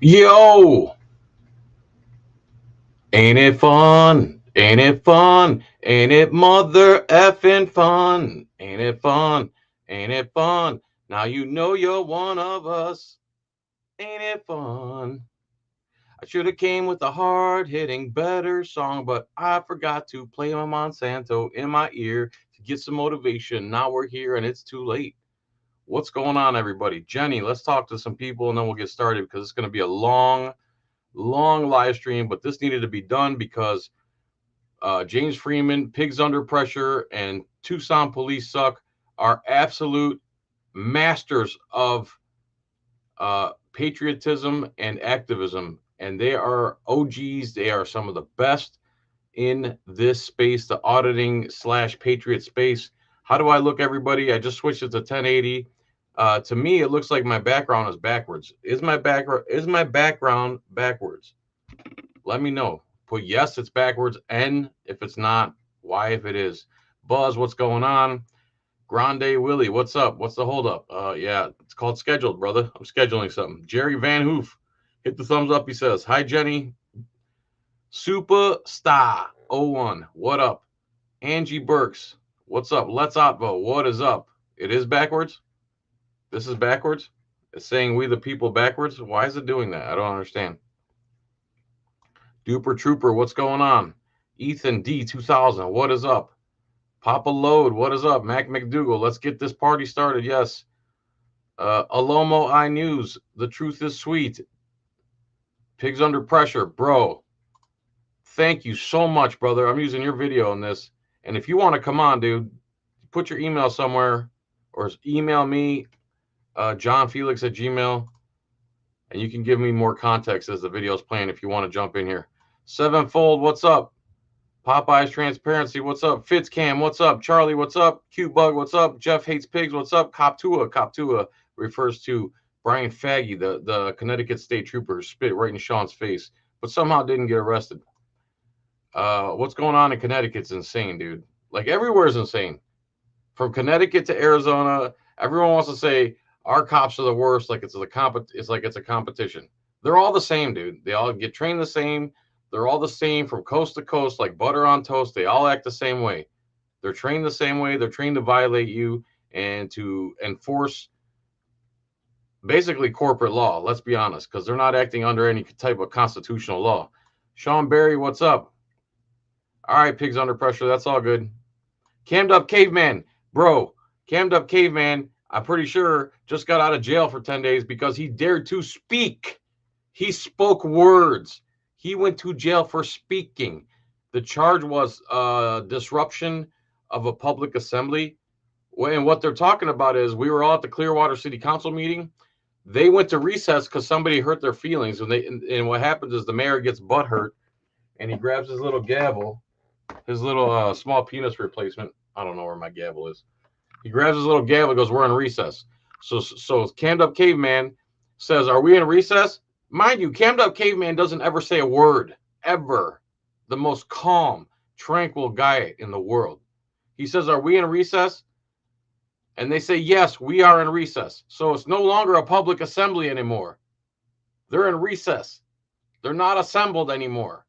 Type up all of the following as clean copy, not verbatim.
Yo, ain't it fun? Ain't it fun? Ain't it mother effing fun? Ain't it fun? Ain't it fun? Now you know you're one of us. Ain't it fun? I should have came with a hard hitting better song, but I forgot to play my Monsanto in my ear to get some motivation. Now we're here and it's too late. What's going on, everybody? Jenny, let's talk to some people and then we'll get started because it's going to be a long live stream, but this needed to be done because James Freeman, Pigs Under Pressure, and Tucson Police Suck are absolute masters of patriotism and activism. And they are OGs. They are some of the best in this space, the auditing slash patriot space. How do I look, everybody? I just switched it to 1080. To me, it looks like my background is backwards. Is my background backwards? Let me know. Put yes, it's backwards. N if it's not. Y if it is. Buzz, what's going on? Grande Willie, what's up? What's the holdup? Yeah, it's called scheduled, brother. I'm scheduling something. Jerry Van Hoof, hit the thumbs up. He says, "Hi, Jenny. Superstar 01, what up? Angie Burks, what's up? Let's Otvo, what is up? It is backwards. This is backwards. It's saying we the people backwards. Why is it doing that? I don't understand. Duper Trooper, what's going on? Ethan D 2000, what is up? Papa Load, what is up? Mac McDougal, let's get this party started. Yes. Alomo I News, the truth is sweet. Pigs Under Pressure, bro. Thank you so much, brother. I'm using your video on this. And if you want to come on, dude, put your email somewhere or email me, johnfelix at gmail, and you can give me more context as the video's playing if you want to jump in here. Sevenfold, what's up? Popeye's Transparency, what's up? Fitzcam, what's up? Charlie, what's up? Cute Bug, what's up? Jeff Hates Pigs, what's up? Coptua refers to Brian Faggy, the Connecticut State Trooper who spit right in Sean's face, but somehow didn't get arrested. What's going on in Connecticut's insane, dude. Like everywhere is insane. From Connecticut to Arizona, everyone wants to say our cops are the worst. Like it's a competition. They're all the same, dude. They all get trained the same. They're all the same from coast to coast, like butter on toast. They all act the same way. They're trained the same way. They're trained to violate you and to enforce basically corporate law. Let's be honest, because they're not acting under any type of constitutional law. Sean Barry, what's up? All right, Pigs Under Pressure. That's all good. Camdup Caveman, bro. Camdup Caveman, I'm pretty sure, just got out of jail for 10 days because he dared to speak. He spoke words. He went to jail for speaking. The charge was disruption of a public assembly. And what they're talking about is we were all at the Clearwater City Council meeting. They went to recess because somebody hurt their feelings. And what happens is the mayor gets butt hurt and he grabs his little gavel, his little small penis replacement. I don't know where my gavel is. He grabs his little gavel and goes, "We're in recess." So Camdup Caveman says, "Are we in recess?" Mind you, Camdup Caveman doesn't ever say a word, ever. The most calm, tranquil guy in the world. He says, "Are we in recess?" And they say, "Yes, we are in recess." So it's no longer a public assembly anymore. They're in recess. They're not assembled anymore.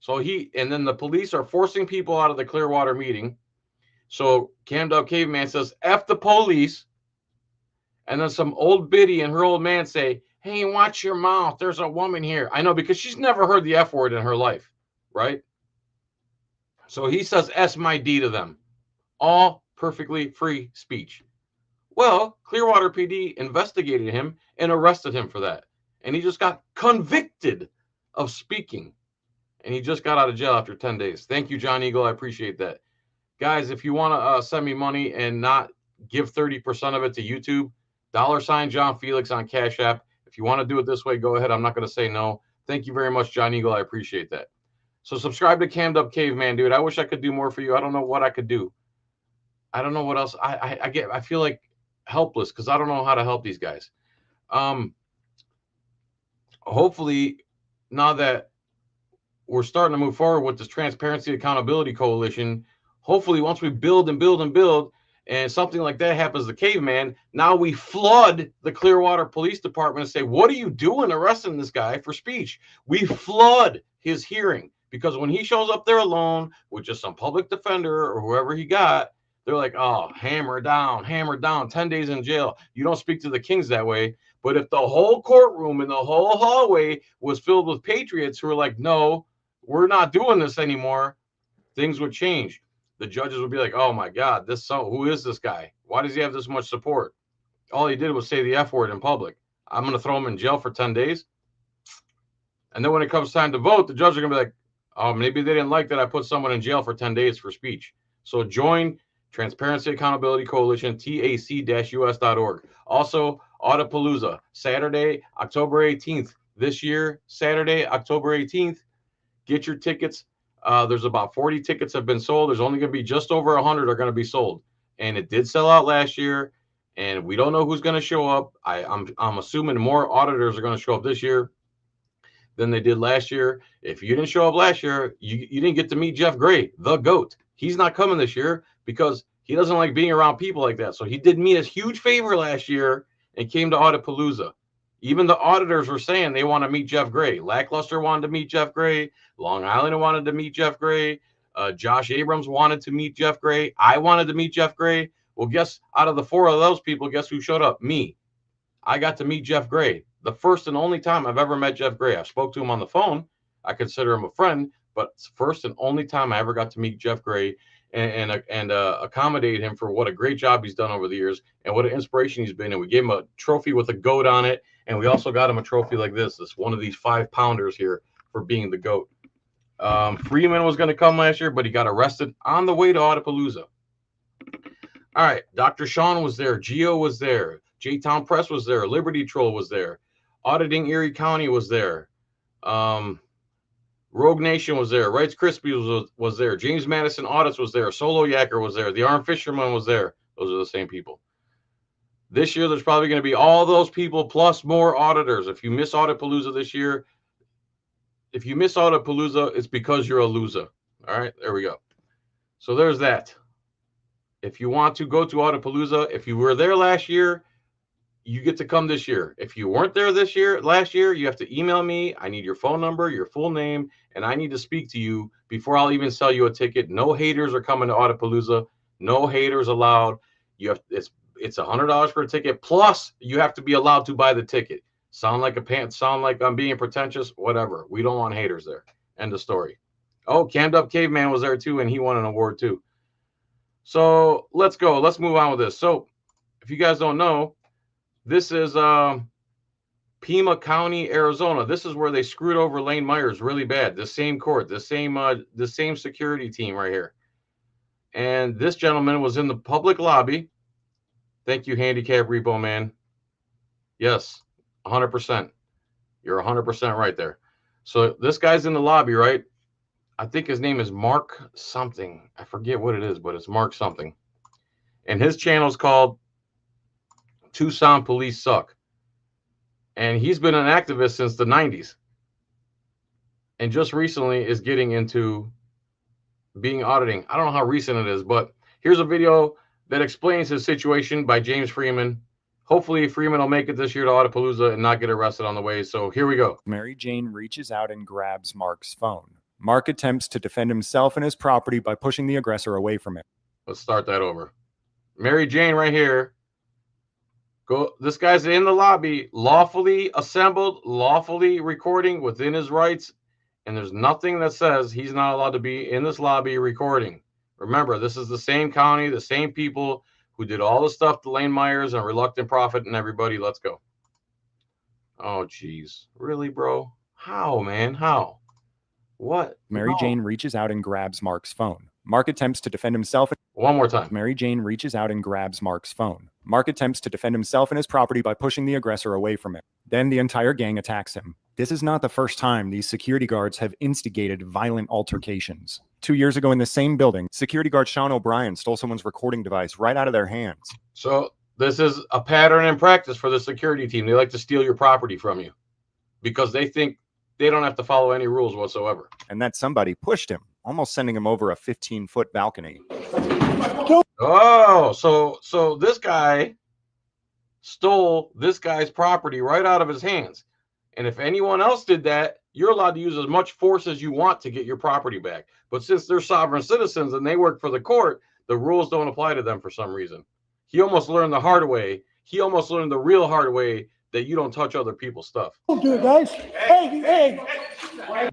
And then the police are forcing people out of the Clearwater meeting. So Camdup Caveman says, "F the police." And then some old biddy and her old man say, "Hey, watch your mouth. There's a woman here." I know, because she's never heard the F word in her life, right? So he says S my D to them. All perfectly free speech. Well, Clearwater PD investigated him and arrested him for that. And he just got convicted of speaking. And he just got out of jail after 10 days. Thank you, John Eagle. I appreciate that. Guys, if you want to send me money and not give 30% of it to YouTube, $ John Felix on Cash App. If you want to do it this way, go ahead. I'm not going to say no. Thank you very much, John Eagle. I appreciate that. So subscribe to Camdup Caveman, dude. I wish I could do more for you. I don't know what I could do. I don't know what else. I feel like helpless because I don't know how to help these guys. Hopefully, now that we're starting to move forward with this Transparency Accountability Coalition, hopefully once we build and build and build, and something like that happens to Caveman, now we flood the Clearwater Police Department and say, what are you doing arresting this guy for speech? We flood his hearing, because when he shows up there alone with just some public defender or whoever he got, they're like, oh, hammer down, 10 days in jail. You don't speak to the kings that way. But if the whole courtroom and the whole hallway was filled with patriots who were like, no, we're not doing this anymore, things would change. The judges would be like, oh my God, who is this guy? Why does he have this much support? All he did was say the F word in public. I'm going to throw him in jail for 10 days. And then when it comes time to vote, the judges are going to be like, oh, maybe they didn't like that I put someone in jail for 10 days for speech. So join Transparency Accountability Coalition, tac-us.org. Also, Audit Palooa, Saturday, October 18th. This year, Saturday, October 18th. Get your tickets. There's about 40 tickets have been sold. There's only going to be just over 100 are going to be sold. And it did sell out last year. And we don't know who's going to show up. I'm assuming more auditors are going to show up this year than they did last year. If you didn't show up last year, you didn't get to meet Jeff Gray, the GOAT. He's not coming this year because he doesn't like being around people like that. So he did me a huge favor last year and came to Audit Palooa. Even the auditors were saying they want to meet Jeff Gray. Lackluster wanted to meet Jeff Gray. Long Island wanted to meet Jeff Gray. Josh Abrams wanted to meet Jeff Gray. I wanted to meet Jeff Gray. Well, guess out of the 4 of those people, guess who showed up? Me. I got to meet Jeff Gray. The first and only time I've ever met Jeff Gray. I spoke to him on the phone. I consider him a friend, but it's the first and only time I ever got to meet Jeff Gray and accommodate him for what a great job he's done over the years and what an inspiration he's been. And we gave him a trophy with a goat on it. And we also got him a trophy like this one of these 5-pounders here for being the GOAT. Freeman was going to come last year, but he got arrested on the way to Audit Palooa. All right. Dr. Sean was there. Geo was there. J-Town Press was there. Liberty Troll was there. Auditing Erie County was there. Rogue Nation was there. Rights Krispies was there. James Madison Audits was there. Solo Yacker was there. The Armed Fisherman was there. Those are the same people. This year, there's probably going to be all those people plus more auditors. If you miss Audit Palooa this year, it's because you're a loser. All right, there we go. So there's that. If you want to go to Audit Palooa, if you were there last year, you get to come this year. If you weren't there last year, you have to email me. I need your phone number, your full name, and I need to speak to you before I'll even sell you a ticket. No haters are coming to Audit Palooa. No haters allowed. It's $100 for a ticket. Plus, you have to be allowed to buy the ticket. Sound like I'm being pretentious? Whatever. We don't want haters there. End of story. Oh, Camdup Caveman was there too, and he won an award too. So let's go. Let's move on with this. So if you guys don't know, this is Pima County, Arizona. This is where they screwed over Lane Myers really bad. The same court, the same security team right here. And this gentleman was in the public lobby. Thank you, Handicap Repo Man. Yes, 100%. You're 100% right there. So this guy's in the lobby, right? I think his name is Mark something. I forget what it is, but it's Mark something. And his channel is called Tucson Police Suck. And he's been an activist since the 90s. And just recently is getting into being auditing. I don't know how recent it is, but here's a video that explains his situation by James Freeman. Hopefully Freeman will make it this year to Audit Palooa and not get arrested on the way. So here we go. Mary Jane reaches out and grabs Mark's phone. Mark attempts to defend himself and his property by pushing the aggressor away from him. Let's start that over. Mary Jane right here. This guy's in the lobby, lawfully assembled, lawfully recording within his rights. And there's nothing that says he's not allowed to be in this lobby recording. Remember, this is the same county, the same people who did all the stuff to Lane Myers and Reluctant Prophet and everybody. Let's go. Oh, geez. Really, bro? How, man? How? What? Mary Jane reaches out and grabs Mark's phone. Mark attempts to defend himself. One more time. Mary Jane reaches out and grabs Mark's phone. Mark attempts to defend himself and his property by pushing the aggressor away from him. Then the entire gang attacks him. This is not the first time these security guards have instigated violent altercations. 2 years ago in the same building, security guard Sean O'Brien stole someone's recording device right out of their hands. So this is a pattern in practice for the security team. They like to steal your property from you because they think they don't have to follow any rules whatsoever. And that somebody pushed him, almost sending him over a 15-foot balcony. Oh, so this guy stole this guy's property right out of his hands. And if anyone else did that, you're allowed to use as much force as you want to get your property back. But since they're sovereign citizens and they work for the court, the rules don't apply to them for some reason. He almost learned the hard way. He almost learned the real hard way that you don't touch other people's stuff. Don't do it, guys. Hey.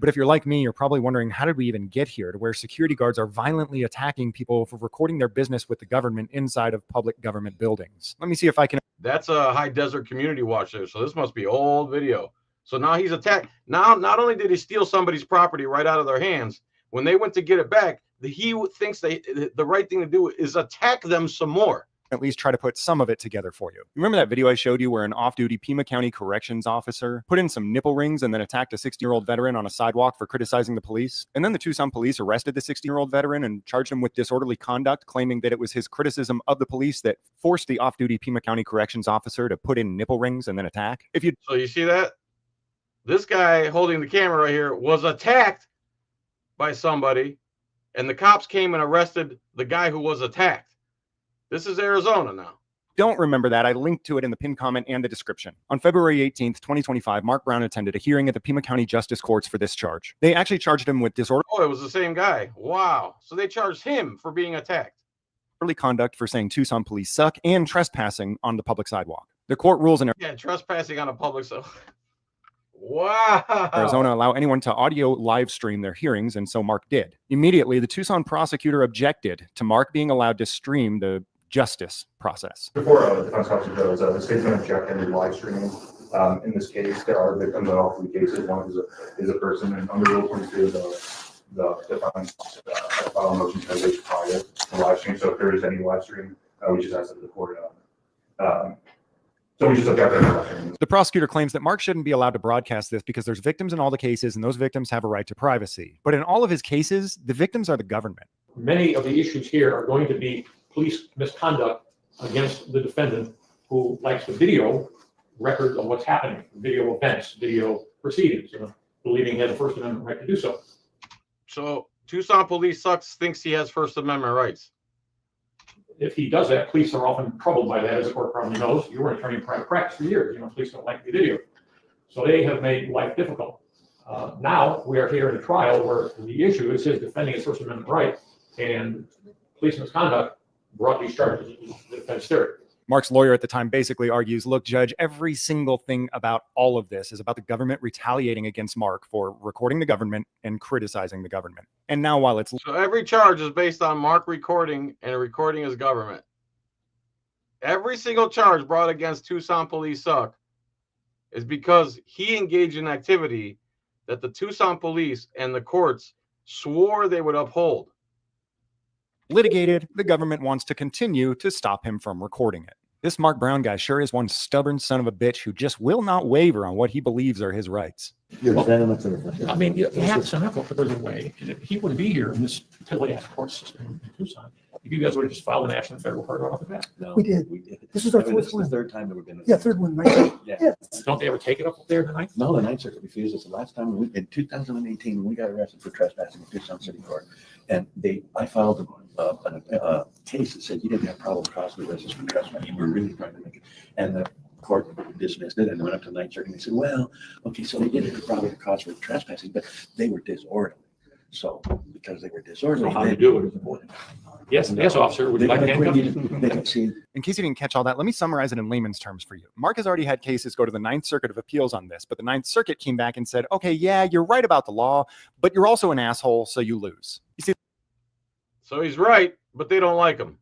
But if you're like me, you're probably wondering, how did we even get here to where security guards are violently attacking people for recording their business with the government inside of public government buildings? Let me see if I can. That's a high desert community watch there. So this must be old video. So now he's attacked. Now, not only did he steal somebody's property right out of their hands, when they went to get it back, he thinks the right thing to do is attack them some more. At least try to put some of it together for you. Remember that video I showed you where an off-duty Pima County corrections officer put in some nipple rings and then attacked a 60-year-old veteran on a sidewalk for criticizing the police? And then the Tucson police arrested the 60-year-old veteran and charged him with disorderly conduct, claiming that it was his criticism of the police that forced the off-duty Pima County corrections officer to put in nipple rings and then attack. So you see that? This guy holding the camera right here was attacked by somebody, and the cops came and arrested the guy who was attacked. This is Arizona now. Don't remember that. I linked to it in the pinned comment and the description. On February 18th, 2025, Mark Brown attended a hearing at the Pima County Justice Courts for this charge. They actually charged him with disorderly Oh, it was the same guy. Wow. So they charged him for being attacked. Conduct for saying Tucson Police Suck and trespassing on the public sidewalk. The court rules in trespassing on a public sidewalk. Wow. Arizona allow anyone to audio live stream their hearings, and so Mark did. Immediately, the Tucson prosecutor objected to Mark being allowed to stream the justice process. Before the defense counsel goes, the state's going to object to any live streaming. In this case, there are victims in all three cases. One is a person, and under Rule 22, the defense file a motion 10 days prior to live stream. So if there is any live stream, we just ask that the court. So we just object to live streaming. The prosecutor claims that Mark shouldn't be allowed to broadcast this because there's victims in all the cases, and those victims have a right to privacy. But in all of his cases, the victims are the government. Many of the issues here are going to be police misconduct against the defendant who likes the video record of what's happening, video events, video proceedings, believing he has a First Amendment right to do so. So Tucson Police Sucks thinks he has First Amendment rights. If he does that, police are often troubled by that, as the court probably knows. You were an attorney in private practice for years. Police don't like the video. So they have made life difficult. Now we are here in a trial where the issue is his defending his First Amendment right, and police misconduct brought these charges to the defense theory. Mark's lawyer at the time basically argues, look, Judge, every single thing about all of this is about the government retaliating against Mark for recording the government and criticizing the government. And now while it's... So every charge is based on Mark recording and recording his government. Every single charge brought against Tucson Police Suck is because he engaged in activity that the Tucson police and the courts swore they would uphold. Litigated, the government wants to continue to stop him from recording it. This Mark Brown guy sure is one stubborn son of a bitch who just will not waver on what he believes are his rights. You have to sign up for there's a way. He wouldn't be here in this Retaliatory court system in Tucson if you guys would have just filed an action in federal court right off the bat. No, we did. This is our fourth one. The third time that we've been. Yeah, third one, right? Yeah. Don't they ever take it up there tonight? No, the Ninth Circuit refused us. The last time in 2018, we got arrested for trespassing in Tucson City Court, and I filed a case that said you didn't have probable cause to arrest us for trespassing. We were really trying to make it, and the court dismissed it, and they went up to the Ninth Circuit and they said, well, okay, so they did have probable cause for trespassing, but they were disorderly. So because they were disorderly, so how do you do it is important. Yes, officer, would you like to handcuff you? In case you didn't catch all that, let me summarize it in layman's terms for you. Mark has already had cases go to the Ninth Circuit of Appeals on this, but the Ninth Circuit came back and said, okay, yeah, you're right about the law, but you're also an asshole, so you lose. You see? So he's right, but they don't like him.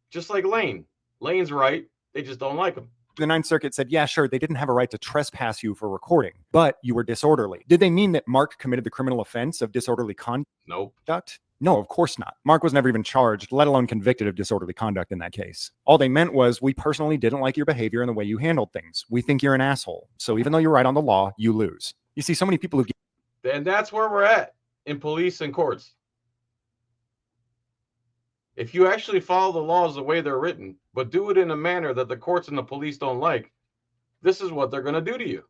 Just like Lane. Lane's right, they just don't like him. The Ninth Circuit said, yeah, sure, they didn't have a right to trespass you for recording, but you were disorderly. Did they mean that Mark committed the criminal offense of disorderly conduct? Nope. No, of course not. Mark was never even charged, let alone convicted of disorderly conduct in that case. All they meant was, we personally didn't like your behavior and the way you handled things. We think you're an asshole. So even though you're right on the law, you lose. You see, so many people who... And that's where we're at in police and courts. If you actually follow the laws the way they're written, but do it in a manner that the courts and the police don't like, this is what they're going to do to you.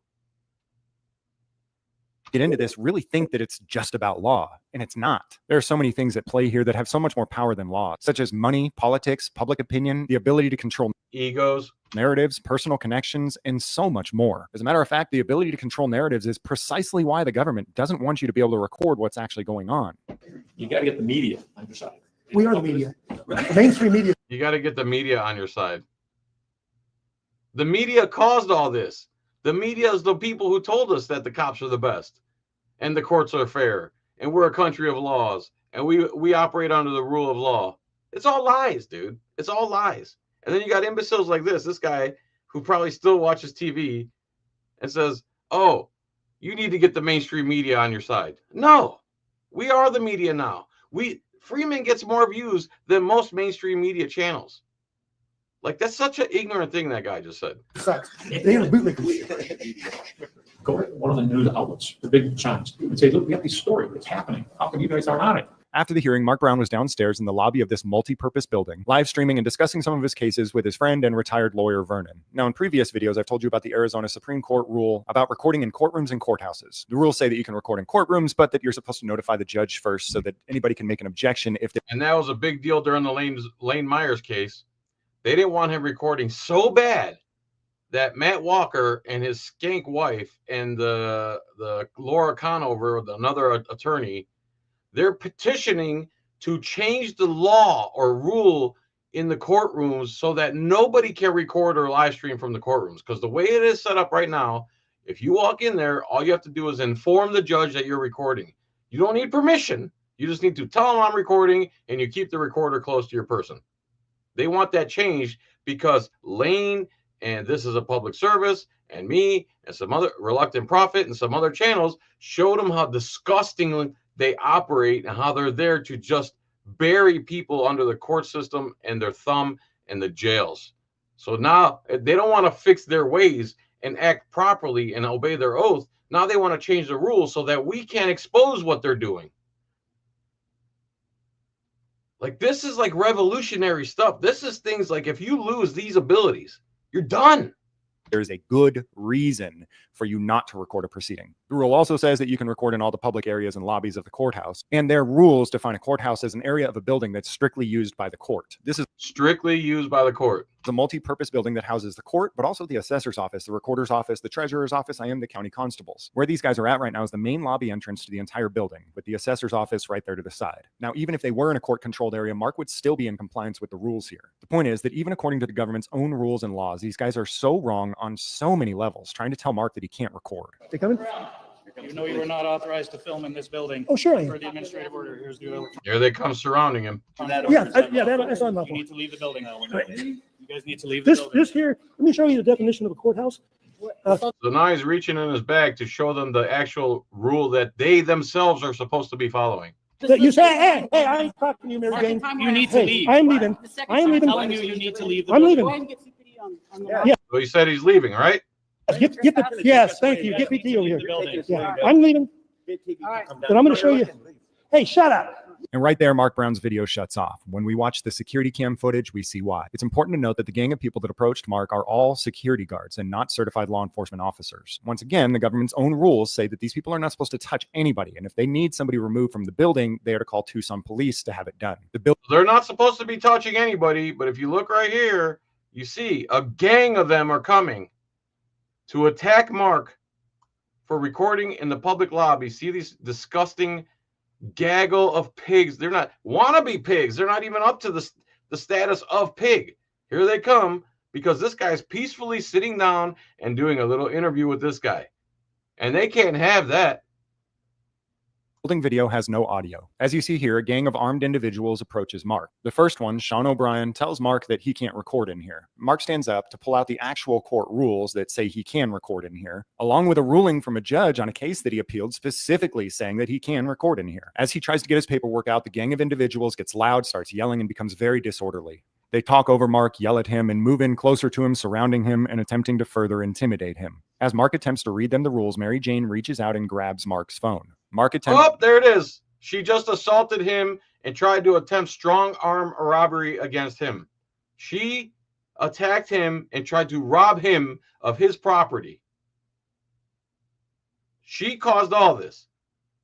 get into this really think that it's just about law, and it's not. There are so many things at play here that have so much more power than law, such as money, politics, public opinion, the ability to control Egos. narratives, personal connections, and so much more. As a matter of fact, the ability to control narratives is precisely why the government doesn't want you to be able to record what's actually going on. You got to get the media on your side. We are the media. The mainstream media. You got to get the media on your side. The media caused all this. The media is the people who told us that the cops are the best and the courts are fair and we're a country of laws and we operate under the rule of law. It's all lies, dude. It's all lies. And then you got imbeciles like this guy who probably still watches TV and says, oh, you need to get the mainstream media on your side. No, we are the media now. Freeman gets more views than most mainstream media channels. Like, that's such an ignorant thing that guy just said. Sucks. They are bootleggers. Go to one of the news outlets, the big giants, and say, look, we have this story. It's happening. How come you guys aren't on it? After the hearing, Mark Brown was downstairs in the lobby of this multi-purpose building, live streaming and discussing some of his cases with his friend and retired lawyer Vernon. Now, in previous videos, I've told you about the Arizona Supreme Court rule about recording in courtrooms and courthouses. The rules say that you can record in courtrooms, but that you're supposed to notify the judge first so that anybody can make an objection if they... And that was a big deal during the Lane Myers case. They didn't want him recording so bad that Matt Walker and his skank wife and the Laura Conover, another attorney, they're petitioning to change the law or rule in the courtrooms so that nobody can record or live stream from the courtrooms. Because the way it is set up right now, if you walk in there, all you have to do is inform the judge that you're recording. You don't need permission. You just need to tell them I'm recording, and you keep the recorder close to your person. They want that changed because Lane and This Is a Public Service and me and some other Reluctant Prophet and some other channels showed them how disgustingly they operate and how they're there to just bury people under the court system and their thumb and the jails. So now they don't want to fix their ways and act properly and obey their oath. Now they want to change the rules so that we can't expose what they're doing. Like, this is like revolutionary stuff. This is things like, if you lose these abilities, you're done. There's a good reason for you not to record a proceeding. The rule also says that you can record in all the public areas and lobbies of the courthouse, and their rules define a courthouse as an area of a building that's strictly used by the court. This is Strictly used by the court. the multi-purpose building that houses the court, but also the assessor's office, the recorder's office, the treasurer's office, and the county constable's. Where these guys are at right now is the main lobby entrance to the entire building, with the assessor's office right there to the side. Now, even if they were in a court-controlled area, Mark would still be in compliance with the rules here. The point is that even according to the government's own rules and laws, these guys are so wrong on so many levels, trying to tell Mark that he can't record. They coming? You know you were not authorized to film in this building. Oh, sure I am. Per the administrative order, here's the other. Here they come surrounding him. That's unlawful. You need to leave the building. You guys need to leave the building. This here, let me show you the definition of a courthouse. So now he's reaching in his bag to show them the actual rule that they themselves are supposed to be following. That you say, hey, I ain't talking to you, Mary Jane. You need to Hey, leave. I'm leaving. I'm leaving. Telling you you need to leave the I'm building. leaving. Yeah. So he said he's leaving, right? Yes, thank you. Get PT over here. Yeah, I'm leaving. But I'm going to show you. Hey, shut up. And right there, Mark Brown's video shuts off. When we watch the security cam footage, we see why. It's important to note that the gang of people that approached Mark are all security guards and not certified law enforcement officers. Once again, the government's own rules say that these people are not supposed to touch anybody. And if they need somebody removed from the building, they are to call Tucson Police to have it done. They're not supposed to be touching anybody, but if you look right here, you see a gang of them are coming to attack Mark for recording in the public lobby. See these disgusting gaggle of pigs. They're not wannabe pigs. They're not even up to the status of pig. Here they come because this guy's peacefully sitting down and doing a little interview with this guy. And they can't have that. building video has no audio. As you see here, a gang of armed individuals approaches Mark. The first one, Sean O'Brien, tells Mark that he can't record in here. Mark stands up to pull out the actual court rules that say he can record in here, along with a ruling from a judge on a case that he appealed specifically saying that he can record in here. As he tries to get his paperwork out, the gang of individuals gets loud, starts yelling, and becomes very disorderly. They talk over Mark, yell at him, and move in closer to him, surrounding him and attempting to further intimidate him. As Mark attempts to read them the rules, Mary Jane reaches out and grabs Mark's phone. Mark attempts... Oh, there it is. She just assaulted him and tried to attempt strong arm robbery against him. She attacked him and tried to rob him of his property. She caused all this.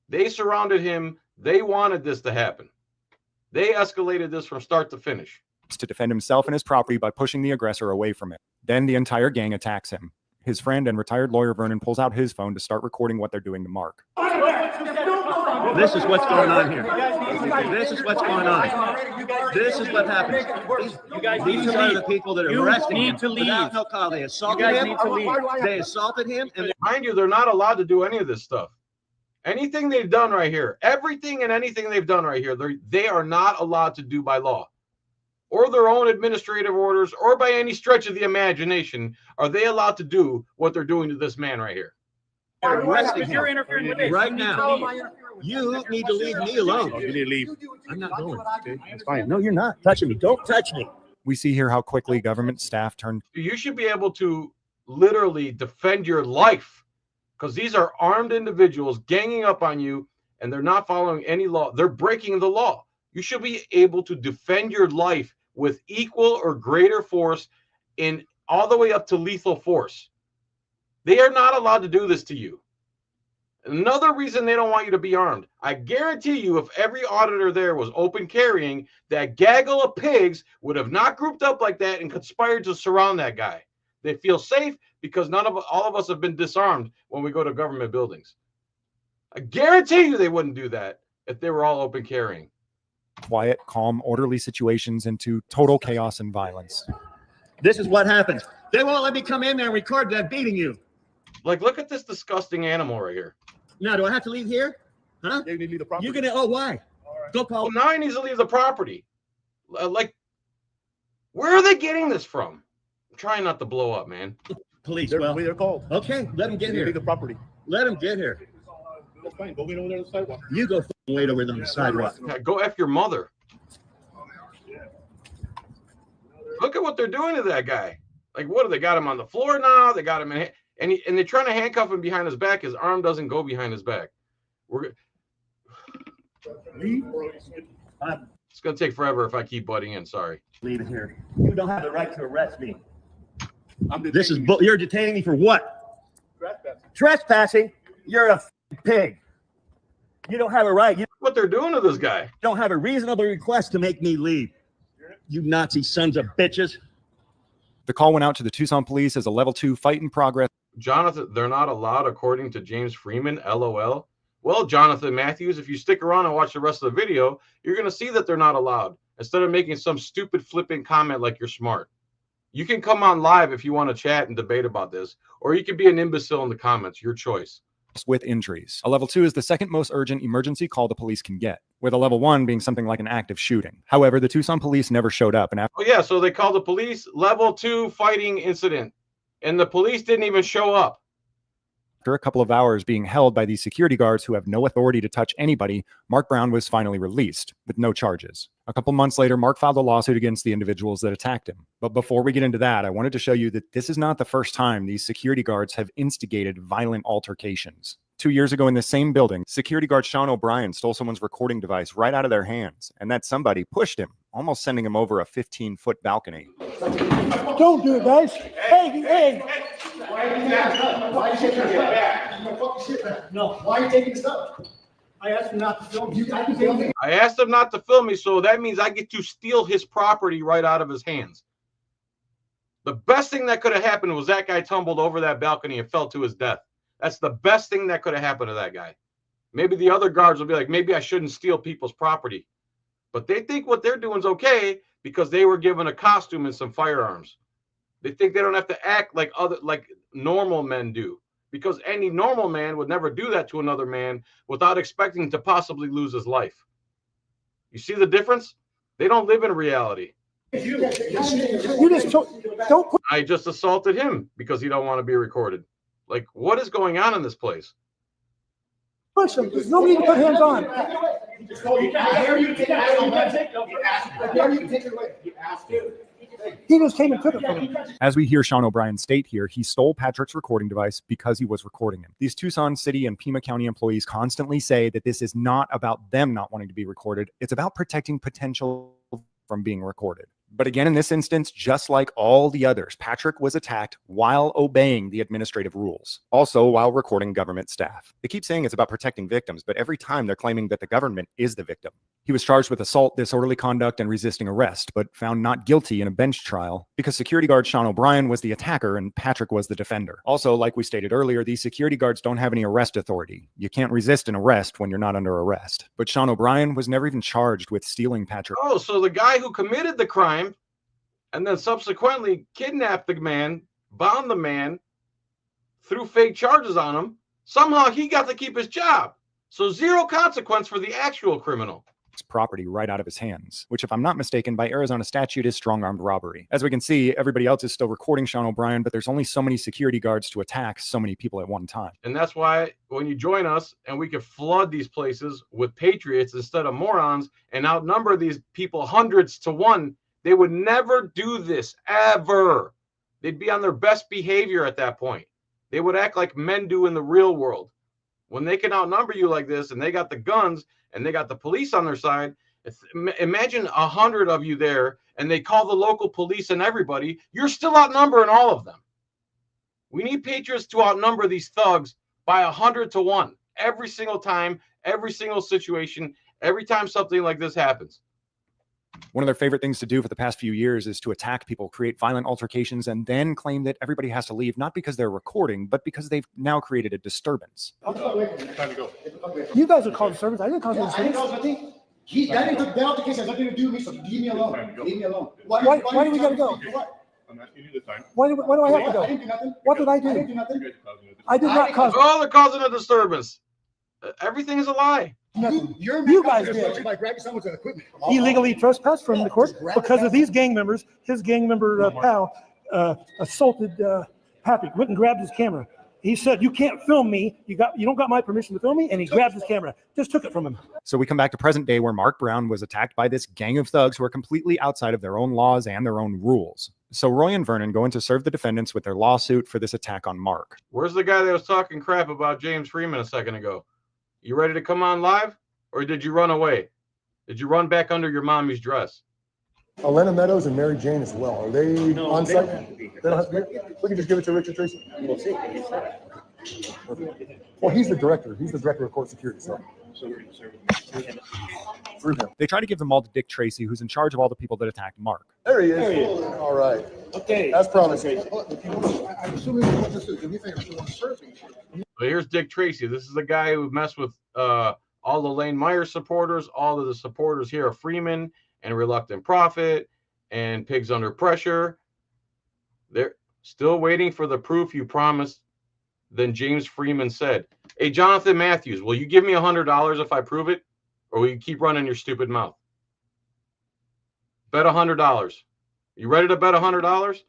They surrounded him. They wanted this to happen. They escalated this from start to finish. To defend himself and his property by pushing the aggressor away from it. Then the entire gang attacks him. His friend and retired lawyer Vernon pulls out his phone to start recording what they're doing to Mark. This is what's going on here. This is what's going on. This is what happens. These are the people that are arresting him without no call. They assaulted him. They assaulted him. And mind you, they're not allowed to do any of this stuff. Anything they've done right here, everything and anything they've done right here, they are not allowed to do by law, or their own administrative orders, or by any stretch of the imagination, are they allowed to do what they're doing to this man right here. they're arresting him right now. You need to leave me alone. You need to leave. I'm not going. Okay, that's fine. No, you're not touching me. Don't touch me. We see here how quickly government staff turned. You should be able to literally defend your life, because these are armed individuals ganging up on you, and they're not following any law. They're breaking the law. You should be able to defend your life with equal or greater force, in all the way up to lethal force. They are not allowed to do this to you. Another reason they don't want you to be armed. I guarantee you, if every auditor there was open carrying, that gaggle of pigs would have not grouped up like that and conspired to surround that guy. They feel safe because all of us have been disarmed when we go to government buildings. I guarantee you they wouldn't do that if they were all open carrying. Quiet, calm, orderly situations into total chaos and violence. This is what happens. They won't let me come in there and record that beating you. Like, look at this disgusting animal right here. Now, do I have to leave here? Huh? They need to leave the property. You're gonna? Oh, why? Go call. Well, now he needs to leave the property. Like, where are they getting this from? I'm trying not to blow up, man. Police. They're, Well, they're called. okay, let them get They here. leave the property. Let them get here. That's fine. Go wait over there on the sidewalk. You go wait over there on the sidewalk. Yeah, go F your mother. Look at what they're doing to that guy. Like, what, they got him on the floor now? They got him in, and they're trying to handcuff him behind his back. His arm doesn't go behind his back. It's going to take forever if I keep butting in. Sorry. Leave it here. You don't have the right to arrest me. You're detaining me for what? Trespassing. You're a pig. You don't have a right. You What they're doing to this guy. don't have a reasonable request to make me leave. You Nazi sons of bitches. The call went out to the Tucson police as a level 2 fight in progress. Jonathan, they're not allowed, according to James Freeman, LOL. Well, Jonathan Matthews, if you stick around and watch the rest of the video, you're going to see that they're not allowed. Instead of making some stupid flippant comment like you're smart. You can come on live if you want to chat and debate about this, or you can be an imbecile in the comments. Your choice. With injuries. A level 2 is the second most urgent emergency call the police can get, with a level 1 being something like an active shooting. However, the Tucson police never showed up, and after Oh, yeah, so they called the police level 2 fighting incident, and the police didn't even show up. a couple of hours being held by these security guards who have no authority to touch anybody, Mark Brown was finally released with no charges. A couple months later, Mark filed a lawsuit against the individuals that attacked him. But before we get into that, I wanted to show you that this is not the first time these security guards have instigated violent altercations. 2 years ago in the same building, security guard Sean O'Brien stole someone's recording device right out of their hands, and that somebody pushed him, almost sending him over a 15-foot balcony. Don't do it, guys. Hey. Why are you taking it back? No, why are you taking this up? I asked him not to film you. I can film me. I asked him not to film me, so that means I get to steal his property right out of his hands. The best thing that could have happened was that guy tumbled over that balcony and fell to his death. That's the best thing that could have happened to that guy. Maybe the other guards will be like, maybe I shouldn't steal people's property. But they think what they're doing is okay because they were given a costume and some firearms. They think they don't have to act like normal men do, because any normal man would never do that to another man without expecting to possibly lose his life. You see the difference? They don't live in reality. You just don't put. I just assaulted him because he don't want to be recorded. Like, what is going on in this place? Push him. There's nobody to put hands on. He just came and took it from him. As we hear Sean O'Brien state here, he stole Patrick's recording device because he was recording him. These Tucson City and Pima County employees constantly say that this is not about them not wanting to be recorded. It's about protecting potential from being recorded. But again, in this instance, just like all the others, Patrick was attacked while obeying the administrative rules, also while recording government staff. They keep saying it's about protecting victims, but every time they're claiming that the government is the victim. He was charged with assault, disorderly conduct, and resisting arrest, but found not guilty in a bench trial because security guard Sean O'Brien was the attacker and Patrick was the defender. Also, like we stated earlier, these security guards don't have any arrest authority. You can't resist an arrest when you're not under arrest. But Sean O'Brien was never even charged with stealing Patrick. Oh, so the guy who committed the crime and then subsequently kidnapped the man, bound the man, threw fake charges on him, somehow he got to keep his job. So zero consequence for the actual criminal. Property right out of his hands, which, if I'm not mistaken, by Arizona statute is strong armed robbery. As we can see, everybody else is still recording Sean O'Brien, but there's only so many security guards to attack so many people at one time. And that's why when you join us and we can flood these places with patriots instead of morons and outnumber these people hundreds to one, they would never do this, ever. They'd be on their best behavior at that point. They would act like men do in the real world. When they can outnumber you like this and they got the guns and they got the police on their side, imagine 100 of you there and they call the local police and everybody, you're still outnumbering all of them. We need patriots to outnumber these thugs by 100 to 1 every single time, every single situation, every time something like this happens. One of their favorite things to do for the past few years is to attack people, create violent altercations, and then claim that everybody has to leave, not because they're recording, but because they've now created a disturbance. Time to go. You guys are called disturbance. I didn't cause a disturbance. That altercation has nothing to do with me, so leave me alone. Leave me alone. Why do we gotta go? I'm asking you the time. Why do I have to I go? didn't do nothing. What did I I didn't do? do nothing. You guys are causing a I did not cause Oh, they're causing a disturbance. Everything is a lie. nothing. You guys did. by grabbing someone's equipment. Illegally trespassed from the court because of these gang members. His gang member pal assaulted Patrick. Went and grabbed his camera. He said, "You can't film me. You don't got my permission to film me." And he grabbed his camera. Just took it from him. So we come back to present day where Mark Brown was attacked by this gang of thugs who are completely outside of their own laws and their own rules. So Roy and Vernon go in to serve the defendants with their lawsuit for this attack on Mark. Where's the guy that was talking crap about James Freeman a second ago? You ready to come on live? Or did you run away? Did you run back under your mommy's dress? Elena Meadows and Mary Jane as well. Are they on site? They don't have to be. We can just give it to Richard Tracy. We'll see. Well, he's the director. He's the director of court security. So through him. They try to give them all to Dick Tracy, who's in charge of all the people that attacked Mark. There he is. All right. Okay. As promised. I'm assuming what this is. If you think I'm still surfing. So here's Dick Tracy. This is the guy who messed with all the Lane Meyer supporters. All of the supporters here are Freeman and Reluctant Prophet and Pigs Under Pressure. They're still waiting for the proof you promised. Then James Freeman said, "Hey, Jonathan Matthews, will you give me $100 if I prove it? Or will you keep running your stupid mouth? Bet $100. You ready to bet $100?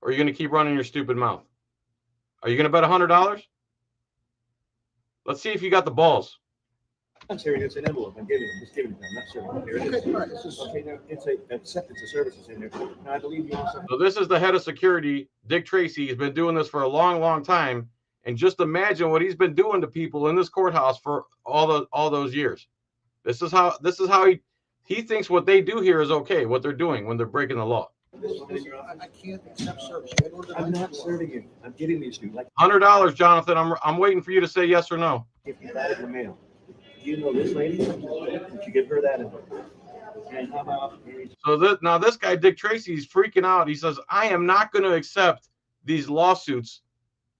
Or are you going to keep running your stupid mouth? Are you going to bet $100? Let's see if you got the balls." I'm serious. It's an envelope. I'm giving them. Just giving them. I'm not serving. Here it is. Okay, now it's a acceptance of services in there. Now I believe you also. So this is the head of security, Dick Tracy. He's been doing this for a long, long time. And just imagine what he's been doing to people in this courthouse for all those years. This is how he thinks what they do here is okay, what they're doing when they're breaking the law. I can't accept service. I'm not serving you. I'm giving these to you. Like $100, Jonathan. I'm waiting for you to say yes or no. if you got it in the mail. Do you know this lady? Did you give her that? And how about? So now this guy, Dick Tracy, he's freaking out. He says, "I am not going to accept these lawsuits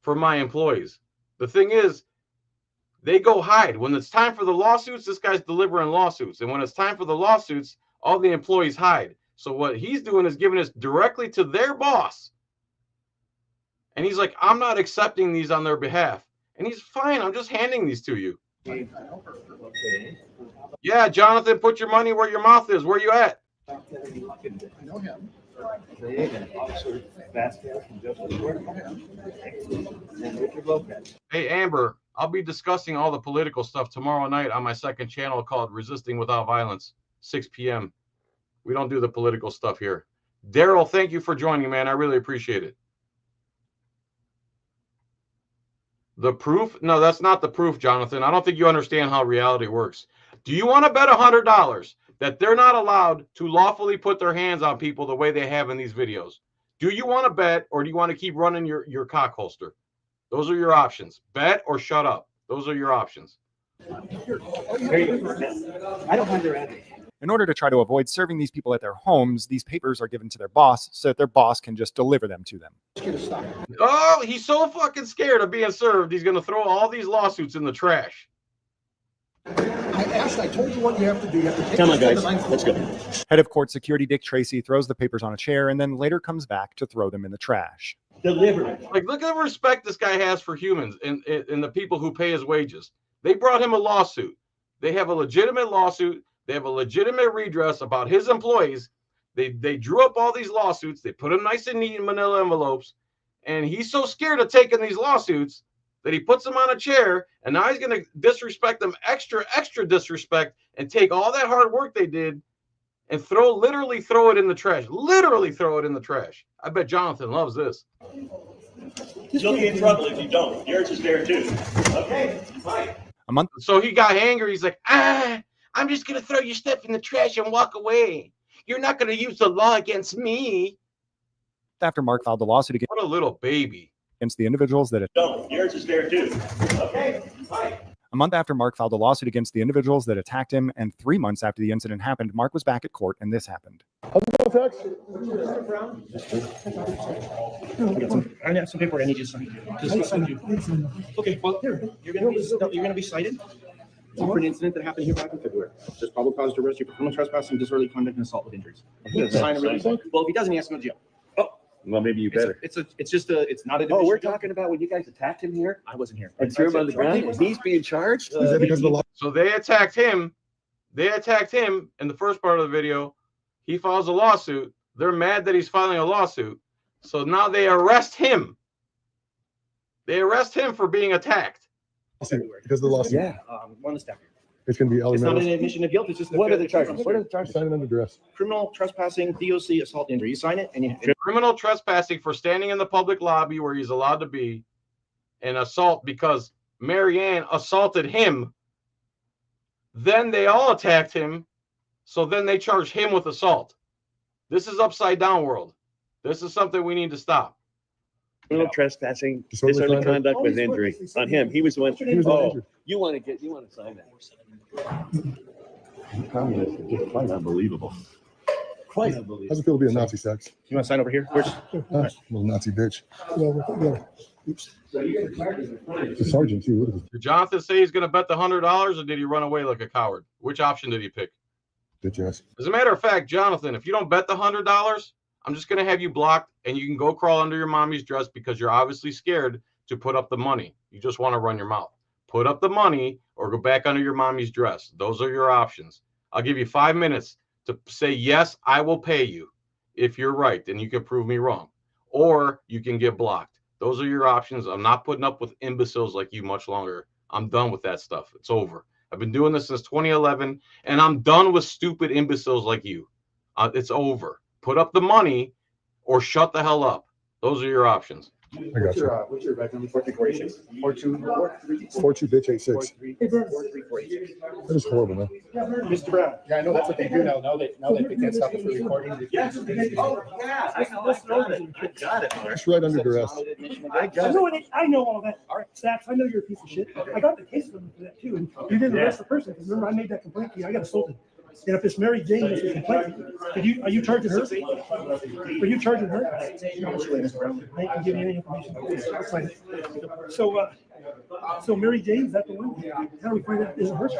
for my employees." The thing is, they go hide. When it's time for the lawsuits, this guy's delivering lawsuits. And when it's time for the lawsuits, all the employees hide. So what he's doing is giving this directly to their boss. And he's like, "I'm not accepting these on their behalf." And he's fine. "I'm just handing these to you." Okay. "Yeah, Jonathan, put your money where your mouth is. Where you at?" I know him. Hey, Amber, I'll be discussing all the political stuff tomorrow night on my second channel called Resisting Without Violence, 6 p.m. We don't do the political stuff here. Daryl, thank you for joining, man. I really appreciate it. The proof? No, that's not the proof, Jonathan. I don't think you understand how reality works. Do you want to bet $100 that they're not allowed to lawfully put their hands on people the way they have in these videos. Do you want to bet, or do you want to keep running your cock holster? Those are your options. Bet or shut up. Those are your options. I don't have their address. In order to try to avoid serving these people at their homes, these papers are given to their boss so that their boss can just deliver them to them. Oh, he's so fucking scared of being served, he's going to throw all these lawsuits in the trash. I told you what you have to do. You have to take Come on, guys. Let's go. Head of court security Dick Tracy throws the papers on a chair and then later comes back to throw them in the trash. Deliver it. Like, look at the respect this guy has for humans and the people who pay his wages. They brought him a lawsuit. They have a legitimate lawsuit. They have a legitimate redress about his employees. They drew up all these lawsuits. They put them nice and neat in manila envelopes. And he's so scared of taking these lawsuits that he puts them on a chair. And now he's going to disrespect them, extra disrespect, and take all that hard work they did and literally throw it in the trash. Literally throw it in the trash. I bet Jonathan loves this. You'll be in trouble if you don't. Yours is there too. Okay, fine. A month So he got angry. He's like, I'm just going to throw your stuff in the trash and walk away. You're not going to use the law against me. after Mark filed the lawsuit What a little baby. against the individuals that Don't. Yours is there too. Okay, fine. A month after Mark filed a lawsuit against the individuals that attacked him, and 3 months after the incident happened, Mark was back at court, and this happened. How's it going, Tex? I have some paper I need you to sign. Okay, well, you're gonna be cited for an incident that happened here back in February. There's probable cause to arrest you for criminal trespassing, disorderly conduct, and assault with injuries. Sign a release. Well, if he doesn't, he has to go to jail. Well, maybe you better. It's not a. Oh, we're division. talking about when you guys attacked him here I wasn't here. and threw him on the ground and he's being charged? Is that because of the law? So they attacked him. They attacked him in the first part of the video. He files a lawsuit. They're mad that he's filing a lawsuit. So now they arrest him. They arrest him for being attacked. Because of the lawsuit. Yeah. One of the staff. It's going to be It's not an elemental. admission of guilt. It's just. What are the charges? What are the charges? Sign it under duress. Criminal trespassing, DOC, assault, injury. You sign it and you. Criminal trespassing for standing in the public lobby where he's allowed to be, and assault because Marianne assaulted him. Then they all attacked him. So then they charged him with assault. This is upside down world. This is something we need to stop. Criminal trespassing, Disorderly disorderly conduct. conduct with injury on him. He was the one. He was the one Oh, injured. you want to sign that? Communist is just quite unbelievable. Quite unbelievable. How's it feel to be a Nazi, Sex? You want to sign over here? Where's? Little Nazi bitch. Yeah. Oops. The sergeant, too. What is Did Jonathan say he's going to bet the $100, or did he run away like a coward? Which option did he pick? it, bitch ass? As a matter of fact, Jonathan, if you don't bet the $100, I'm just going to have you blocked, and you can go crawl under your mommy's dress because you're obviously scared to put up the money. You just want to run your mouth. Put up the money or go back under your mommy's dress. Those are your options. I'll give you 5 minutes to say, yes, I will pay you. If you're right, then you can prove me wrong. Or you can get blocked. Those are your options. I'm not putting up with imbeciles like you much longer. I'm done with that stuff. It's over. I've been doing this since 2011, and I'm done with stupid imbeciles like you. It's over. Put up the money or shut the hell up. Those are your options. I got you. What's your back number? 43486. 42 bitch 86. 4346. That is horrible, man. Mr. Brown. Yeah, I know that's what they do now. Now that they can't stop it from recording. Yes. Oh, yeah. I got it. I got it. It's right under duress. I know all that. All right, Stacks, I know you're a piece of shit. I got the case for that too, and you didn't arrest the person, because remember, I made that complaint to you. I got assaulted. And if it's Mary Jane that's a complaint, are you charging her? Are you charging her? I can give you any information. So Mary Jane, is that the one? How do we find out? Is it her? Is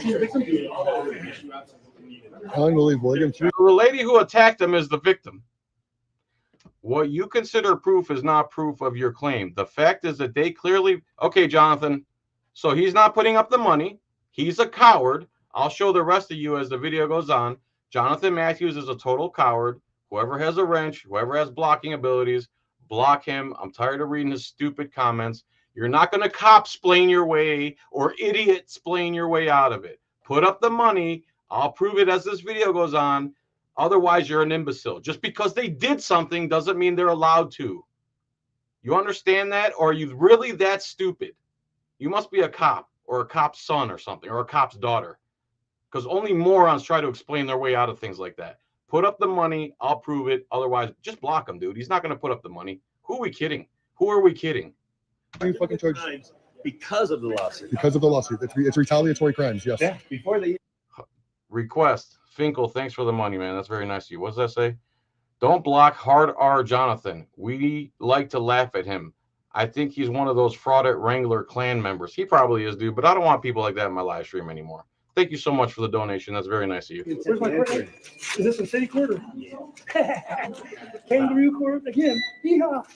she a victim? Unbelievable. Again, The lady who attacked him is the victim. What you consider proof is not proof of your claim. The fact is that they clearly, okay, Jonathan, so he's not putting up the money. He's a coward. I'll show the rest of you as the video goes on. Jonathan Matthews is a total coward. Whoever has a wrench, whoever has blocking abilities, block him. I'm tired of reading his stupid comments. You're not going to cop-splain your way or idiot-splain your way out of it. Put up the money. I'll prove it as this video goes on. Otherwise, you're an imbecile. Just because they did something doesn't mean they're allowed to. You understand that? Or are you really that stupid? You must be a cop or a cop's son or something, or a cop's daughter. because only morons try to explain their way out of things like that. Put up the money, I'll prove it. Otherwise, just block him, dude. He's not going to put up the money. Who are we kidding? Who are we kidding? Are you fucking charged? Because of the lawsuit. Because of the lawsuit. It's retaliatory crimes, yes. Yeah, before they. Request. Finkel, thanks for the money, man. That's very nice of you. What does that say? Don't block Hard R Jonathan. We like to laugh at him. I think he's one of those frauded Wrangler clan members. He probably is, dude, but I don't want people like that in my live stream anymore. Thank you so much for the donation. That's very nice of you. Where's my court? Is this in city court or? Kangaroo court again? Yeehaw.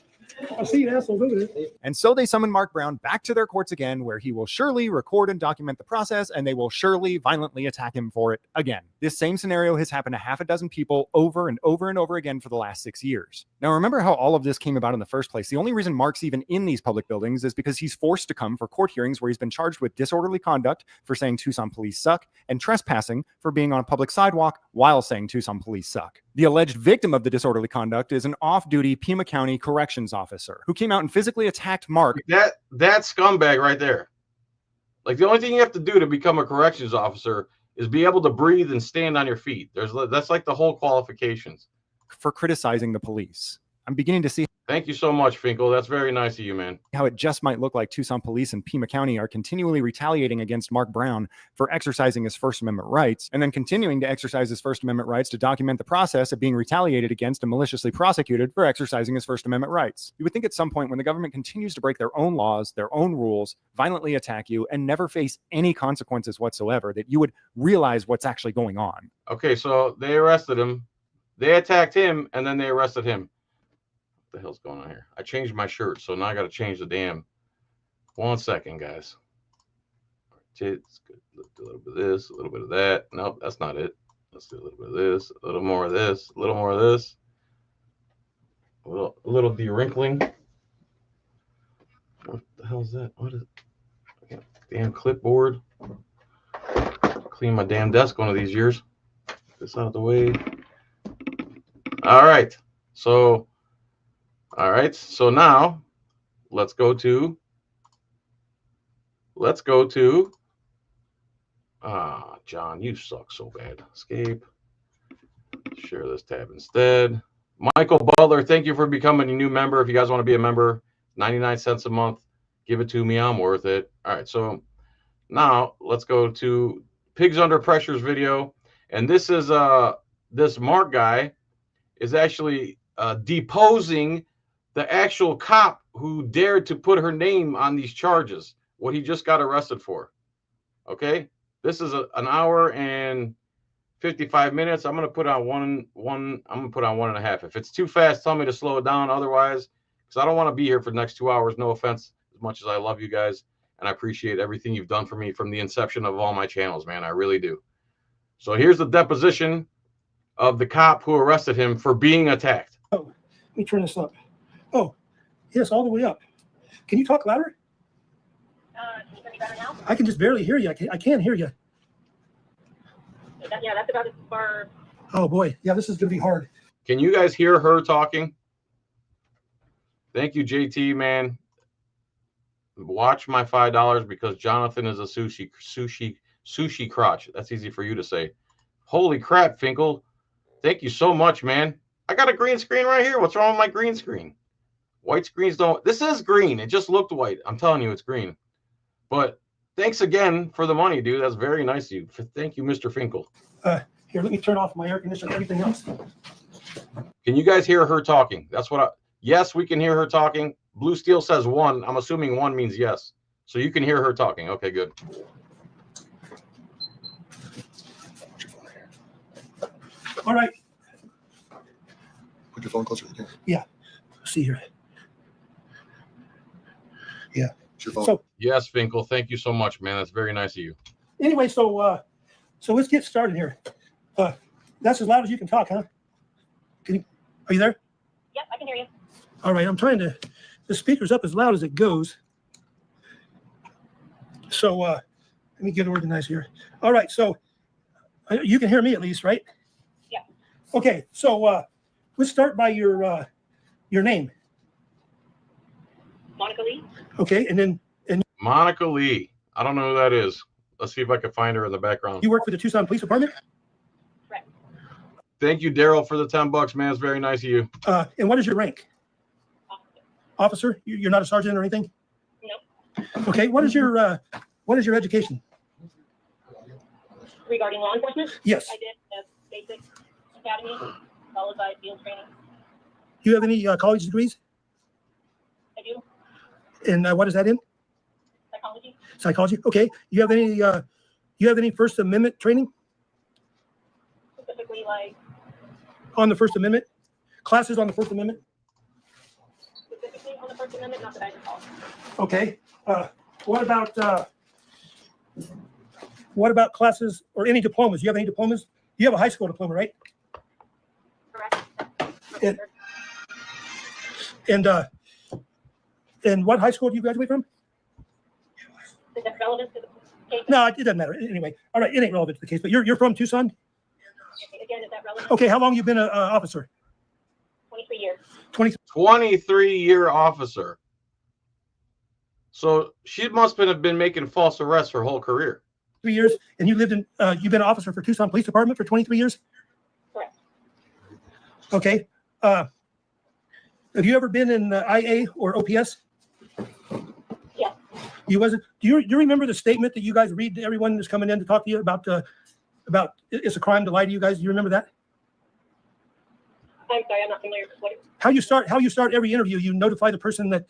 I see you assholes over there. And so they summon Mark Brown back to their courts again, where he will surely record and document the process, and they will surely violently attack him for it again. This same scenario has happened to half a dozen people over and over and over again for the last 6 years. Now, remember how all of this came about in the first place. The only reason Mark's even in these public buildings is because he's forced to come for court hearings where he's been charged with disorderly conduct for saying Tucson Police Suck and trespassing for being on a public sidewalk while saying Tucson Police Suck. The alleged victim of the disorderly conduct is an off-duty Pima County corrections officer who came out and physically attacked Mark. That scumbag right there. Like, the only thing you have to do to become a corrections officer is be able to breathe and stand on your feet. That's like the whole qualifications. For criticizing the police. I'm beginning to see. Thank you so much, Finkel. That's very nice of you, man. How it just might look like Tucson Police and Pima County are continually retaliating against Mark Brown for exercising his First Amendment rights, and then continuing to exercise his First Amendment rights to document the process of being retaliated against and maliciously prosecuted for exercising his First Amendment rights. You would think at some point when the government continues to break their own laws, their own rules, violently attack you, and never face any consequences whatsoever, that you would realize what's actually going on. Okay, so they arrested him. They attacked him, and then they arrested him. What the hell's going on here? I changed my shirt, so now I got to change the damn. 1 second, guys. Let's do a little bit of this, a little bit of that. Nope, that's not it. Let's do a little bit of this, a little more of this, a little more of this. A little de-wrinkling. What the hell is that? What is it? Damn clipboard. Clean my damn desk one of these years. Get this out of the way. All right. So now let's go to John, you suck so bad. Escape. Share this tab instead. Michael Butler, thank you for becoming a new member. If you guys want to be a member, 99 cents a month. Give it to me. I'm worth it. All right. So now let's go to Pigs Under Pressure's video. And this is this Mark guy is actually deposing the actual cop who dared to put her name on these charges, what he just got arrested for. Okay, this is an hour and 55 minutes. I'm gonna put on one. I'm gonna put on 1.5. If it's too fast, tell me to slow it down. Otherwise, because I don't want to be here for the next 2 hours. No offense, as much as I love you guys and I appreciate everything you've done for me from the inception of all my channels, man. I really do. So here's the deposition of the cop who arrested him for being attacked. Oh, let me turn this up. Oh, yes, all the way up. Can you talk louder? Can you hear me better now? I can just barely hear you. I can't hear you. Yeah, that's about as far. Oh boy, yeah, this is gonna be hard. Can you guys hear her talking? Thank you, JT, man. Watch my $5 because Jonathan is a sushi crotch. That's easy for you to say. Holy crap, Finkel. Thank you so much, man. I got a green screen right here. What's wrong with my green screen? White screens don't. This is green. It just looked white. I'm telling you, it's green. But thanks again for the money, dude. That's very nice of you. Thank you, Mr. Finkel. Here, let me turn off my air conditioner and everything else. Can you guys hear her talking? That's what I. Yes, we can hear her talking. Blue Steel says 1. I'm assuming 1 means yes. So you can hear her talking. Okay, good. All right. Put your phone closer to the camera. Yeah. Let's see here. Yeah. It's your phone. So Yes, Finkel. Thank you so much, man. That's very nice of you. anyway, so let's get started here. That's as loud as you can talk, huh? Are you there? Yep, I can hear you. All right, I'm trying to. The speaker's up as loud as it goes. So let me get organized here. All right, so you can hear me at least, right? Yeah. Okay, so let's start by your name. Monica Lee. Okay, and then Monica Lee. I don't know who that is. Let's see if I can find her in the background. You work for the Tucson Police Department? Correct. Thank you, Daryl, for the $10, man. It's very nice of you. And what is your rank? Officer? You're not a sergeant or anything? Nope. Okay. What is your education? Regarding law enforcement? Yes. I did a basic academy, followed by field training. Do you have any college degrees? I do. And what is that in? Psychology. Psychology. Okay. You have any First Amendment training Specifically, like, on the First Amendment? Classes on the First Amendment? specifically on the First Amendment, not that I recall. Okay. What about classes or any diplomas? Do you have any diplomas? You have a high school diploma, right? Correct. And what high school do you graduate from? Is that relevant to the case? No, it doesn't matter. Anyway, all right, it ain't relevant to the case. But you're from Tucson? Again, is that relevant? Okay, how long you been an officer? 23 years. 23-year officer. So she must have been making false arrests her whole career. 3 years, and you've been an officer for Tucson Police Department for 23 years? Correct. Okay. Have you ever been in IA or OPS? Yes. You wasn't. Do you remember the statement that you guys read to everyone that's coming in to talk to you about it's a crime to lie to you guys? Do you remember that? I'm sorry, I'm not familiar with what. How you start every interview, you notify the person that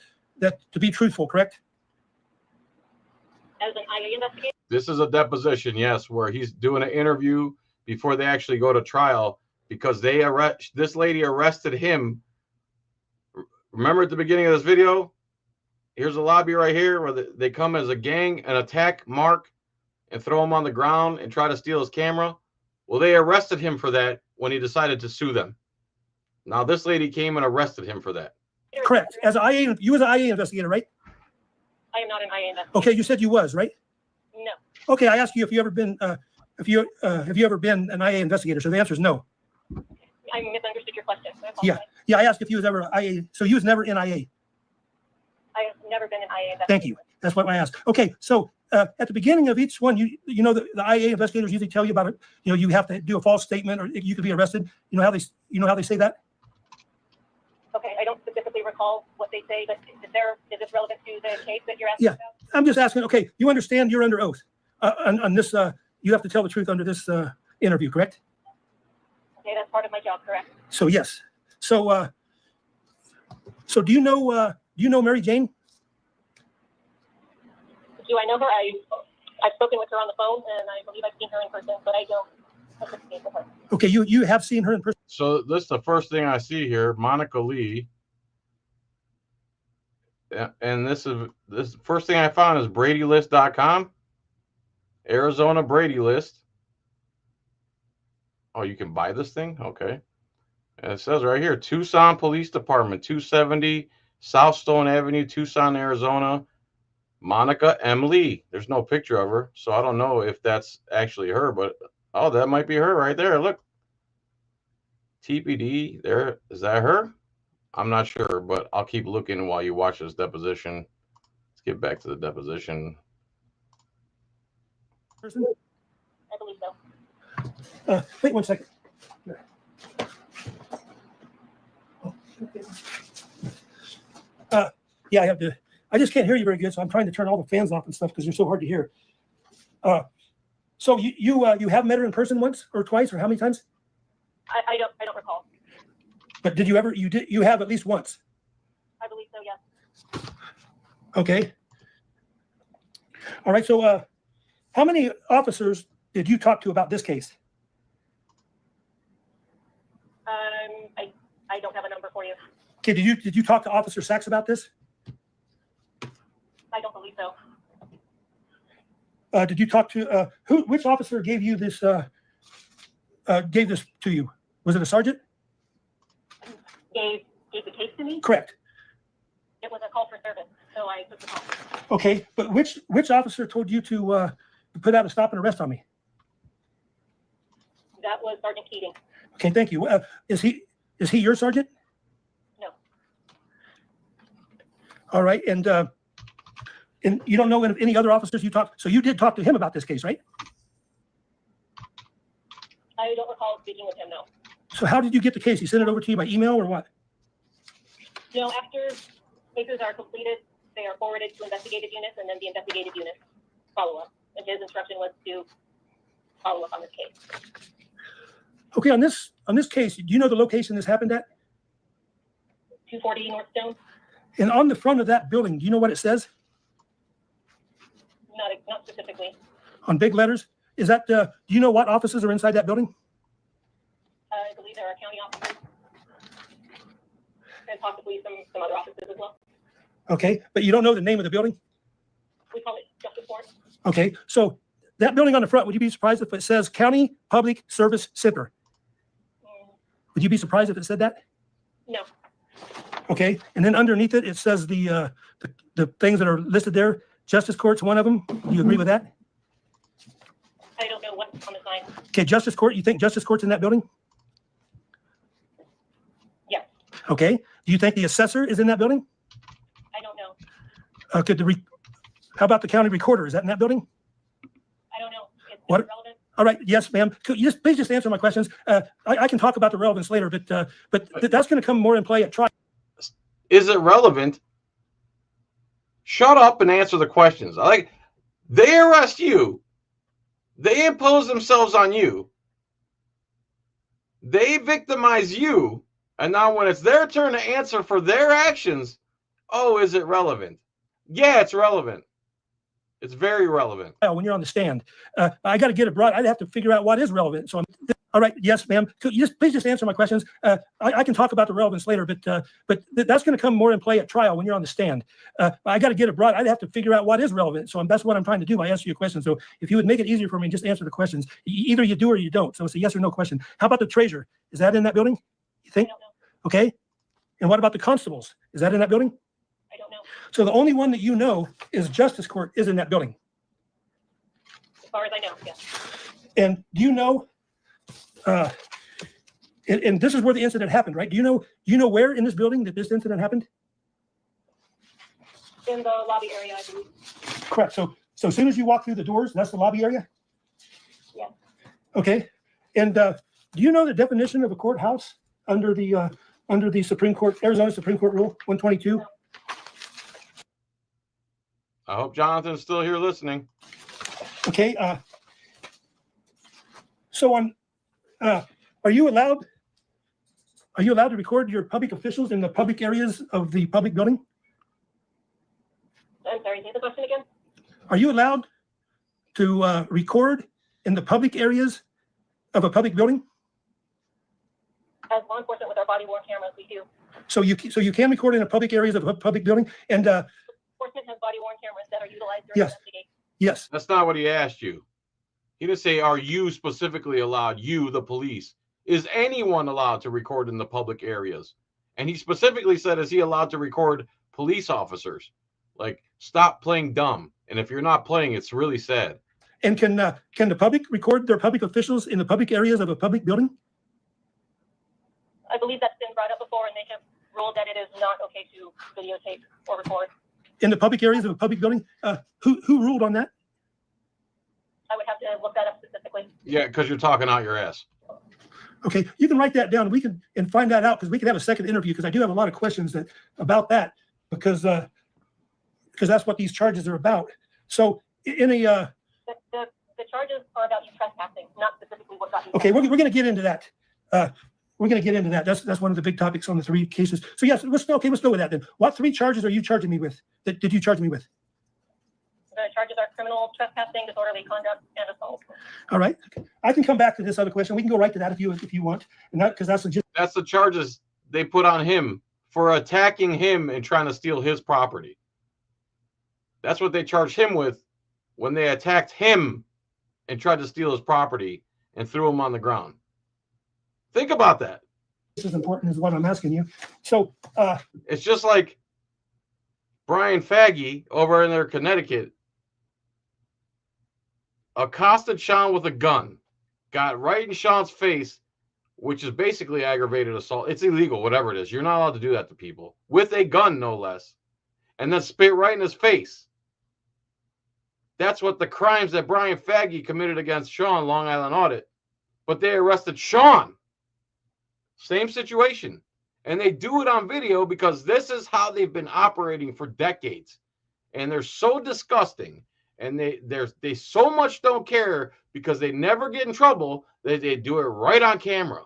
to be truthful, correct? As an IA investigator? This is a deposition, yes, where he's doing an interview before they actually go to trial because this lady arrested him. Remember at the beginning of this video? Here's a lobby right here where they come as a gang and attack Mark and throw him on the ground and try to steal his camera. Well, they arrested him for that when he decided to sue them. Now this lady came and arrested him for that. Correct. You was an IA investigator, right? I am not an IA investigator. Okay, you said you was, right? No. Okay, I asked you if you ever been have you ever been an IA investigator? So the answer is no. I misunderstood your question. So I apologize. Yeah. I asked if you was ever an IA. So you was never in IA. I have never been an IA investigator. Thank you. That's what I asked. Okay, so at the beginning of each one, you know the IA investigators usually tell you about it. You know, you have to do a false statement or you could be arrested. You know how they say that? Okay, I don't specifically recall what they say, but is this relevant to the case that you're asking Yeah, about? I'm just asking. Okay, you understand you're under oath on this. You have to tell the truth under this interview, correct? Okay, that's part of my job, correct? So yes. So do you know Mary Jane? Do I know her? I've spoken with her on the phone, and I believe I've seen her in person, but I don't associate with her. Okay, you have seen her in person. So this is the first thing I see here, Monica Lee. Yeah, and this first thing I found is BradyList.com. Arizona Brady List. Oh, you can buy this thing? Okay. And it says right here, Tucson Police Department, 270 South Stone Avenue, Tucson, Arizona. Monica M. Lee. There's no picture of her, so I don't know if that's actually her, but oh, that might be her right there. Look. TPD there. Is that her? I'm not sure, but I'll keep looking while you watch this deposition. Let's get back to the deposition. Person? I believe so. Wait 1 second. Yeah, I have to. I just can't hear you very good, so I'm trying to turn all the fans off and stuff because you're so hard to hear. So you have met her in person once or twice or how many times? I don't recall. But did you ever? You have at least once. I believe so, yes. Okay. All right. So how many officers did you talk to about this case? I don't have a number for you. Okay. Did you talk to Officer Sachs about this? I don't believe so. Did you talk to which officer gave you this? Gave this to you? Was it a sergeant? Gave the case to me? Correct. It was a call for service, so I took the call. Okay, but which officer told you to put out a stop and arrest on me? That was Sergeant Keating. Okay, thank you. Is he your sergeant? No. All right, and And you don't know if any other officers you talked, so you did talk to him about this case, right? I don't recall speaking with him, no. So how did you get the case? He sent it over to you by email or what? No, after cases are completed, they are forwarded to investigative units, and then the investigative units follow up. And his instruction was to follow up on this case. Okay, on this case, do you know the location this happened at? 240 North Stone? And on the front of that building, do you know what it says? Not specifically. On big letters? Is that, do you know what offices are inside that building? I believe there are county officers and possibly some other offices as well. Okay, but you don't know the name of the building? We call it Justice Court. Okay, so that building on the front, would you be surprised if it says County Public Service Center? Would you be surprised if it said that? No. Okay, and then underneath it, it says the things that are listed there. Justice Court's one of them. Do you agree with that? I don't know what's on the sign. Okay, Justice Court, you think Justice Court's in that building? Yes. Okay, do you think the assessor is in that building? I don't know. How about the county recorder? Is that in that building? I don't know. It's What? irrelevant. All right, yes, ma'am. Could you please just answer my questions? I can talk about the relevance later, but that's going to come more in play at trial. Is it relevant? Shut up and answer the questions. They arrest you. They impose themselves on you. They victimize you. And now when it's their turn to answer for their actions, oh, is it relevant? Yeah, it's relevant. It's very relevant. When you're on the stand, I got to get it brought. I'd have to figure out what is relevant. So, all right, yes, ma'am. Could you please just answer my questions? I can talk about the relevance later, but that's going to come more in play at trial when you're on the stand. I got to get it brought. I'd have to figure out what is relevant. So that's what I'm trying to do. I ask you a question. So if you would make it easier for me, just answer the questions. Either you do or you don't. So it's a yes or no question. How about the treasurer? Is that in that building? You think? I don't know. Okay. And what about the constables? Is that in that building? I don't know. So the only one that you know is Justice Court is in that building. As far as I know, yes. And do you know, and this is where the incident happened, right? Do you know where in this building that this incident happened? In the lobby area, I believe. Correct. So as soon as you walk through the doors, that's the lobby area? Yeah. Okay. And do you know the definition of a courthouse under the Supreme Court, Arizona Supreme Court Rule 122? I hope Jonathan's still here listening. Okay. So are you allowed to record your public officials in the public areas of the public building? I'm sorry, say the question again. Are you allowed to record in the public areas of a public building? As law enforcement with our body-worn cameras, we do. So you can record in the public areas of a public building, and Enforcement has body-worn cameras that are utilized during Yes. investigation. yes, That's not what he asked you. He didn't say, are you specifically allowed, you, the police? Is anyone allowed to record in the public areas? And he specifically said, is he allowed to record police officers? Like, stop playing dumb. And if you're not playing, it's really sad. and can the public record their public officials in the public areas of a public building? I believe that's been brought up before, and they have ruled that it is not okay to videotape or record. In the public areas of a public building? Who ruled on that? I would have to look that up specifically. Yeah, because you're talking out your ass. Okay, you can write that down. We can and find that out because we can have a second interview because I do have a lot of questions about that because that's what these charges are about. So in a The charges are about you trespassing, not specifically what got you. okay, we're going to get into that. We're going to get into that. That's one of the big topics on the three cases. So yes, let's go with that then. What three charges are you charging me with? Did you charge me with? The charges are criminal trespassing, disorderly conduct, and assault. All right. Okay. I can come back to this other question. We can go right to that if you want, and that because that's legit. That's the charges they put on him for attacking him and trying to steal his property. That's what they charged him with when they attacked him and tried to steal his property and threw him on the ground. Think about that. This is important, is what I'm asking you. So It's just like Brian Faggy over in there, Connecticut, accosted Sean with a gun, got right in Sean's face, which is basically aggravated assault. It's illegal, whatever it is. You're not allowed to do that to people with a gun, no less, and then spit right in his face. That's what the crimes that Brian Faggy committed against Sean, Long Island Audit. But they arrested Sean. Same situation. And they do it on video because this is how they've been operating for decades. And they're so disgusting. And they so much don't care because they never get in trouble that they do it right on camera.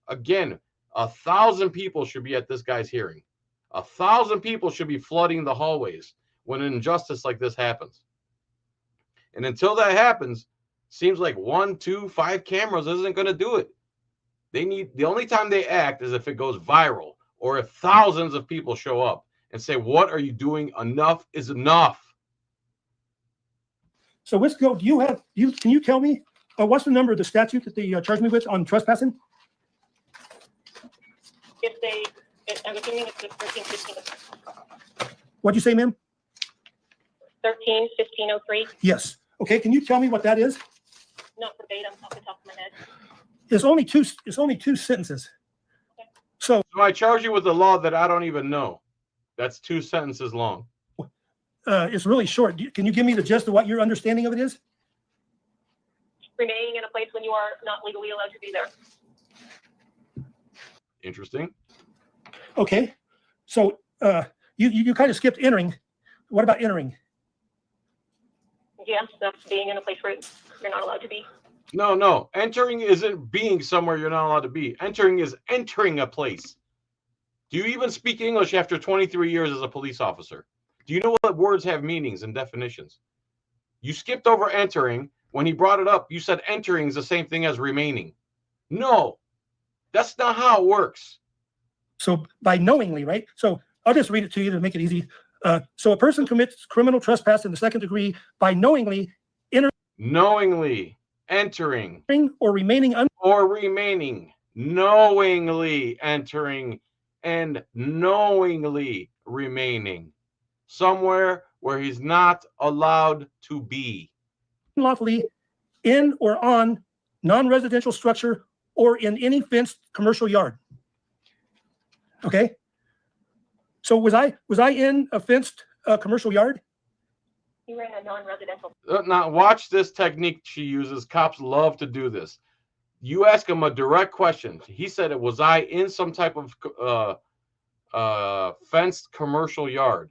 Again, 1,000 people should be at this guy's hearing. 1,000 people should be flooding the hallways when an injustice like this happens. And until that happens, seems like 1, 2, 5 cameras isn't going to do it. The only time they act is if it goes viral or if thousands of people show up and say, what are you doing? Enough is enough. So Wisco, can you tell me what's the number of the statute that they charged me with on trespassing? I'm assuming it's 1315. What'd you say, ma'am? 13-1503. Yes. Okay, can you tell me what that is? Not verbatim off the top of my head. It's only two sentences. Okay. So I charge you with a law that I don't even know. That's 2 sentences long. it's really short. Can you give me the gist of what your understanding of it is? Remaining in a place when you are not legally allowed to be there. Interesting. Okay. So you kind of skipped entering. What about entering? Yeah, that's being in a place where you're not allowed to be. No. Entering isn't being somewhere you're not allowed to be. Entering is entering a place. Do you even speak English after 23 years as a police officer? Do you know what words have meanings and definitions? You skipped over entering. When he brought it up, you said entering is the same thing as remaining. No, that's not how it works. So by knowingly, right? So I'll just read it to you to make it easy. So a person commits criminal trespass in the second degree by knowingly Knowingly entering or remaining knowingly entering and knowingly remaining somewhere where he's not allowed to be. unlawfully in or on non-residential structure or in any fenced commercial yard. Okay. So was I in a fenced commercial yard? You were in a non-residential. Now watch this technique she uses. Cops love to do this. You ask him a direct question. He said, was I in some type of fenced commercial yard?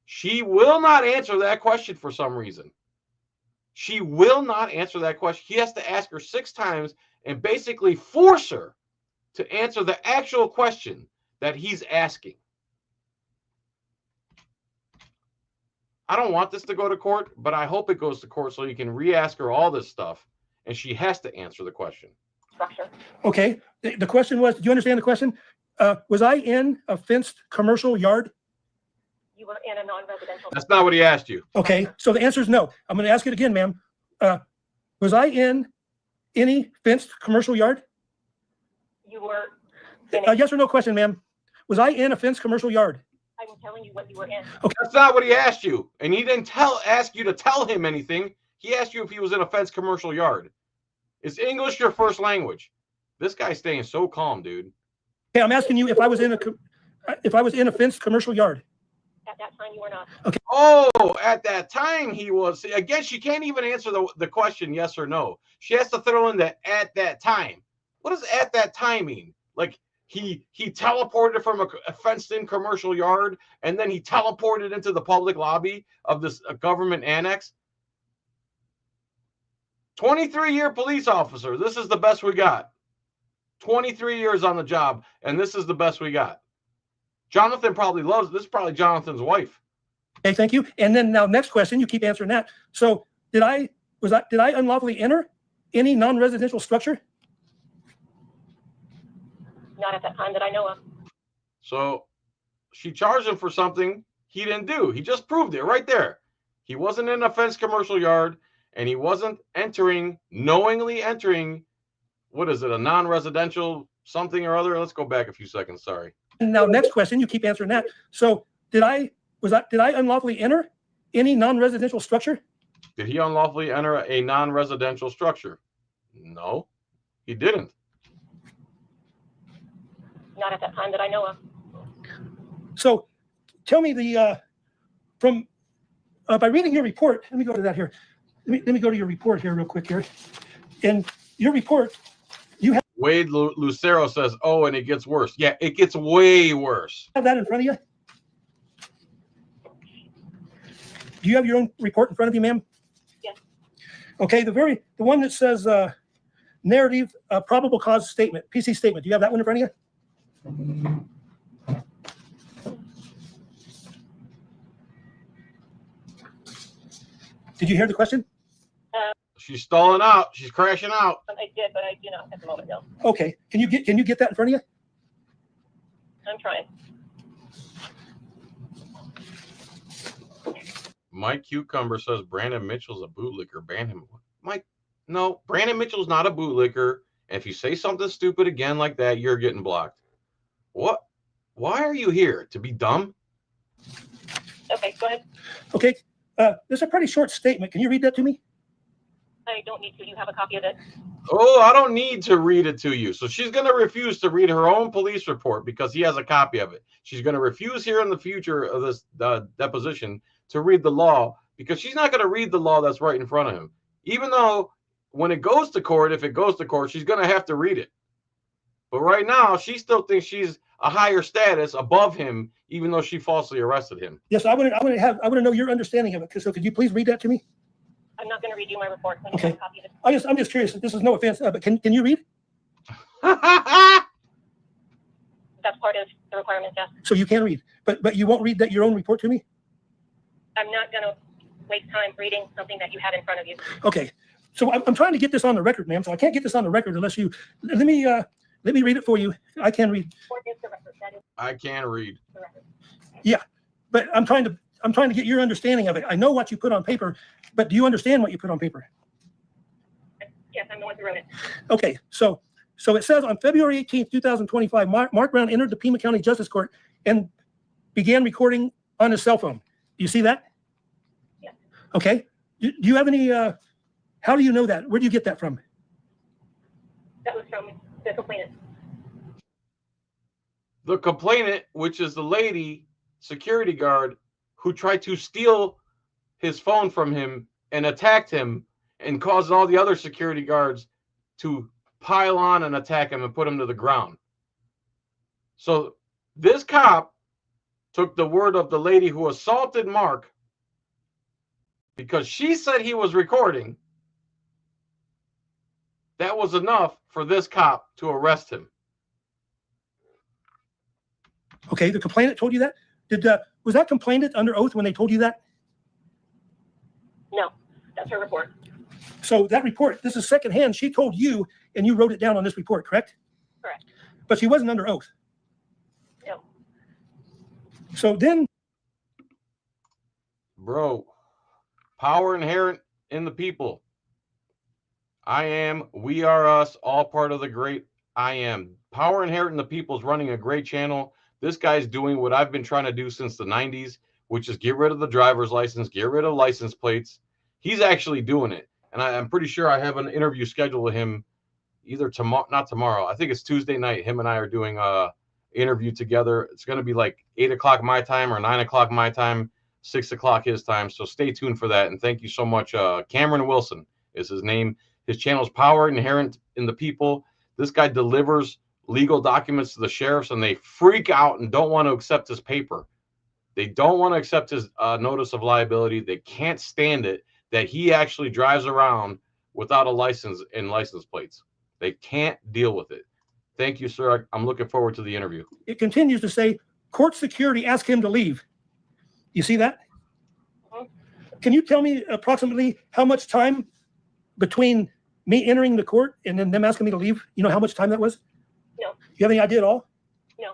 She will not answer that question for some reason. She will not answer that question. He has to ask her 6 times and basically force her to answer the actual question that he's asking. I don't want this to go to court, but I hope it goes to court so you can re-ask her all this stuff, and she has to answer the question. Structure. Okay. The question was, do you understand the question? Was I in a fenced commercial yard? You were in a non-residential. That's not what he asked you. Okay. So the answer is no. I'm going to ask it again, ma'am. Was I in any fenced commercial yard? You were. Yes or no question, ma'am. Was I in a fenced commercial yard? I'm telling you what you were in. Okay. That's not what he asked you. And he didn't ask you to tell him anything. He asked you if he was in a fenced commercial yard. Is English your first language? This guy's staying so calm, dude. Okay, I'm asking you if I was in a fenced commercial yard. At that time, you were not. Okay. Oh, at that time he was. Again, she can't even answer the question yes or no. She has to throw in the at that time. What does at that time mean? Like he teleported from a fenced-in commercial yard, and then he teleported into the public lobby of this government annex. 23-year police officer. This is the best we got. 23 years on the job, and this is the best we got. Jonathan probably loves this. Is probably Jonathan's wife. Okay, thank you. And then now, next question. You keep answering that. So, did I unlawfully enter any non-residential structure? Not at that time that I know of. So, she charged him for something he didn't do. He just proved it right there. He wasn't in a fenced commercial yard, and he wasn't knowingly entering. What is it? A non-residential something or other? Let's go back a few seconds. Sorry. And now, next question. You keep answering that. So, did I unlawfully enter any non-residential structure? Did he unlawfully enter a non-residential structure? No, he didn't. Not at that time that I know of. So, tell me by reading your report. Let me go to that here. let me go to your report here real quick here. In your report, you Wade Lucero says, oh, and it gets worse. Yeah, it gets way worse. have that in front of you? Do you have your own report in front of you, ma'am? Yes. Okay, the one that says narrative probable cause statement, PC statement. Do you have that one in front of you? Did you hear the question? She's stalling out. She's crashing out. I did, but I do not at the moment, no. Okay, can you get that in front of you? I'm trying. Mike Cucumber says Brandon Mitchell's a bootlicker. Ban him. Mike, no, Brandon Mitchell's not a bootlicker. And if you say something stupid again like that, you're getting blocked. What? Why are you here? To be dumb? Okay, go ahead. Okay, this is a pretty short statement. Can you read that to me? I don't need to. You have a copy of it? Oh, I don't need to read it to you. So she's going to refuse to read her own police report because he has a copy of it. She's going to refuse here in the future of this deposition to read the law because she's not going to read the law that's right in front of him. Even though when it goes to court, if it goes to court, she's going to have to read it. But right now, she still thinks she's a higher status above him, even though she falsely arrested him. Yes, I want to know your understanding of it. So could you please read that to me? I'm not going to read you my report. I Okay. have a copy of it. I'm just curious. This is no offense, but can you read? That's part of the requirements, yes. So you can read, but you won't read your own report to me? I'm not going to waste time reading something that you have in front of you. Okay. So I'm trying to get this on the record, ma'am. So I can't get this on the record unless you let me read it for you. I can read. Or is the record. That is I can read. the record. Yeah, but I'm trying to get your understanding of it. I know what you put on paper, but do you understand what you put on paper? Yes, I'm the one who wrote it. Okay, so it says on February 18th, 2025, Mark Brown entered the Pima County Justice Court and began recording on his cell phone. Do you see that? Yes. Okay. Do you have any, how do you know that? Where do you get that from? That was from the complainant. The complainant, which is the lady security guard who tried to steal his phone from him and attacked him and caused all the other security guards to pile on and attack him and put him to the ground. So this cop took the word of the lady who assaulted Mark because she said he was recording. That was enough for this cop to arrest him. Okay, the complainant told you that? Was that complainant under oath when they told you that? No, that's her report. So that report, this is secondhand. She told you, and you wrote it down on this report, correct? Correct. But she wasn't under oath. No. So then, bro, power inherent in the people. I am, we are us, all part of the great I am. Power inherent in the people is running a great channel. This guy's doing what I've been trying to do since the 90s, which is get rid of the driver's license, get rid of license plates. He's actually doing it. And I'm pretty sure I have an interview scheduled with him either tomorrow, not tomorrow. I think it's Tuesday night. Him and I are doing a interview together. It's going to be like 8 o'clock my time or 9 o'clock my time, 6 o'clock his time. So stay tuned for that. And thank you so much. Cameron Wilson is his name. His channel is Power Inherent in the People. This guy delivers legal documents to the sheriffs and they freak out and don't want to accept his paper. They don't want to accept his notice of liability. They can't stand it that he actually drives around without a license and license plates. They can't deal with it. Thank you, sir. I'm looking forward to the interview. it continues to say, court security asked him to leave. You see that? Can you tell me approximately how much time between me entering the court and then them asking me to leave? You know how much time that was? No. You have any idea at all? No.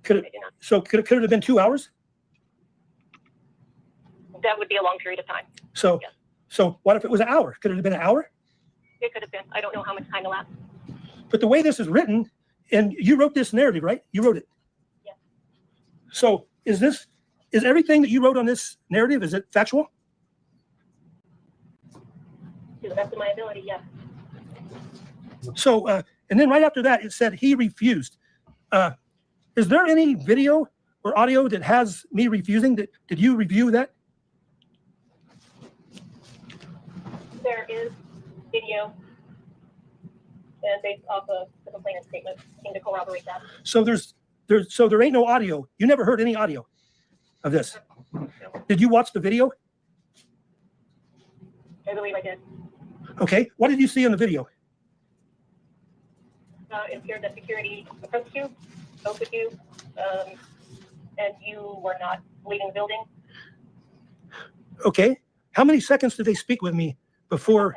Could I it, do not. so could it have been 2 hours? That would be a long period of time. So, Yes. so what if it was an hour? Could it have been an hour? It could have been. I don't know how much time elapsed. But the way this is written, and you wrote this narrative, right? You wrote it. Yes. So is everything that you wrote on this narrative, is it factual? To the best of my ability, yes. So, and then right after that, it said he refused. Is there any video or audio that has me refusing? Did you review that? There is video, and based off of the complainant statement, seem to corroborate that. So there ain't no audio. You never heard any audio of this. Did you watch the video? I believe I did. Okay. What did you see in the video? It appeared that security approached you, spoke with you, and you were not leaving the building. Okay. How many seconds did they speak with me before?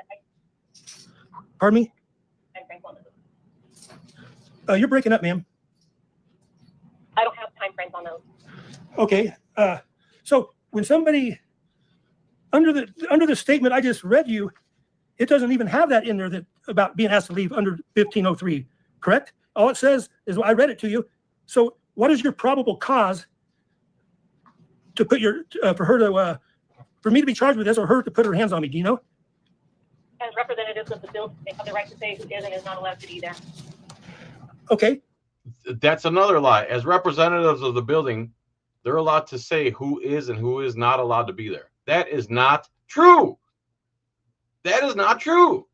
Pardon me? You're breaking up, ma'am. I don't have time frames on those. Okay. So when somebody under the statement I just read you, it doesn't even have that in there that about being asked to leave under 1503, correct? All it says is I read it to you. So what is your probable cause to put for me to be charged with this or her to put her hands on me? Do you know? As representatives of the building, they have the right to say who is and is not allowed to be there. Okay. That's another lie. As representatives of the building, they're allowed to say who is and who is not allowed to be there. That is not true. That is not true.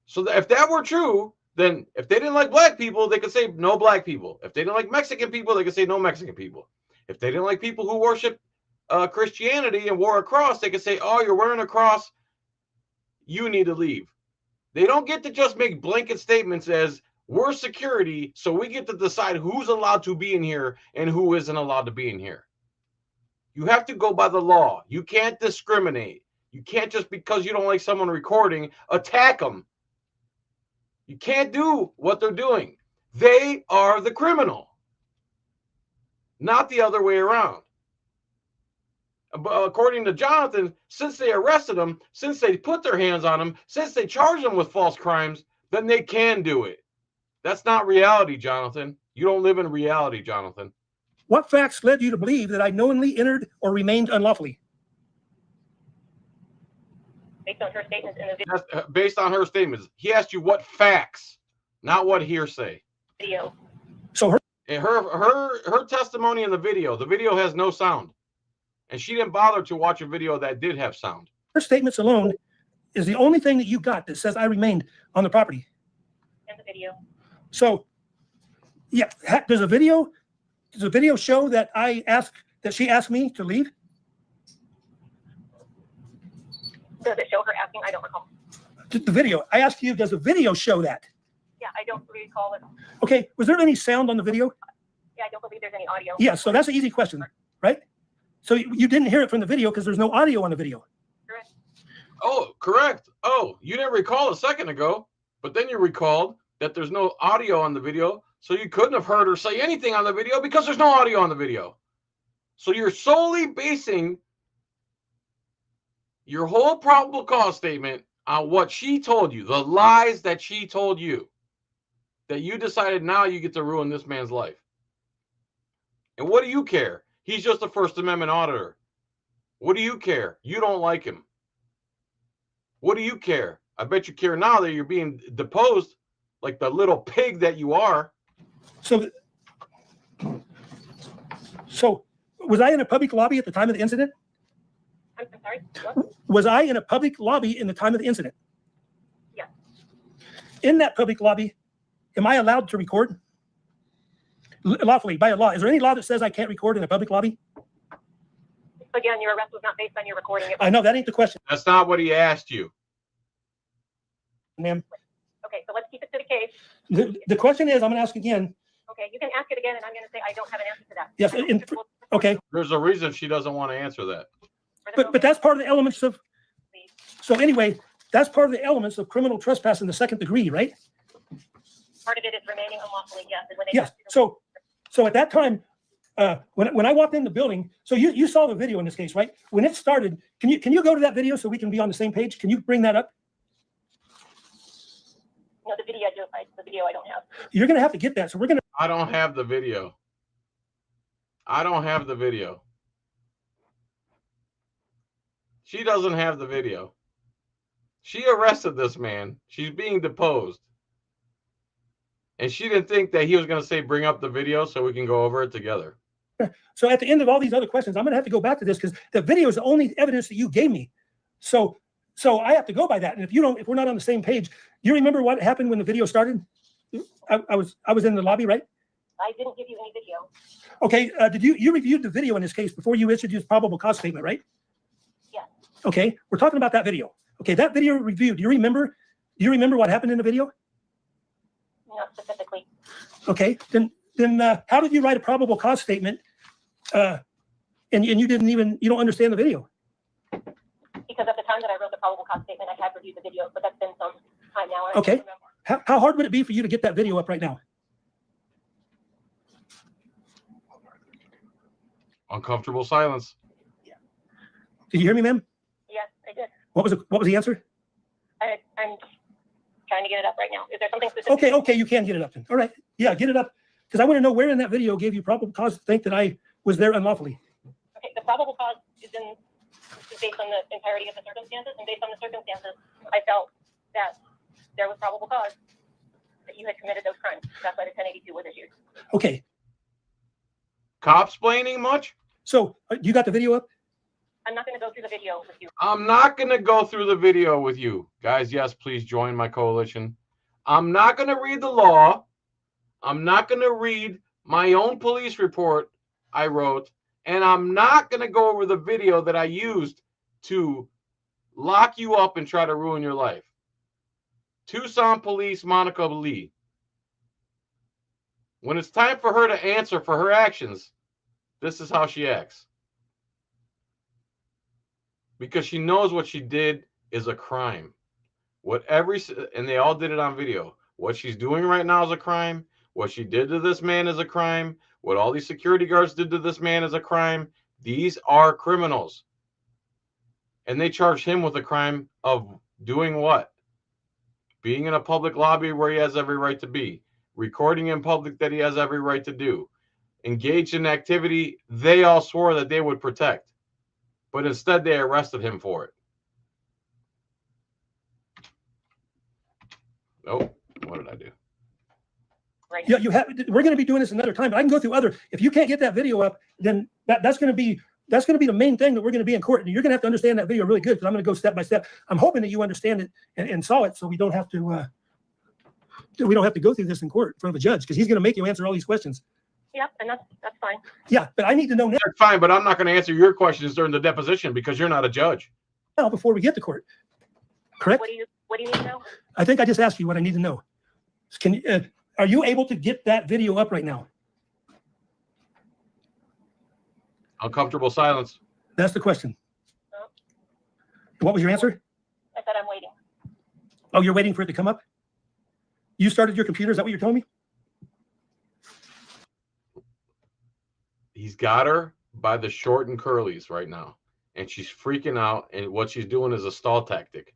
So if that were true, then if they didn't like black people, they could say no black people. If they didn't like Mexican people, they could say no Mexican people. If they didn't like people who worship Christianity and wore a cross, they could say, oh, you're wearing a cross, you need to leave. They don't get to just make blanket statements as we're security, so we get to decide who's allowed to be in here and who isn't allowed to be in here. You have to go by the law. You can't discriminate. You can't just because you don't like someone recording, attack them. You can't do what they're doing. They are the criminal, not the other way around. But according to Jonathan, since they arrested him, since they put their hands on him, since they charged him with false crimes, then they can do it. That's not reality, Jonathan. You don't live in reality, Jonathan. What facts led you to believe that I knowingly entered or remained unlawfully? Based on her statements in the video. Based on her statements. He asked you what facts, not what hearsay. So her testimony in the video has no sound. And she didn't bother to watch a video that did have sound. Her statements alone is the only thing that you got that says I remained on the property. In the video. So, yeah, does the video show that she asked me to leave? Does it show her asking? I don't recall. The video. I asked you, does the video show that? Yeah, I don't recall it. Okay, was there any sound on the video? Yeah, I don't believe there's any audio. Yeah, so that's an easy question, right? So you didn't hear it from the video because there's no audio on the video. Correct. Oh, correct. Oh, you didn't recall a second ago, but then you recalled that there's no audio on the video, so you couldn't have heard her say anything on the video because there's no audio on the video. So you're solely basing your whole probable cause statement on what she told you, the lies that she told you, that you decided now you get to ruin this man's life. And what do you care? He's just a First Amendment auditor. What do you care? You don't like him. What do you care? I bet you care now that you're being deposed like the little pig that you are. So was I in a public lobby at the time of the incident? I'm sorry? What? Was I in a public lobby in the time of the incident? Yeah. In that public lobby, am I allowed to record? Lawfully, by a law. Is there any law that says I can't record in a public lobby? Again, your arrest was not based on your recording. I know, that ain't the question. That's not what he asked you. Ma'am. Okay, so let's keep it to the case. The question is, I'm going to ask again. Okay, you can ask it again, and I'm going to say I don't have an answer to that. Yes, okay. There's a reason she doesn't want to answer that. But that's part of the elements of, so anyway, that's part of the elements of criminal trespass in the second degree, right? Part of it is remaining unlawfully, yes. And when they Yes, so at that time, when I walked in the building, so you saw the video in this case, right? When it started, can you go to that video so we can be on the same page? Can you bring that up? No, the video I don't have. You're going to have to get that. So we're going to. I don't have the video. I don't have the video. She doesn't have the video. She arrested this man. She's being deposed. And she didn't think that he was going to say, bring up the video so we can go over it together. So at the end of all these other questions, I'm going to have to go back to this because the video is the only evidence that you gave me. So So I have to go by that. And if we're not on the same page, you remember what happened when the video started? I was in the lobby, right? I didn't give you any video. Okay. Did you reviewed the video in this case before you issued your probable cause statement, right? Yeah. Okay. We're talking about that video. Okay. That video reviewed. Do you remember what happened in the video? Not specifically. Okay. Then how did you write a probable cause statement? And you don't understand the video? Because at the time that I wrote the probable cause statement, I had reviewed the video, but that's been some time now. Okay. How hard would it be for you to get that video up right now? Uncomfortable silence. Did you hear me, ma'am? Yes, I did. What was the answer? I'm trying to get it up right now. Is there something specific? Okay, you can get it up then. All right. Yeah, get it up. Because I want to know where in that video gave you probable cause to think that I was there unlawfully. Okay, the probable cause is based on the entirety of the circumstances, and based on the circumstances, I felt that there was probable cause that you had committed those crimes. That's why the 1082 was issued. Okay. Copsplaining much? So you got the video up? I'm not going to go through the video with you. I'm not going to go through the video with you. Guys, yes, please join my coalition. I'm not going to read the law. I'm not going to read my own police report I wrote. And I'm not going to go over the video that I used to lock you up and try to ruin your life. Tucson Police Monica Lee. When it's time for her to answer for her actions, this is how she acts. Because she knows what she did is a crime. And they all did it on video. What she's doing right now is a crime. What she did to this man is a crime. What all these security guards did to this man is a crime. These are criminals. And they charged him with a crime of doing what? Being in a public lobby where he has every right to be. Recording in public that he has every right to do. Engaged in activity they all swore that they would protect. But instead they arrested him for it. Nope. What did I do? Right. Yeah, we're going to be doing this another time, but I can go through other. If you can't get that video up, then that's going to be the main thing that we're going to be in court. And you're going to have to understand that video really good, because I'm going to go step by step. I'm hoping that you understand it and saw it, so we don't have to go through this in court in front of a judge, because he's going to make you answer all these questions. Yep, and that's fine. Yeah, but I need to know now. That's fine, but I'm not going to answer your questions during the deposition because you're not a judge. Now, before we get to court, correct? What do you need to know? I think I just asked you what I need to know. Are you able to get that video up right now? Uncomfortable silence. That's the question. No. What was your answer? I said I'm waiting. Oh, you're waiting for it to come up? You started your computer? Is that what you're telling me? He's got her by the short and curlies right now. And she's freaking out. And what she's doing is a stall tactic.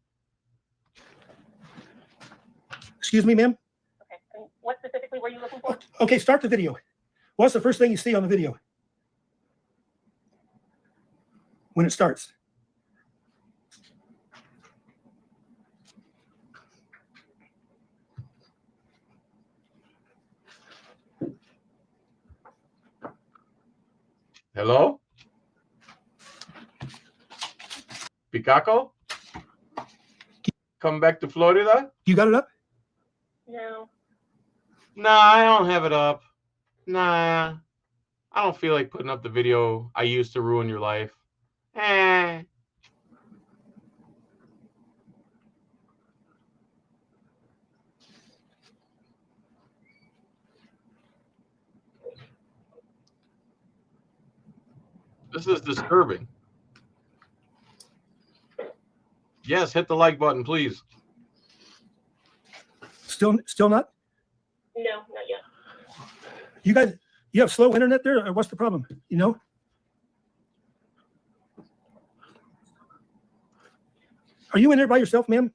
Excuse me, ma'am? Okay. And what specifically were you looking for? Okay, start the video. What's the first thing you see on the video when it starts? Hello? Picaco? Come back to Florida? You got it up? No. Nah, I don't have it up. Nah. I don't feel like putting up the video I used to ruin your life. This is disturbing. Yes, hit the like button, please. Still not? No, not yet. You guys, you have slow internet there, or what's the problem? You know? Are you in there by yourself, ma'am?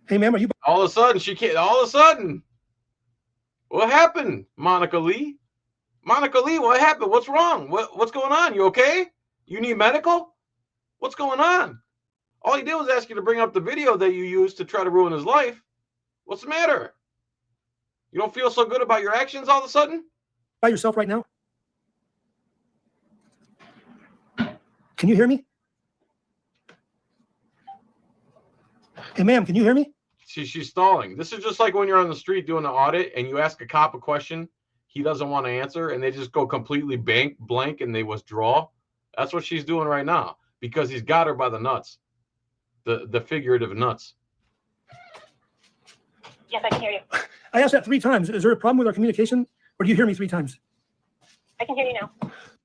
Hey, ma'am, are you? All of a sudden, she can't. All of a sudden, what happened, Monica Lee? Monica Lee, what happened? What's wrong? What's going on? You okay? You need medical? What's going on? All he did was ask you to bring up the video that you used to try to ruin his life. What's the matter? You don't feel so good about your actions all of a sudden? By yourself right now? Can you hear me? Hey, ma'am, can you hear me? She's stalling. This is just like when you're on the street doing an audit and you ask a cop a question he doesn't want to answer and they just go completely blank and they withdraw. That's what she's doing right now because he's got her by the nuts, the figurative nuts. Yes, I can hear you. I asked that 3 times. Is there a problem with our communication? Or do you hear me 3 times? I can hear you now.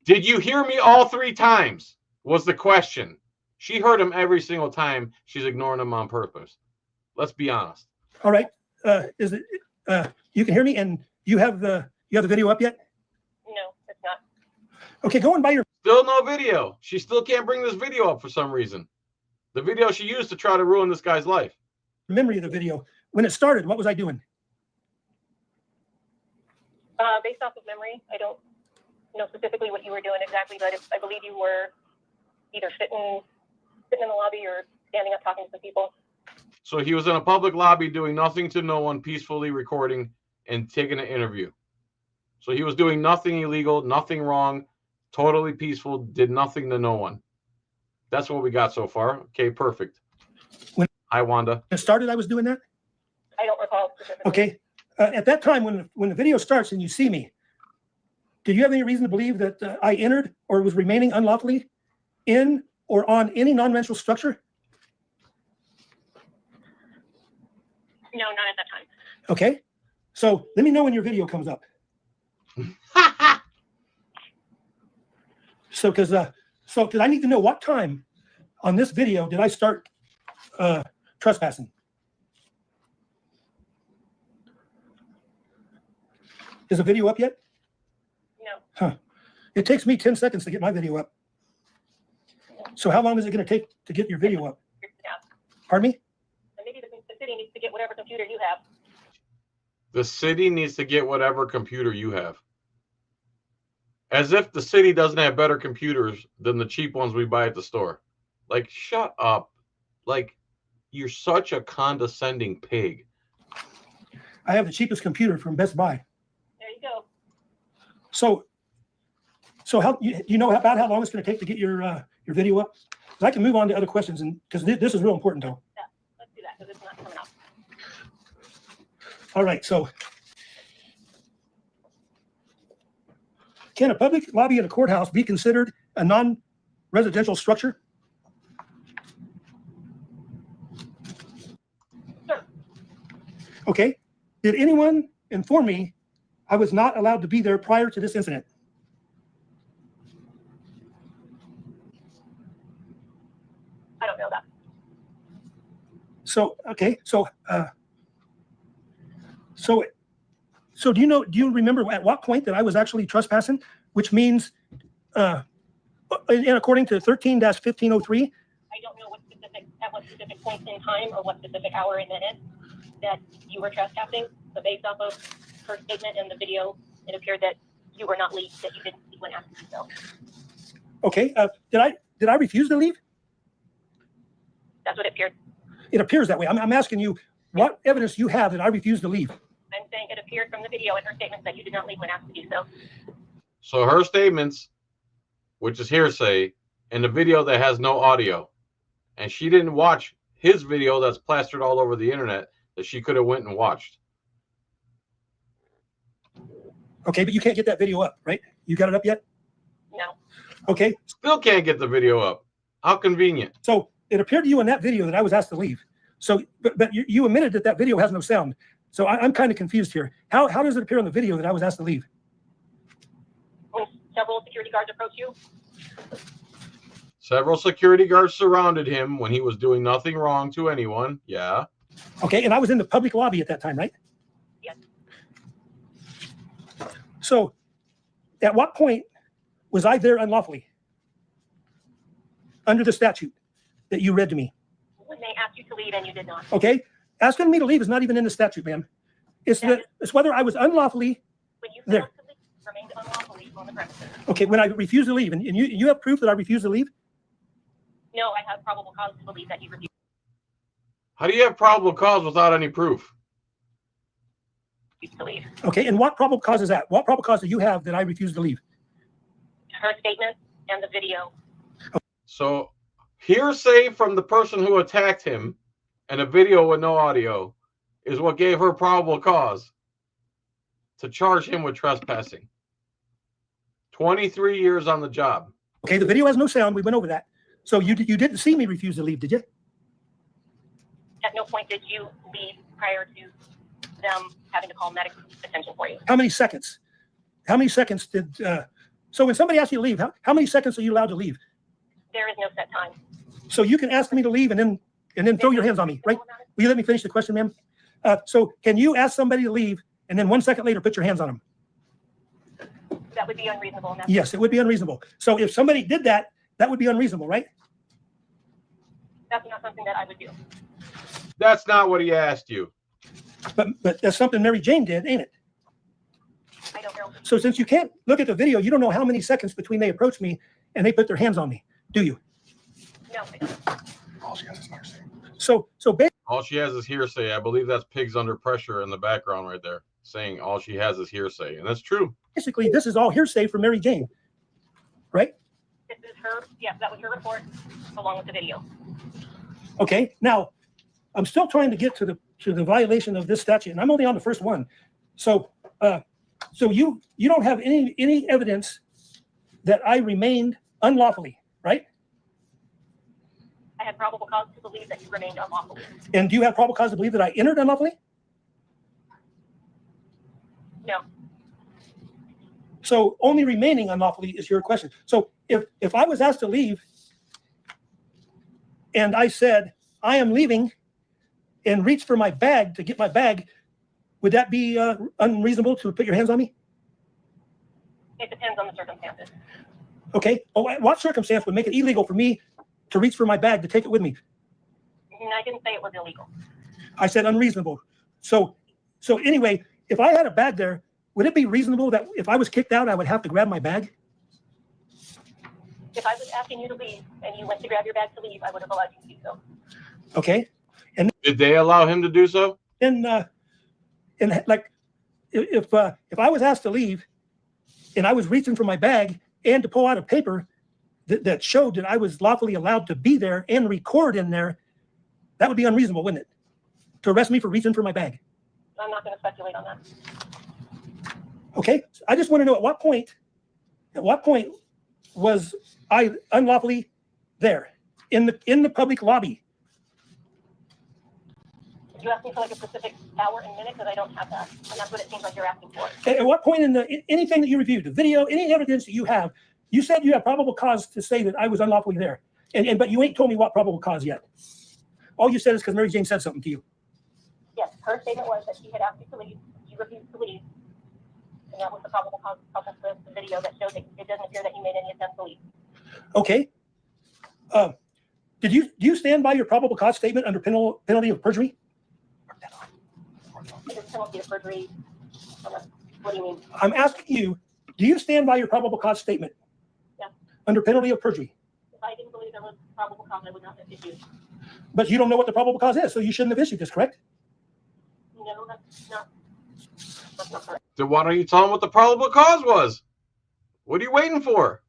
Did you hear me all 3 times? Was the question. She heard him every single time. She's ignoring him on purpose. Let's be honest. All right. Is it? You can hear me, and you have the video up yet? No, it's not. Okay, go and buy your. Still no video. She still can't bring this video up for some reason. The video she used to try to ruin this guy's life. Memory of the video. When it started, what was I doing? Based off of memory, I don't know specifically what you were doing exactly, but I believe you were either sitting in the lobby or standing up talking to some people. So he was in a public lobby doing nothing to no one, peacefully recording and taking an interview. So he was doing nothing illegal, nothing wrong, totally peaceful, did nothing to no one. That's what we got so far. Okay, perfect. Hi, Wanda. When it started, I was doing that? I don't recall specifically. Okay. At that time, when the video starts and you see me, did you have any reason to believe that I entered or was remaining unlawfully in or on any non-residential structure? No, not at that time. Okay. So let me know when your video comes up. Because I need to know what time on this video did I start trespassing. Is the video up yet? No. Huh. It takes me 10 seconds to get my video up. So how long is it going to take to get your video up? Yeah. Pardon me? And maybe the city needs to get whatever computer you have. The city needs to get whatever computer you have. As if the city doesn't have better computers than the cheap ones we buy at the store. Like, shut up. Like, you're such a condescending pig. I have the cheapest computer from Best Buy. There you go. So how you know about how long it's going to take to get your video up? 'Cause I can move on to other questions, and because this is real important, though. Yeah, let's do that because it's not coming up. All right. So, can a public lobby at a courthouse be considered a non-residential structure? Sure. Okay. Did anyone inform me I was not allowed to be there prior to this incident? I don't know that. So, okay. So do you remember at what point that I was actually trespassing, which means, and according to 13-1503, I don't know at what specific point in time or what specific hour and minute that you were trespassing, but based off of her statement and the video, it appeared that you were not leaving, that you didn't leave when asked to do so. okay. Did I refuse to leave? That's what it appeared. It appears that way. I'm asking you what evidence you have that I refused to leave. I'm saying it appeared from the video and her statements that you did not leave when asked to do so. So her statements, which is hearsay, and the video that has no audio. And she didn't watch his video that's plastered all over the internet that she could have went and watched. Okay, but you can't get that video up, right? You got it up yet? No. Okay. Still can't get the video up. How convenient. So it appeared to you in that video that I was asked to leave. So, but you admitted that video has no sound. So I'm kind of confused here. How does it appear on the video that I was asked to leave? When several security guards approached you? Several security guards surrounded him when he was doing nothing wrong to anyone. Yeah. Okay, and I was in the public lobby at that time, right? Yes. So at what point was I there unlawfully? Under the statute that you read to me. When they asked you to leave and you did not. Okay? Asking me to leave is not even in the statute, ma'am. It's whether I was unlawfully When you there. failed to leave, remained unlawfully on the premises. Okay, when I refused to leave, and you have proof that I refused to leave? No, I have probable cause to believe that you refused How do you have probable cause without any proof? to leave. Okay, and what probable cause is that? What probable cause do you have that I refused to leave? Her statement and the video. So hearsay from the person who attacked him and a video with no audio is what gave her probable cause to charge him with trespassing. 23 years on the job. Okay, the video has no sound. We went over that. So you didn't see me refuse to leave, did you? At no point did you leave prior to them having to call medical attention for you. How many seconds? How many seconds did, so when somebody asks you to leave, how many seconds are you allowed to leave? There is no set time. So you can ask me to leave and then throw your hands on me, right? Will you let me finish the question, ma'am? So can you ask somebody to leave and then 1 second later put your hands on them? That would be unreasonable. Yes, it would be unreasonable. So if somebody did that, that would be unreasonable, right? That's not something that I would do. That's not what he asked you. But that's something Mary Jane did, ain't it? I don't know. So since you can't look at the video, you don't know how many seconds between they approach me and they put their hands on me, do you? No, I don't. All she has is hearsay. So All she has is hearsay. I believe that's Pigs Under Pressure in the background right there, saying all she has is hearsay. And that's true. basically, this is all hearsay from Mary Jane, right? This is her, yes, that was her report along with the video. Okay, now I'm still trying to get to the violation of this statute, and I'm only on the first one. So so you don't have any evidence that I remained unlawfully, right? I had probable cause to believe that you remained unlawfully. And do you have probable cause to believe that I entered unlawfully? No. So only remaining unlawfully is your question. So if I was asked to leave and I said, I am leaving, and reached for my bag to get my bag, would that be unreasonable to put your hands on me? It depends on the circumstances. Okay. Oh, what circumstance would make it illegal for me to reach for my bag to take it with me? And I didn't say it was illegal. I said unreasonable. So anyway, if I had a bag there, would it be reasonable that if I was kicked out, I would have to grab my bag? If I was asking you to leave and you went to grab your bag to leave, I would have allowed you to do so. Okay. And did they allow him to do so? And like, if I was asked to leave and I was reaching for my bag and to pull out a paper that showed that I was lawfully allowed to be there and record in there, that would be unreasonable, wouldn't it? To arrest me for reaching for my bag. I'm not going to speculate on that. Okay. I just want to know at what point was I unlawfully there in the public lobby? Did you ask me for like a specific hour and minute? Because I don't have that. And that's what it seems like you're asking for. At what point in anything that you reviewed, the video, any evidence that you have, you said you have probable cause to say that I was unlawfully there. But you ain't told me what probable cause yet. All you said is because Mary Jane said something to you. Yes, her statement was that she had asked you to leave. You refused to leave. And that was the probable cause of the video that showed that it doesn't appear that you made any attempt to leave. Okay. Do you stand by your probable cause statement under penalty of perjury? Penalty of perjury. What do you mean? I'm asking you, do you stand by your probable cause statement? Yeah. Under penalty of perjury? If I didn't believe there was probable cause, I would not have issued. But you don't know what the probable cause is, so you shouldn't have issued this, correct? No, that's not correct. Then why don't you tell him what the probable cause was? What are you waiting for?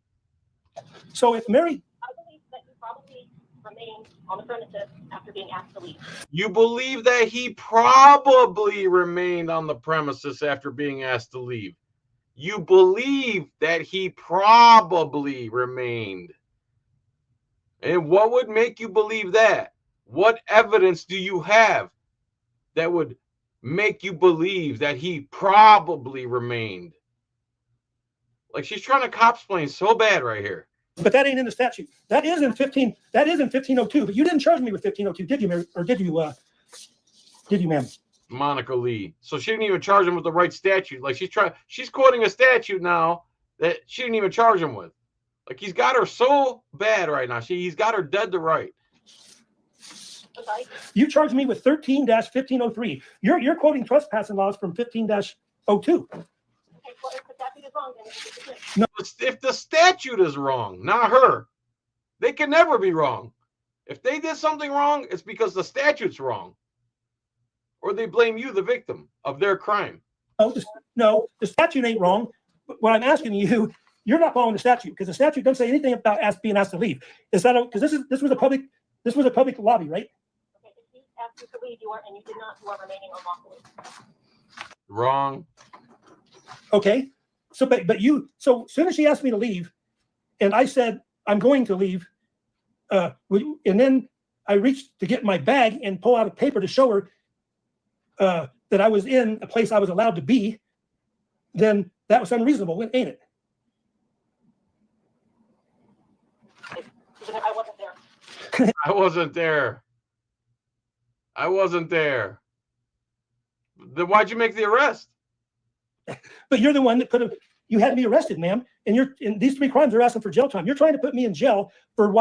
So if Mary... I believe that you probably remained on the premises after being asked to leave. You believe that he probably remained on the premises after being asked to leave. You believe that he probably remained. And what would make you believe that? What evidence do you have that would make you believe that he probably remained? Like, she's trying to cop-splain so bad right here. But that ain't in the statute. That is in 1502. But you didn't charge me with 1502, did you, Mary? Or did you, ma'am? Monica Lee. So she didn't even charge him with the right statute. Like, she's quoting a statute now that she didn't even charge him with. Like, he's got her so bad right now. He's got her dead to right. Okay. You charged me with 13-1503. You're quoting trespassing laws from 15-02. Well, if the statute is wrong, then it's a different. No, if the statute is wrong, not her, they can never be wrong. If they did something wrong, it's because the statute's wrong. Or they blame you, the victim of their crime. No, the statute ain't wrong. But what I'm asking you, you're not following the statute because the statute doesn't say anything about being asked to leave. Is that because this was a public lobby, right? Okay, if he asked you to leave, and you did not. You are remaining unlawfully. Wrong. Okay. So, so as soon as she asked me to leave, and I said, I'm going to leave, and then I reached to get my bag and pull out a paper to show her that I was in a place I was allowed to be, then that was unreasonable, ain't it? I wasn't there. I wasn't there. I wasn't there. Then why'd you make the arrest? But you're the one that could have. You had me arrested, ma'am, and these 3 crimes are asking for jail time. You're trying to put me in jail for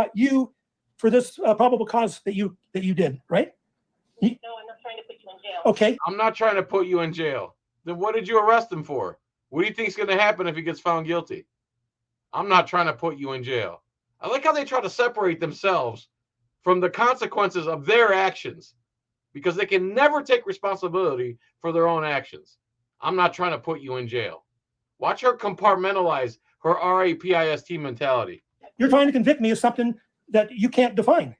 this probable cause that you did, right? No, I'm not trying to put you in jail. Okay. I'm not trying to put you in jail. Then what did you arrest him for? What do you think is going to happen if he gets found guilty? I'm not trying to put you in jail. I like how they try to separate themselves from the consequences of their actions because they can never take responsibility for their own actions. I'm not trying to put you in jail. Watch her compartmentalize her RAPIST mentality. You're trying to convict me of something that you can't define.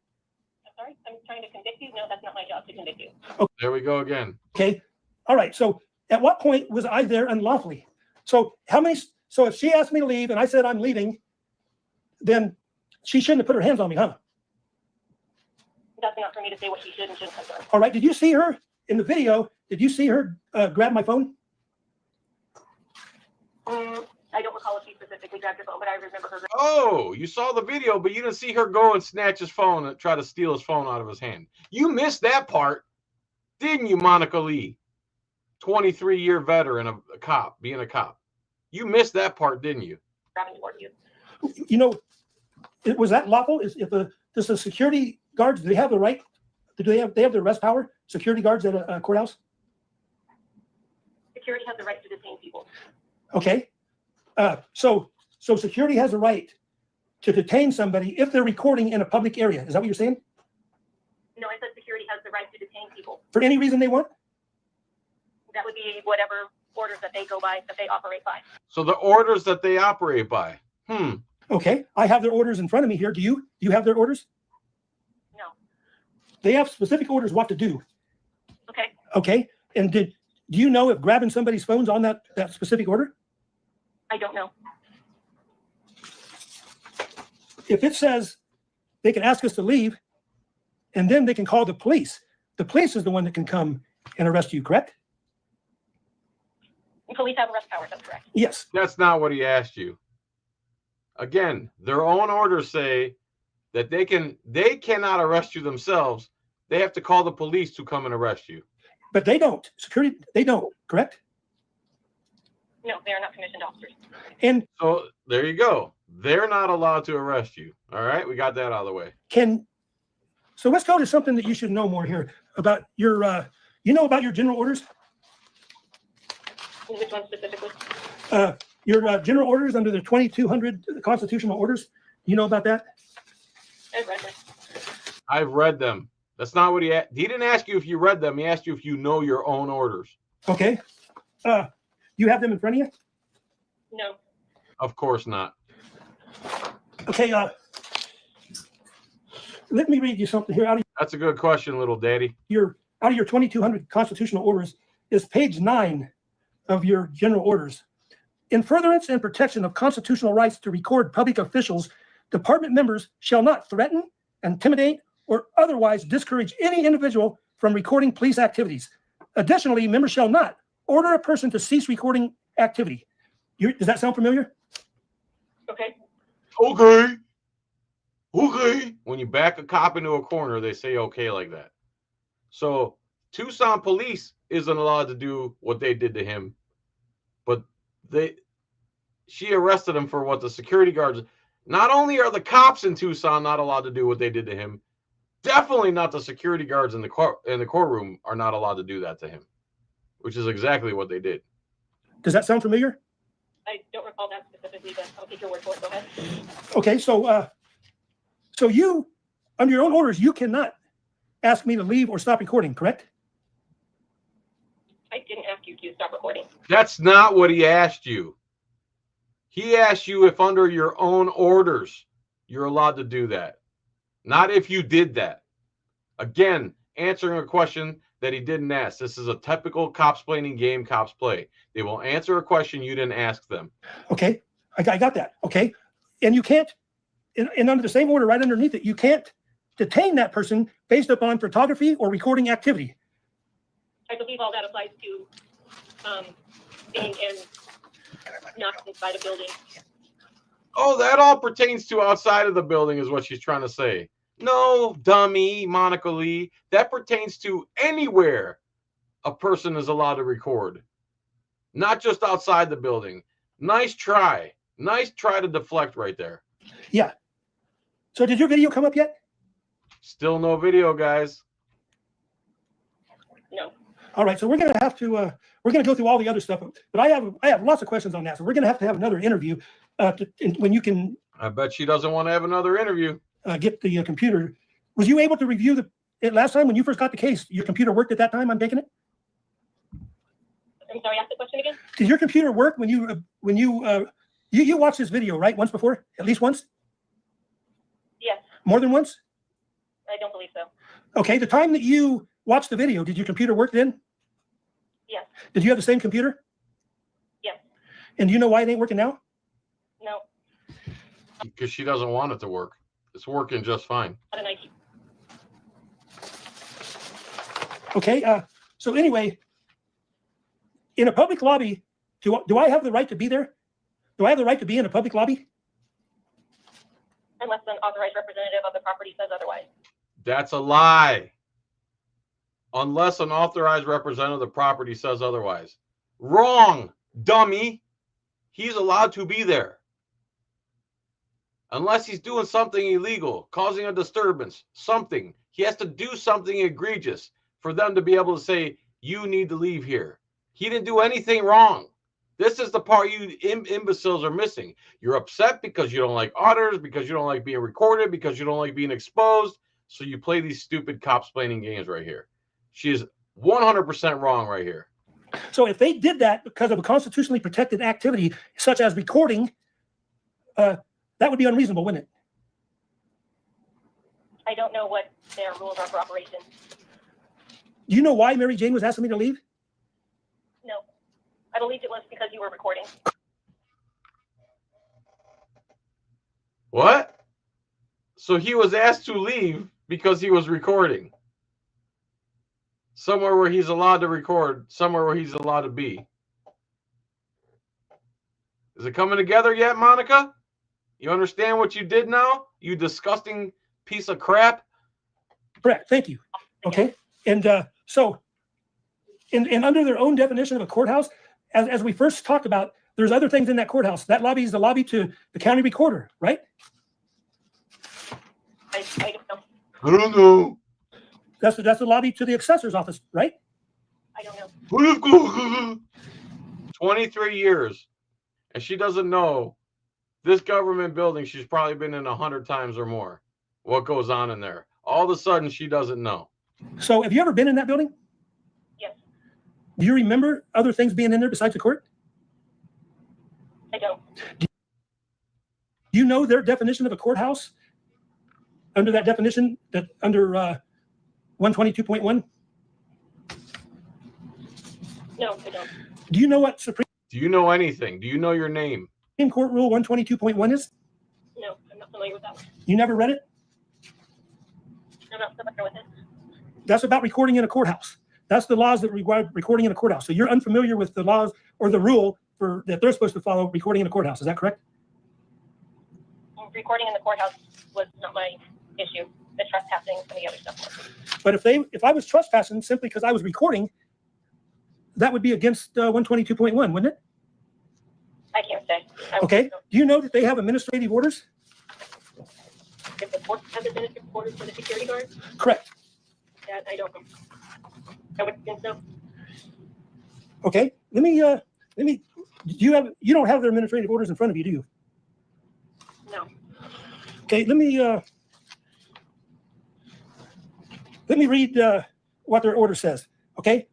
I'm sorry? I'm trying to convict you? No, that's not my job to convict you. Okay. There we go again. Okay. All right. So at what point was I there unlawfully? So if she asked me to leave and I said I'm leaving, then she shouldn't have put her hands on me, huh? That's not for me to say what she should and shouldn't have done. All right. Did you see her in the video? Did you see her grab my phone? I don't recall if she specifically grabbed your phone, but I remember her. Oh, you saw the video, but you didn't see her go and snatch his phone and try to steal his phone out of his hand. You missed that part, didn't you, Monica Lee? 23-year veteran of a cop, being a cop. You missed that part, didn't you? Grabbing towards you. You know, was that lawful? Does the security guards, do they have the right? Do they have the arrest power? Security guards at a courthouse? Security has the right to detain people. Okay. So security has a right to detain somebody if they're recording in a public area. Is that what you're saying? No, I said security has the right to detain people. For any reason they want? That would be whatever orders that they go by, that they operate by. So the orders that they operate by. Okay. I have their orders in front of me here. Do you have their orders? No. They have specific orders what to do. Okay. Okay. And do you know if grabbing somebody's phone's on that specific order? I don't know. If it says they can ask us to leave and then they can call the police is the one that can come and arrest you, correct? Police have arrest powers, that's correct. Yes. That's not what he asked you. Again, their own orders say that they cannot arrest you themselves. They have to call the police to come and arrest you. But they don't. Security, they don't, correct? No, they are not commissioned officers. And so there you go. They're not allowed to arrest you. All right, we got that out of the way. So let's go to something that you should know more here about your, about your general orders? Which one specifically? Your general orders under the 2200 constitutional orders. You know about that? I've read them. I've read them. That's not what he didn't ask you if you read them. He asked you if you know your own orders. Okay. You have them in front of you? No. Of course not. Okay. Let me read you something here. That's a good question, little daddy. Out of your 2200 constitutional orders is page 9 of your general orders. In furtherance and protection of constitutional rights to record public officials, department members shall not threaten, intimidate, or otherwise discourage any individual from recording police activities. Additionally, members shall not order a person to cease recording activity. Does that sound familiar? Okay. Okay. Okay. When you back a cop into a corner, they say okay like that. So Tucson Police isn't allowed to do what they did to him, but she arrested him for what the security guards. Not only are the cops in Tucson not allowed to do what they did to him, definitely not the security guards in the courtroom are not allowed to do that to him, which is exactly what they did. Does that sound familiar? I don't recall that specifically, but I'll take your word for it. Go ahead. Okay, so you, under your own orders, you cannot ask me to leave or stop recording, correct? I didn't ask you to stop recording. That's not what he asked you. He asked you if under your own orders you're allowed to do that. Not if you did that. Again, answering a question that he didn't ask. This is a typical cops-plaining game cops play. They will answer a question you didn't ask them. Okay, I got that. Okay, and you can't, and under the same order right underneath it, you can't detain that person based upon photography or recording activity. I believe all that applies to being in, not inside a building. Oh, that all pertains to outside of the building is what she's trying to say. No, dummy, Monica Lee. That pertains to anywhere a person is allowed to record, not just outside the building. Nice try. Nice try to deflect right there. Yeah. So did your video come up yet? Still no video, guys. No. All right. So we're going to have to, we're going to go through all the other stuff, but I have lots of questions on that. So we're going to have another interview when you can. I bet she doesn't want to have another interview. Get the computer. Was you able to review it last time when you first got the case? Your computer worked at that time? I'm taking it. I'm sorry, ask the question again. Did your computer work when you watched this video, right? Once before, at least once? Yes. More than once? I don't believe so. Okay. The time that you watched the video, did your computer work then? Yes. Did you have the same computer? Yes. And do you know why it ain't working now? No. Because she doesn't want it to work. It's working just fine. Not an ID. Okay. So anyway, in a public lobby, do I have the right to be there? Do I have the right to be in a public lobby? Unless an authorized representative of the property says otherwise. That's a lie. Unless an authorized representative of the property says otherwise. Wrong, dummy. He's allowed to be there. Unless he's doing something illegal, causing a disturbance, something. He has to do something egregious for them to be able to say, you need to leave here. He didn't do anything wrong. This is the part you imbeciles are missing. You're upset because you don't like auditors, because you don't like being recorded, because you don't like being exposed. So you play these stupid cops-plaining games right here. She is 100% wrong right here. So if they did that because of a constitutionally protected activity, such as recording, that would be unreasonable, wouldn't it? I don't know what their rules are for operation. Do you know why Mary Jane was asking me to leave? No. I believed it was because you were recording. What? So he was asked to leave because he was recording. Somewhere where he's allowed to record, somewhere where he's allowed to be. Is it coming together yet, Monica? You understand what you did now? You disgusting piece of crap? Correct. Thank you. Okay. And so, and under their own definition of a courthouse, as we first talked about, there's other things in that courthouse. That lobby is the lobby to the county recorder, right? I don't know. I don't know. That's the lobby to the assessor's office, right? I don't know. 23 years. And she doesn't know this government building she's probably been in 100 times or more. What goes on in there? All of a sudden, she doesn't know. So have you ever been in that building? Yes. Do you remember other things being in there besides the court? I don't. Do you know their definition of a courthouse? Under that definition, that under 122.1? No, I don't. Do you know what Supreme Do you know anything? Do you know your name? Court Rule 122.1 is? No, I'm not familiar with that one. You never read it? I'm not familiar with it. That's about recording in a courthouse. That's the laws that require recording in a courthouse. So you're unfamiliar with the laws or the rule that they're supposed to follow recording in a courthouse. Is that correct? Recording in the courthouse was not my issue. The trespassing and the other stuff. But if I was trespassing simply because I was recording, that would be against 122.1, wouldn't it? I can't say. Okay. Do you know that they have administrative orders? If the court has administrative orders for the security guards, Correct. that I don't know. I would think so. Okay. Let me. You don't have their administrative orders in front of you, do you? No. Okay. Let me read what their order says. Okay.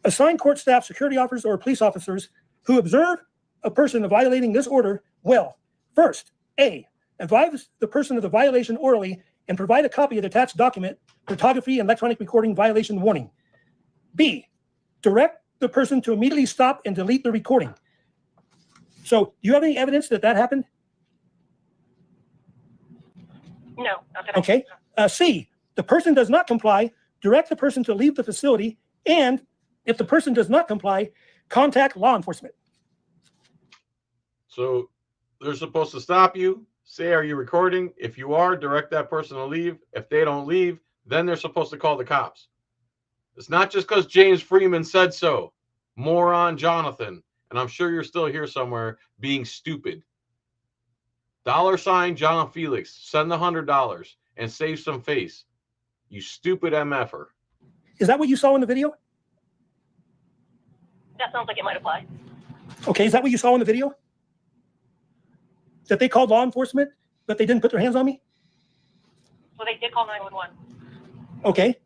Assign court staff, security officers, or police officers who observe a person violating this order will, first, A, advise the person of the violation orally and provide a copy of the attached document, photography and electronic recording violation warning. B, direct the person to immediately stop and delete the recording. So do you have any evidence that that happened? No. Not that I- Okay. C, the person does not comply, direct the person to leave the facility, and if the person does not comply, contact law enforcement. So they're supposed to stop you, say, are you recording? If you are, direct that person to leave. If they don't leave, then they're supposed to call the cops. It's not just because James Freeman said so. Moron Jonathan. And I'm sure you're still here somewhere being stupid. $ John Felix. Send the $100 and save some face. You stupid MFer. Is that what you saw in the video? That sounds like it might apply. Okay, is that what you saw in the video? That they called law enforcement, but they didn't put their hands on me? So they did call 911. Okay.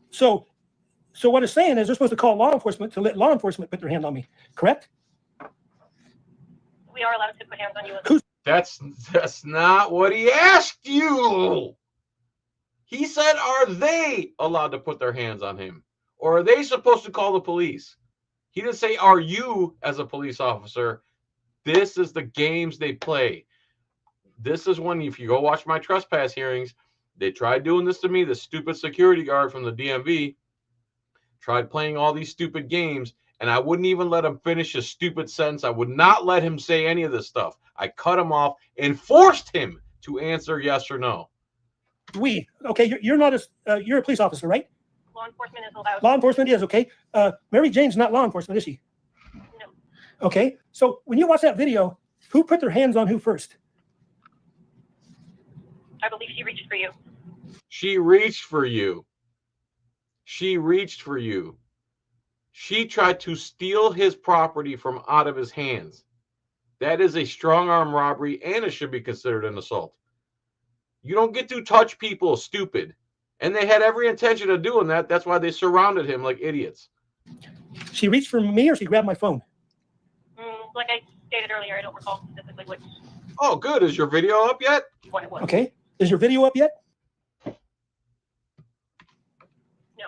So what it's saying is they're supposed to call law enforcement to let law enforcement put their hand on me, correct? We are allowed to put hands on you. That's not what he asked you. He said, are they allowed to put their hands on him? Or are they supposed to call the police? He didn't say, are you as a police officer? This is the games they play. This is when, if you go watch my trespass hearings, they tried doing this to me. The stupid security guard from the DMV tried playing all these stupid games, and I wouldn't even let him finish his stupid sentence. I would not let him say any of this stuff. I cut him off and forced him to answer yes or no. Okay, you're not you're a police officer, right? Law enforcement is allowed. Law enforcement is, okay. Mary Jane's not law enforcement, is she? No. Okay, so when you watch that video, who put their hands on who first? I believe she reached for you. She reached for you. She reached for you. She tried to steal his property from out of his hands. That is a strong arm robbery, and it should be considered an assault. You don't get to touch people, stupid. And they had every intention of doing that. That's why they surrounded him like idiots. She reached for me or she grabbed my phone? Like I stated earlier, I don't recall specifically which Oh, good. Is your video up yet? one it was. Okay, is your video up yet? No.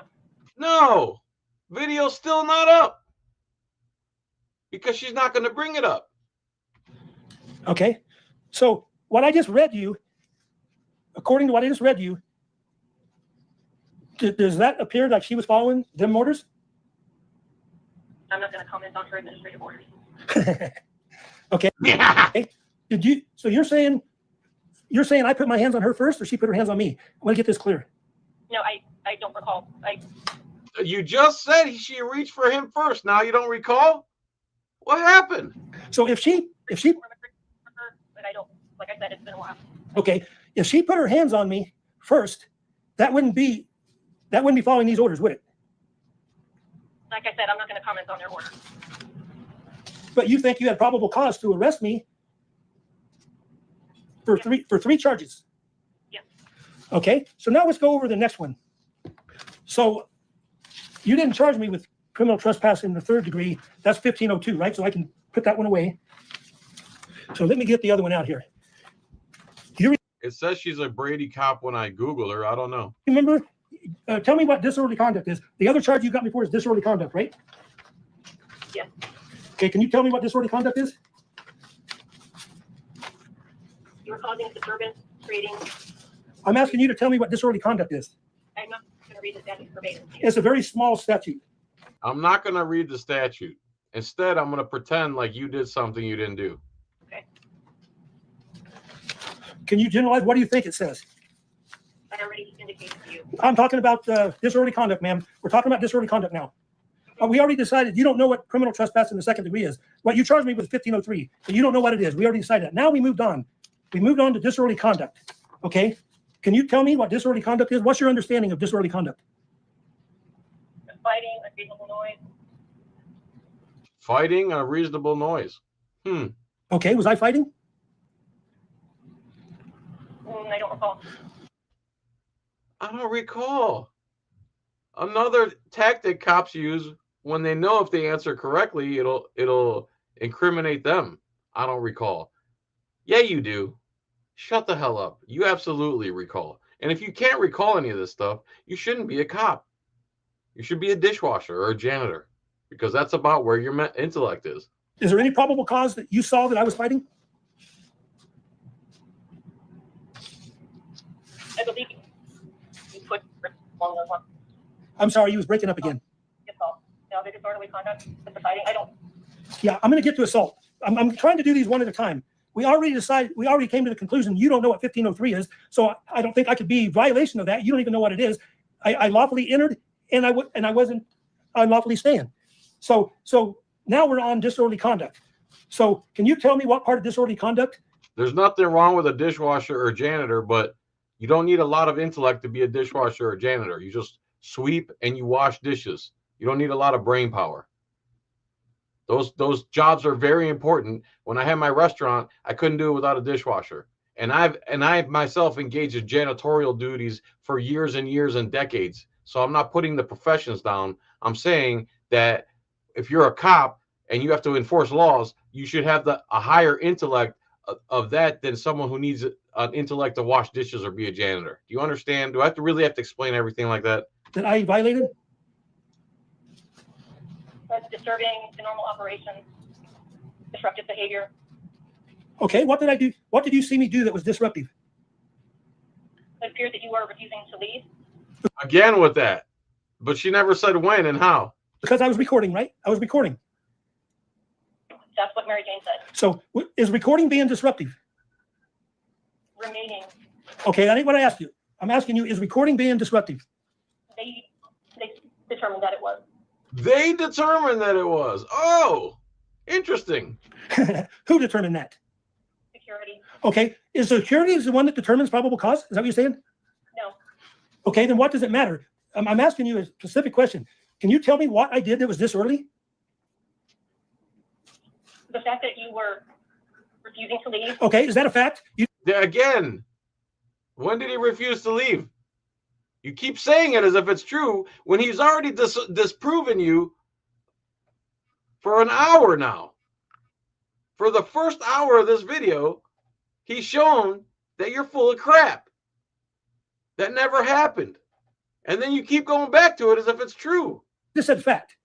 No. Video's still not up. Because she's not going to bring it up. Okay, so what I just read you, according to what I just read you, does that appear like she was following them orders? I'm not going to comment on her administrative orders. Okay. Did you? So you're saying I put my hands on her first, or she put her hands on me? I want to get this clear. No, I don't recall. You just said she reached for him first. Now you don't recall? What happened? So if she, But I don't. Like I said, it's been a while. okay, if she put her hands on me first, that wouldn't be following these orders, would it? Like I said, I'm not going to comment on their orders. But you think you had probable cause to arrest me for three charges? Yes. Okay, so now let's go over the next one. So you didn't charge me with criminal trespass in the 3rd degree. That's 1502, right? So I can put that one away. So let me get the other one out here. It says she's a Brady cop when I Google her. I don't know. Remember, tell me what disorderly conduct is. The other charge you got me for is disorderly conduct, right? Yes. Okay, can you tell me what disorderly conduct is? You were causing disturbance, creating. I'm asking you to tell me what disorderly conduct is. I'm not going to read the statute verbatim. It's a very small statute. I'm not going to read the statute. Instead, I'm going to pretend like you did something you didn't do. Okay. Can you generalize? What do you think it says? I already indicated to you. I'm talking about disorderly conduct, ma'am. We're talking about disorderly conduct now. We already decided you don't know what criminal trespass in the 2nd degree is. What you charged me with 1503, but you don't know what it is. We already decided that. Now we moved on. We moved on to disorderly conduct. Okay? Can you tell me what disorderly conduct is? What's your understanding of disorderly conduct? Fighting, unreasonable noise. Fighting a reasonable noise. Okay, was I fighting? I don't recall. I don't recall. Another tactic cops use when they know if they answer correctly, it'll incriminate them. I don't recall. Yeah, you do. Shut the hell up. You absolutely recall. And if you can't recall any of this stuff, you shouldn't be a cop. You should be a dishwasher or a janitor, because that's about where your intellect is. Is there any probable cause that you saw that I was fighting? I believe you put along those ones. I'm sorry, you was breaking up again. Assault. Now, the disorderly conduct with the fighting, I don't. Yeah, I'm going to get to assault. I'm trying to do these one at a time. We already came to the conclusion you don't know what 1503 is, so I don't think I could be violation of that. You don't even know what it is. I lawfully entered, and I wasn't unlawfully staying. So now we're on disorderly conduct. So can you tell me what part of disorderly conduct? There's nothing wrong with a dishwasher or janitor, but you don't need a lot of intellect to be a dishwasher or janitor. You just sweep and you wash dishes. You don't need a lot of brain power. Those jobs are very important. When I had my restaurant, I couldn't do it without a dishwasher. And I myself engaged in janitorial duties for years and years and decades. So I'm not putting the professions down. I'm saying that if you're a cop and you have to enforce laws, you should have a higher intellect of that than someone who needs an intellect to wash dishes or be a janitor. Do you understand? Do I really have to explain everything like that? That I violated? That's disturbing the normal operations, disruptive behavior. Okay, what did I do? What did you see me do that was disruptive? It appeared that you were refusing to leave. Again with that. But she never said when and how. Because I was recording, right? I was recording. That's what Mary Jane said. So is recording being disruptive? Remaining. Okay, that ain't what I asked you. I'm asking you, is recording being disruptive? They determined that it was. They determined that it was. Oh, interesting. Who determined that? Security. Okay, is security the one that determines probable cause? Is that what you're saying? No. Okay, then what does it matter? I'm asking you a specific question. Can you tell me what I did that was disorderly? The fact that you were refusing to leave. Okay, is that a fact? Again, when did he refuse to leave? You keep saying it as if it's true when he's already disproven you for an hour now. For the first hour of this video, he's shown that you're full of crap. That never happened. And then you keep going back to it as if it's true. This said fact.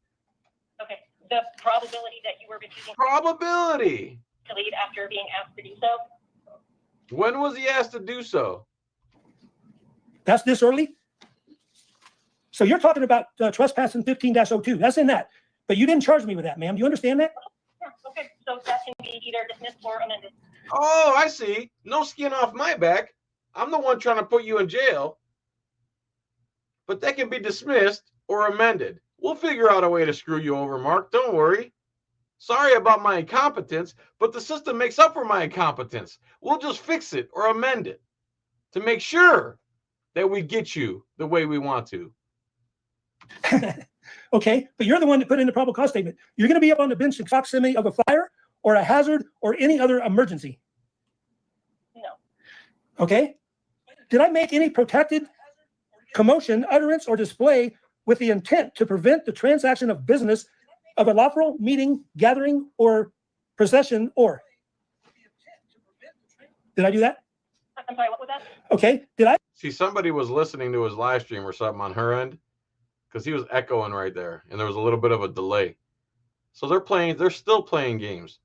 Okay. The probability that you were refusing Probability. to leave after being asked to do so. When was he asked to do so? That's disorderly? So you're talking about trespassing 15-02. That's in that. But you didn't charge me with that, ma'am. Do you understand that? Yeah, okay. So that can be either dismissed or amended. Oh, I see. No skin off my back. I'm the one trying to put you in jail. But that can be dismissed or amended. We'll figure out a way to screw you over, Mark. Don't worry. Sorry about my incompetence, but the system makes up for my incompetence. We'll just fix it or amend it to make sure that we get you the way we want to. Okay, but you're the one that put in the probable cause statement. You're going to be up on the bench in proximity of a fire or a hazard or any other emergency. No. Okay. Did I make any protected commotion, utterance, or display with the intent to prevent the transaction of business of a lawful meeting, gathering, or procession, or? Did I do that? I'm sorry, what was that? Okay. Did I? See, somebody was listening to his live stream or something on her end because he was echoing right there and there was a little bit of a delay. So they're still playing games.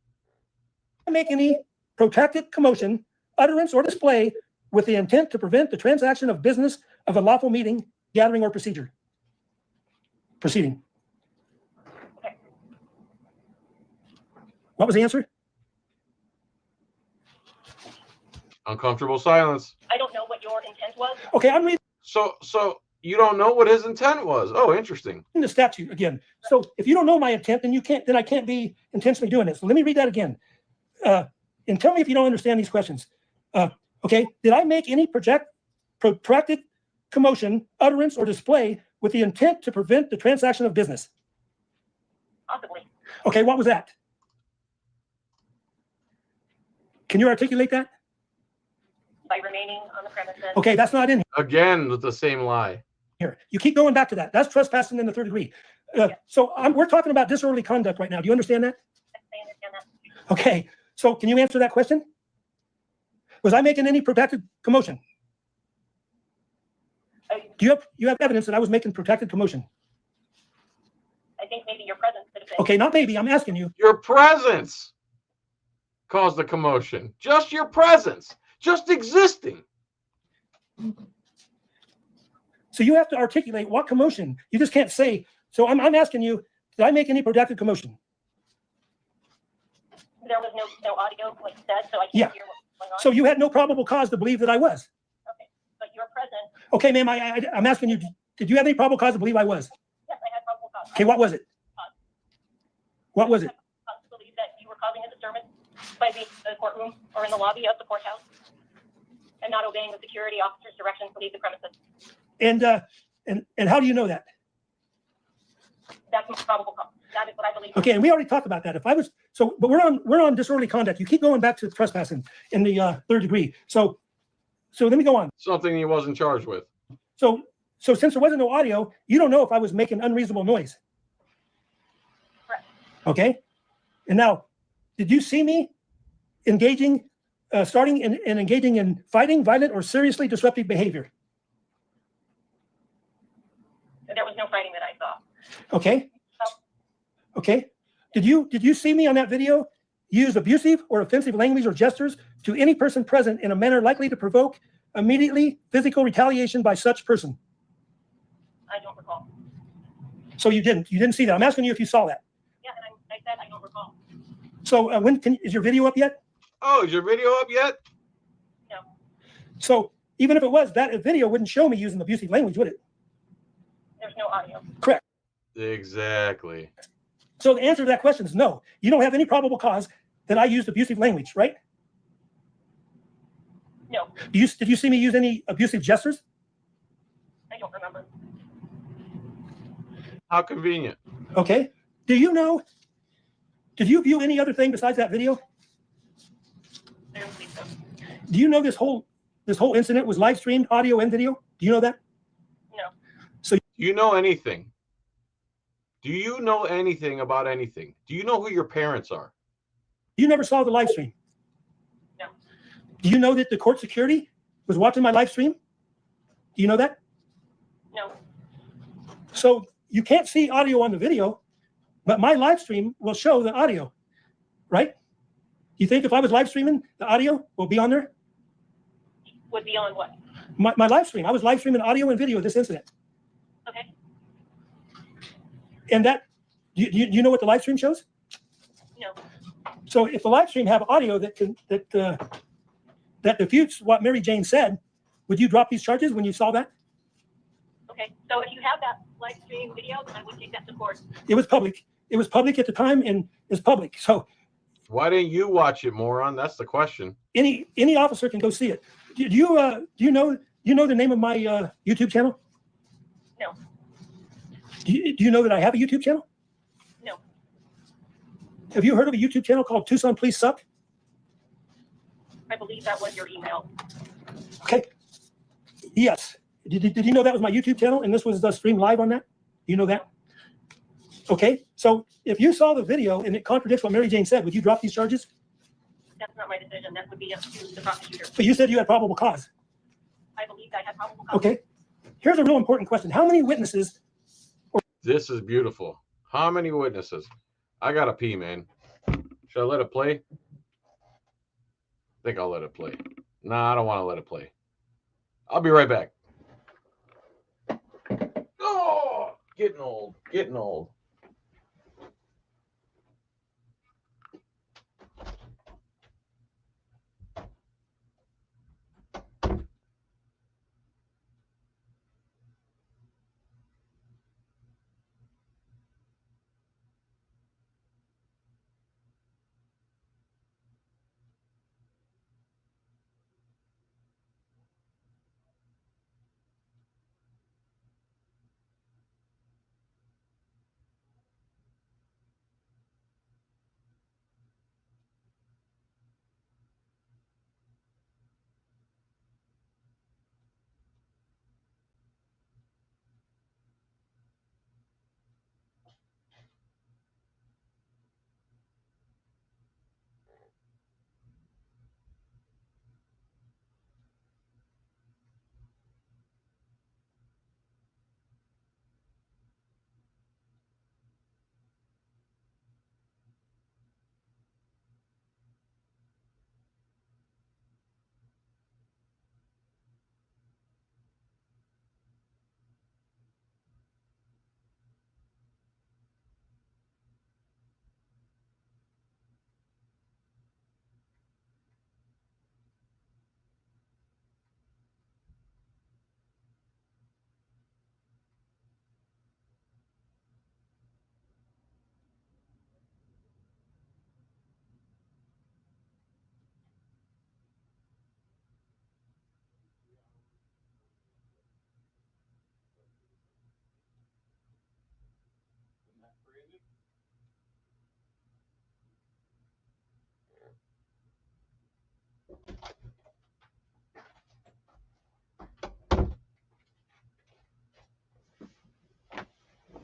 Make any protracted commotion, utterance, or display with the intent to prevent the transaction of business of a lawful meeting, gathering, or proceeding. Okay. What was the answer? Uncomfortable silence. I don't know what your intent was. Okay, I'm reading So you don't know what his intent was. Oh, interesting. the statute again. So if you don't know my intent, then I can't be intentionally doing it. So let me read that again. And tell me if you don't understand these questions. Okay, did I make any protracted commotion, utterance, or display with the intent to prevent the transaction of business? Possibly. Okay, what was that? Can you articulate that? By remaining on the premises. Okay, that's not in Again with the same lie. here. You keep going back to that. That's trespassing in the third degree. So we're talking about disorderly conduct right now. Do you understand that? I understand that. Okay, so can you answer that question? Was I making any protected commotion? Do you have evidence that I was making protected commotion? I think maybe your presence could have been. Okay, not maybe. I'm asking you. Your presence caused the commotion. Just your presence. Just existing. So you have to articulate what commotion. You just can't say. So I'm asking you, did I make any protected commotion? There was no audio, like you said, so I can't Yeah. hear what's going on. So you had no probable cause to believe that I was. Okay, but you're present. Okay, ma'am, I'm asking you, did you have any probable cause to believe I was? Yes, I had probable cause. Okay, what was it? What was it? I believe that you were causing a disturbance by the courtroom or in the lobby of the courthouse and not obeying the security officer's directions to leave the premises. And how do you know that? That's my probable cause. That is what I believe. Okay, and we already talked about that. If I was but we're on disorderly conduct. You keep going back to trespassing in the third degree. So let me go on. Something he wasn't charged with. So since there wasn't no audio, you don't know if I was making unreasonable noise. Correct. Okay, and now, did you see me starting and engaging in fighting, violent, or seriously disruptive behavior? There was no fighting that I saw. Okay. Okay. Did you see me on that video use abusive or offensive language or gestures to any person present in a manner likely to provoke immediately physical retaliation by such person? I don't recall. So you didn't see that. I'm asking you if you saw that. Yeah, and I said I don't recall. So is your video up yet? Oh, is your video up yet? No. So even if it was, that video wouldn't show me using abusive language, would it? There's no audio. Correct. Exactly. So the answer to that question is no. You don't have any probable cause that I used abusive language, right? No, Did you see me use any abusive gestures? I don't remember. How convenient. Okay. Did you view any other thing besides that video? I don't believe so. Do you know this whole incident was live streamed, audio and video? Do you know that? No. Do you know anything? Do you know anything about anything? Do you know who your parents are? You never saw the live stream? No. Do you know that the court security was watching my live stream? Do you know that? No. So you can't see audio on the video, but my live stream will show the audio, right? You think if I was live streaming, the audio will be on there? Would be on what? My live stream. I was live streaming audio and video of this incident. Okay. And that, you know what the live stream shows? No. So if the live stream have audio that refutes what Mary Jane said, would you drop these charges when you saw that? Okay. So if you have that live stream video, then I would take that to court. It was public. It was public at the time and is public. So Why didn't you watch it, moron? That's the question. any officer can go see it. Do you know the name of my YouTube channel? No. Do you know that I have a YouTube channel? No. Have you heard of a YouTube channel called Tucson Police Suck? I believe that was your email. Okay. Yes. Did you know that was my YouTube channel and this was streamed live on that? You know that? Okay. So if you saw the video and it contradicts what Mary Jane said, would you drop these charges? That's not my decision. That would be up to the prosecutor. But you said you had probable cause. I believe I had probable cause. Okay. Here's a real important question. How many witnesses? This is beautiful. How many witnesses? I gotta pee, man. Should I let it play? I think I'll let it play. Nah, I don't want to let it play. I'll be right back. Oh, getting old. Getting old.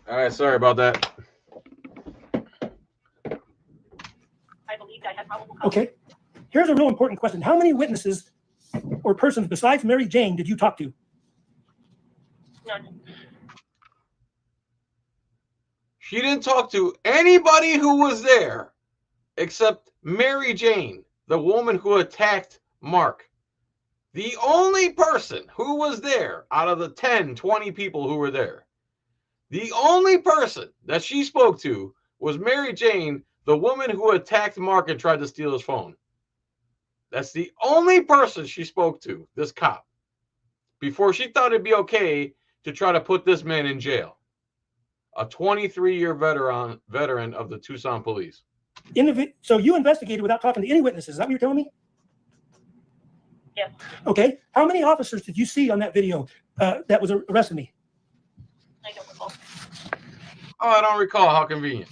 All right, sorry about that. I believed I had probable cause. Okay. Here's a real important question. How many witnesses or persons besides Mary Jane did you talk to? None. She didn't talk to anybody who was there except Mary Jane, the woman who attacked Mark. The only person who was there out of the 10, 20 people who were there, the only person that she spoke to was Mary Jane, the woman who attacked Mark and tried to steal his phone. That's the only person she spoke to, this cop, before she thought it'd be okay to try to put this man in jail. A 23-year veteran of the Tucson Police. So you investigated without talking to any witnesses. Is that what you're telling me? Yes. Okay. How many officers did you see on that video that was arresting me? I don't recall. Oh, I don't recall. How convenient.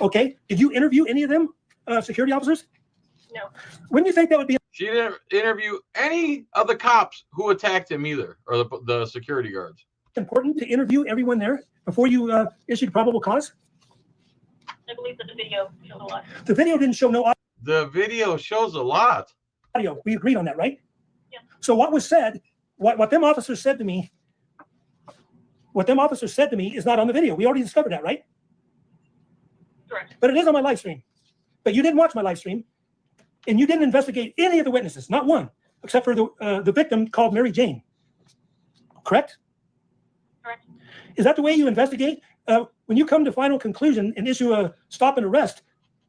Okay. Did you interview any of them, security officers? No. When do you think that would be? She didn't interview any of the cops who attacked him either, or the security guards. Important to interview everyone there before you issued probable cause? I believe that the video showed a lot. The video didn't show no The video shows a lot. audio. We agreed on that, right? Yeah. So what was said, what them officers said to me, is not on the video. We already discovered that, right? Correct. But it is on my live stream. But you didn't watch my live stream, and you didn't investigate any of the witnesses, not one, except for the victim called Mary Jane. Correct? Correct. Is that the way you investigate? When you come to final conclusion and issue a stop and arrest,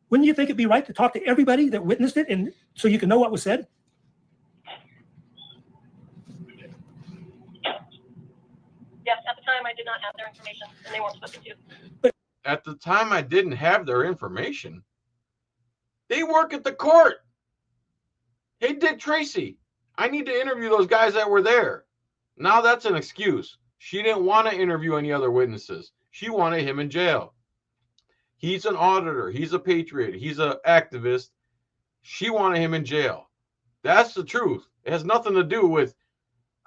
wouldn't you think it'd be right to talk to everybody that witnessed it, and so you can know what was said? Yes, at the time I did not have their information, and they weren't spoken to. But at the time, I didn't have their information. They work at the court. Hey, Dick Tracy, I need to interview those guys that were there. Now that's an excuse. She didn't want to interview any other witnesses. She wanted him in jail. He's an auditor. He's a patriot. He's an activist. She wanted him in jail. That's the truth. It has nothing to do with,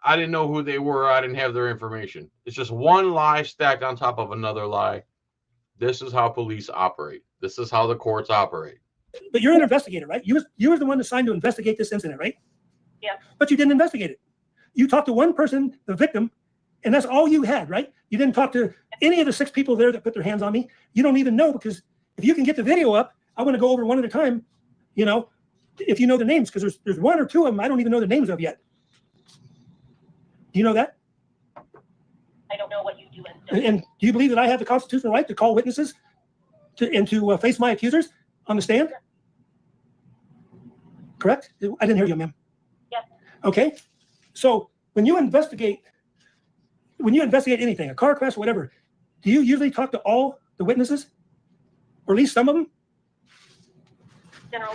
I didn't know who they were. I didn't have their information. It's just one lie stacked on top of another lie. This is how police operate. This is how the courts operate. But you're an investigator, right? You were the one assigned to investigate this incident, right? Yeah. But you didn't investigate it. You talked to one person, the victim, and that's all you had, right? You didn't talk to any of the 6 people there that put their hands on me. You don't even know, because if you can get the video up, I want to go over one at a time, if you know the names, because there's 1 or 2 of them I don't even know the names of yet. Do you know that? I don't know what you do. And do you believe that I have the constitutional right to call witnesses to face my accusers on the stand? Sure. Correct? I didn't hear you, ma'am. Yes. Okay. So when you investigate anything, a car crash, whatever, do you usually talk to all the witnesses, or at least some of them? General.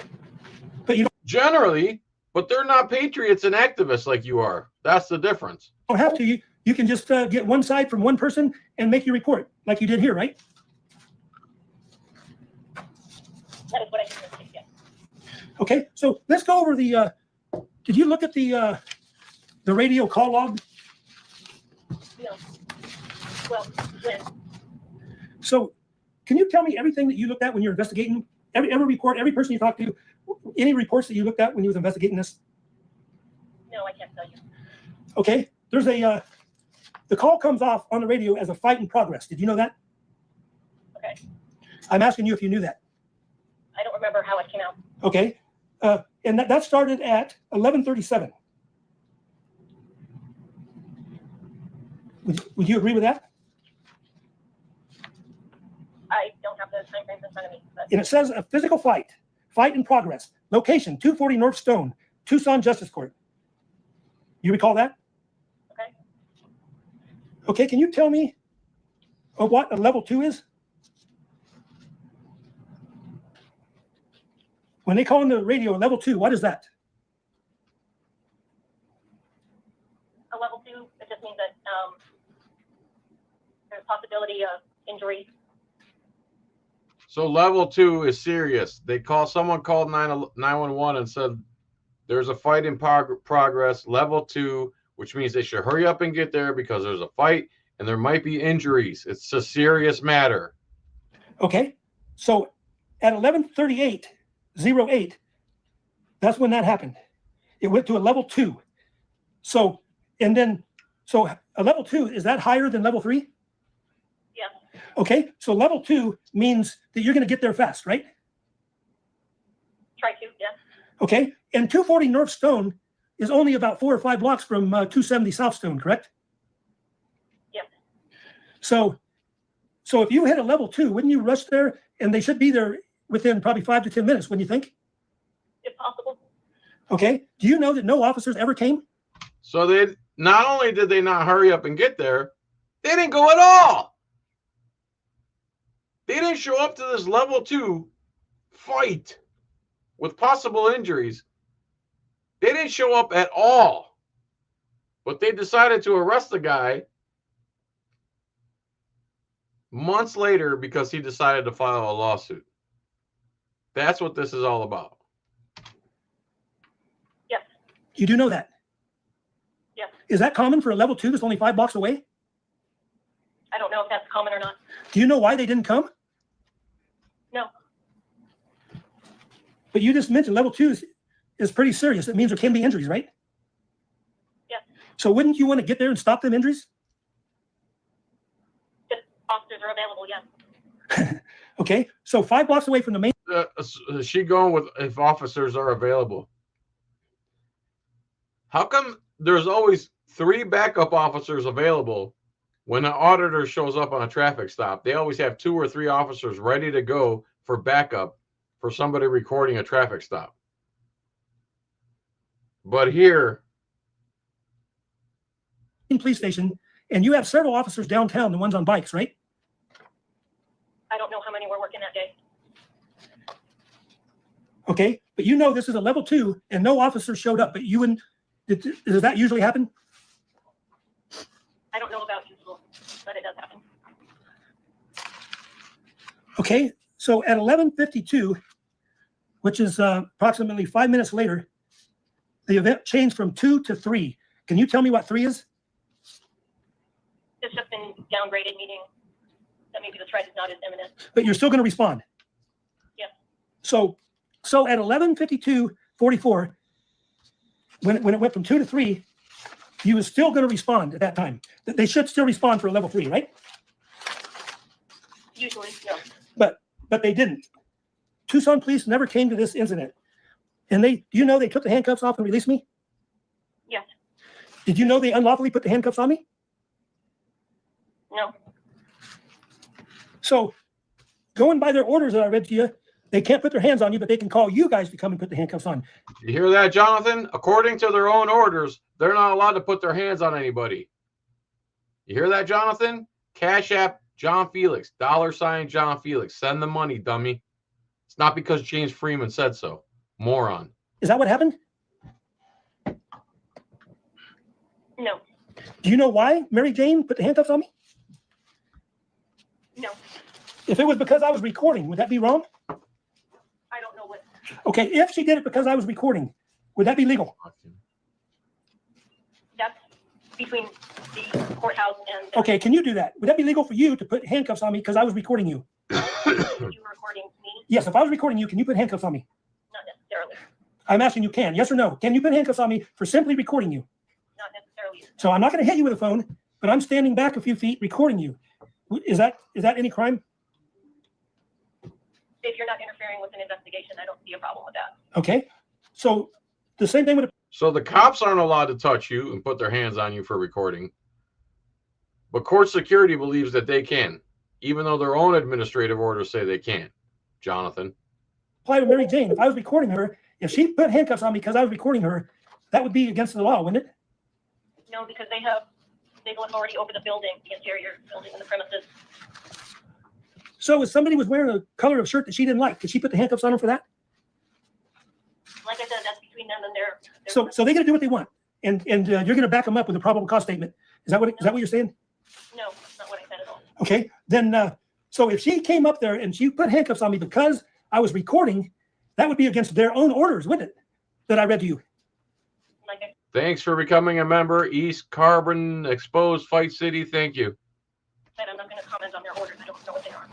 But you Generally, but they're not patriots and activists like you are. That's the difference. don't have to. You can just get one side from one person and make your report, like you did here, right? That is what I did in this case, yes. Okay. So let's go over the. Did you look at the radio call log? No. Well, when? So, can you tell me everything that you looked at when you're investigating? Every report, every person you talked to, any reports that you looked at when you was investigating this? No, I can't tell you. Okay. There's the call comes off on the radio as a fight in progress. Did you know that? Okay. I'm asking you if you knew that. I don't remember how it came out. Okay. And that started at 11:37. Would you agree with that? I don't have the time frames in front of me. But And it says a physical fight in progress. Location, 240 North Stone, Tucson Justice Court. You recall that? okay. Okay, can you tell me what a level 2 is? When they call on the radio a level 2, what is that? A level 2, it just means that there's a possibility of injury. So level 2 is serious. Someone called 911 and said there's a fight in progress. Level 2, which means they should hurry up and get there because there's a fight and there might be injuries. It's a serious matter. Okay, so at 11:38:08, that's when that happened. It went to a level 2. So, and then, so a level 2, is that higher than level 3? Yes. Okay, so level 2 means that you're going to get there fast, right? Try to, yes. Okay, and 240 North Stone is only about 4 or 5 blocks from 270 South Stone, correct? Yes. So if you hit a level 2, wouldn't you rush there? And they should be there within probably 5 to 10 minutes, wouldn't you think? If possible. Okay, do you know that no officers ever came? So they not only did they not hurry up and get there, they didn't go at all. They didn't show up to this level 2 fight with possible injuries. They didn't show up at all. But they decided to arrest the guy months later because he decided to file a lawsuit. That's what this is all about. Yes. You do know that? Yes. Is that common for a level 2 that's only 5 blocks away? I don't know if that's common or not. Do you know why they didn't come? No. But you just mentioned level 2 is pretty serious. It means there can be injuries, right? Yes. So wouldn't you want to get there and stop them injuries? If officers are available, yes. Okay, so 5 blocks away from the main. Is she going with if officers are available? How come there's always 3 backup officers available when an auditor shows up on a traffic stop? They always have 2 or 3 officers ready to go for backup for somebody recording a traffic stop. But here, police station, and you have several officers downtown, the ones on bikes, right? I don't know how many were working that day. Okay, but you know this is a level 2 and no officers showed up, but you wouldn't, does that usually happen? I don't know about usual, but it does happen. Okay, so at 11:52, which is approximately 5 minutes later, the event changed from 2 to 3. Can you tell me what 3 is? It's just been downgraded, meaning that maybe the threat is not as imminent. But you're still going to respond. Yes. So at 11:52:44, when it went from 2 to 3, you was still going to respond at that time. They should still respond for a level 3, right? Usually, no. But they didn't. Tucson police never came to this incident. And do you know they took the handcuffs off and released me? Yes. Did you know they unlawfully put the handcuffs on me? No. So going by their orders that I read to you, they can't put their hands on you, but they can call you guys to come and put the handcuffs on. you hear that, Jonathan? According to their own orders, they're not allowed to put their hands on anybody. You hear that, Jonathan? Cash App John Felix, $ John Felix. Send the money, dummy. It's not because James Freeman said so. Moron. Is that what happened? No. Do you know why Mary Jane put the handcuffs on me? No. If it was because I was recording, would that be wrong? I don't know what. Okay, if she did it because I was recording, would that be legal? That's between the courthouse and. Okay, can you do that? Would that be legal for you to put handcuffs on me because I was recording you? You were recording me? Yes, if I was recording you, can you put handcuffs on me? Not necessarily. I'm asking you can, yes or no? Can you put handcuffs on me for simply recording you? Not necessarily. So I'm not going to hit you with a phone, but I'm standing back a few feet recording you. Is that any crime? If you're not interfering with an investigation, I don't see a problem with that. Okay, so the same thing with. So the cops aren't allowed to touch you and put their hands on you for recording. But court security believes that they can, even though their own administrative orders say they can't. Jonathan. Apply to Mary Jane. If I was recording her, if she put handcuffs on me because I was recording her, that would be against the law, wouldn't it? No, because they have legal authority over the building, the interior building and the premises. So if somebody was wearing a color of shirt that she didn't like, could she put the handcuffs on her for that? Like I said, that's between them and their So they're going to do what they want, and you're going to back them up with a probable cause statement. Is that what you're saying? No, that's not what I said at all. Okay, then so if she came up there and she put handcuffs on me because I was recording, that would be against their own orders, wouldn't it? That I read to you. Like Thanks for becoming a member. East Carbon Exposed Fight City. Thank you. said I'm not going to comment on their orders. I don't know what they are.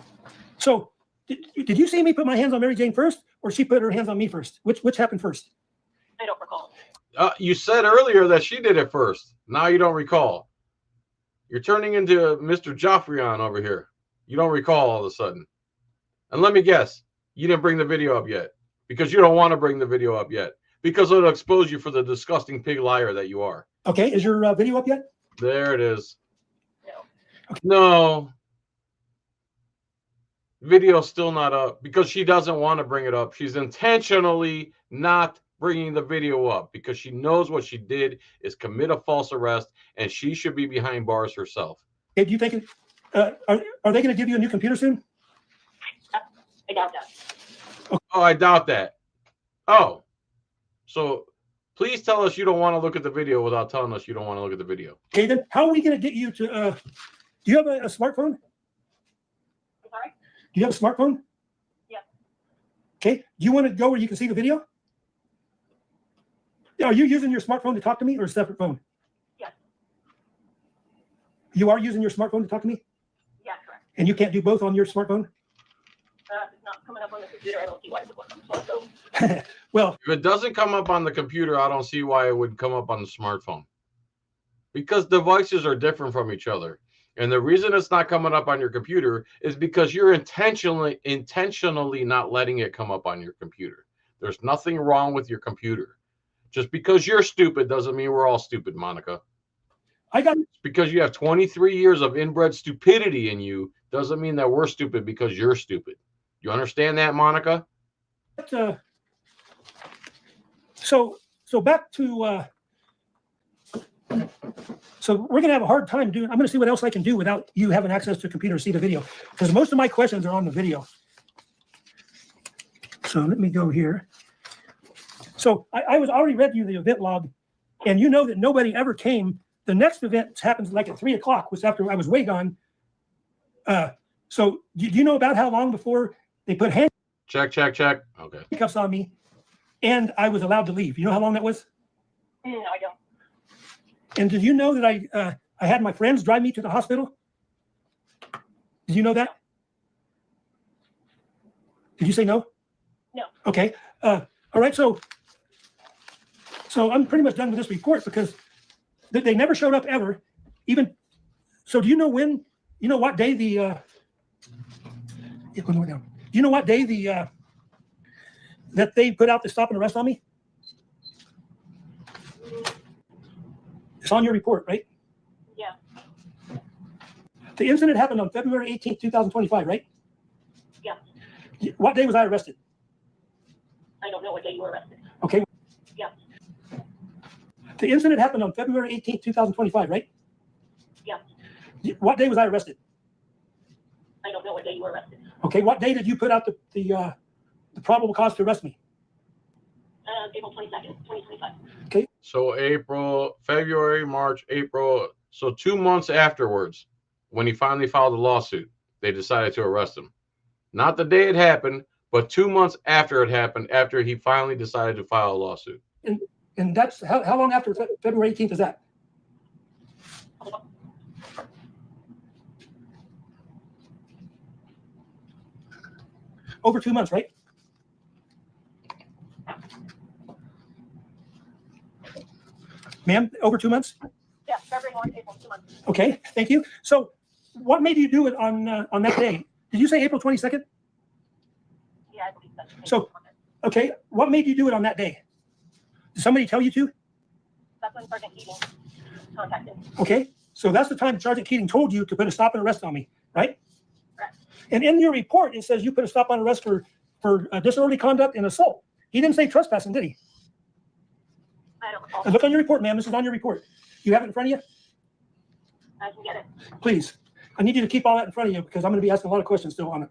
So did you see me put my hands on Mary Jane first, or she put her hands on me first? Which happened first? I don't recall. You said earlier that she did it first. Now you don't recall. You're turning into Mr. Joffrion over here. You don't recall all of a sudden. And let me guess, you didn't bring the video up yet because you don't want to bring the video up yet because it'll expose you for the disgusting pig liar that you are. Okay, is your video up yet? There it is. No. Okay. No. Video's still not up because she doesn't want to bring it up. She's intentionally not bringing the video up because she knows what she did is commit a false arrest and she should be behind bars herself. Hey, do you think are they going to give you a new computer soon? I doubt that. Okay. Oh, I doubt that. Oh, so please tell us you don't want to look at the video without telling us you don't want to look at the video. Okay, then how are we going to get you to? Do you have a smartphone? I'm sorry? Do you have a smartphone? Yeah. Okay. Do you want to go where you can see the video? Are you using your smartphone to talk to me or a separate phone? Yes. You are using your smartphone to talk to me? Yeah, correct. And you can't do both on your smartphone? It's not coming up on the computer. I don't see why it would work on the phone. So Well, If it doesn't come up on the computer, I don't see why it would come up on the smartphone. Because devices are different from each other. And the reason it's not coming up on your computer is because you're intentionally not letting it come up on your computer. There's nothing wrong with your computer. Just because you're stupid doesn't mean we're all stupid, Monica. It's because you have 23 years of inbred stupidity in you doesn't mean that we're stupid because you're stupid. You understand that, Monica? so back to so we're gonna have a hard time doing. I'm gonna see what else I can do without you having access to a computer to see the video because most of my questions are on the video. So let me go here. So I was already read you the event log, and you know that nobody ever came. The next event happens like at 3 o'clock, which after I was way gone. So do you know about how long before they put Check. Okay. handcuffs on me, and I was allowed to leave? You know how long that was? no, I don't. And did you know that I had my friends drive me to the hospital? Did you know that? Did you say no? No. Okay. All right. So I'm pretty much done with this report because they never showed up ever. Even so, do you know when? You know what day the? Do you know what day the that they put out the stop and arrest on me? It's on your report, right? Yeah. The incident happened on February 18th, 2025, right? Yeah. What day was I arrested? I don't know what day you were arrested. Okay. Yeah. The incident happened on February 18th, 2025, right? Yeah. What day was I arrested? I don't know what day you were arrested. Okay. What day did you put out the probable cause to arrest me? April 22nd, 2025. Okay. So April, February, March, April. So 2 months afterwards, when he finally filed the lawsuit, they decided to arrest him. Not the day it happened, but 2 months after it happened, after he finally decided to file a lawsuit. And that's how long after February 18th is that? Over 2 months, right? Ma'am, over 2 months? Yeah, February, March, April, 2 months. Okay, thank you. So what made you do it on that day? Did you say April 22nd? Yeah, I believe that's. So, okay, what made you do it on that day? Did somebody tell you to? That's when Sergeant Keating contacted me. Okay, so that's the time Sergeant Keating told you to put a stop and arrest on me, right? Correct. And in your report, it says you put a stop on arrest for disorderly conduct and assault. He didn't say trespassing, did he? I don't recall. Look on your report, ma'am. This is on your report. You have it in front of you? I can get it. Please. I need you to keep all that in front of you because I'm going to be asking a lot of questions still on it.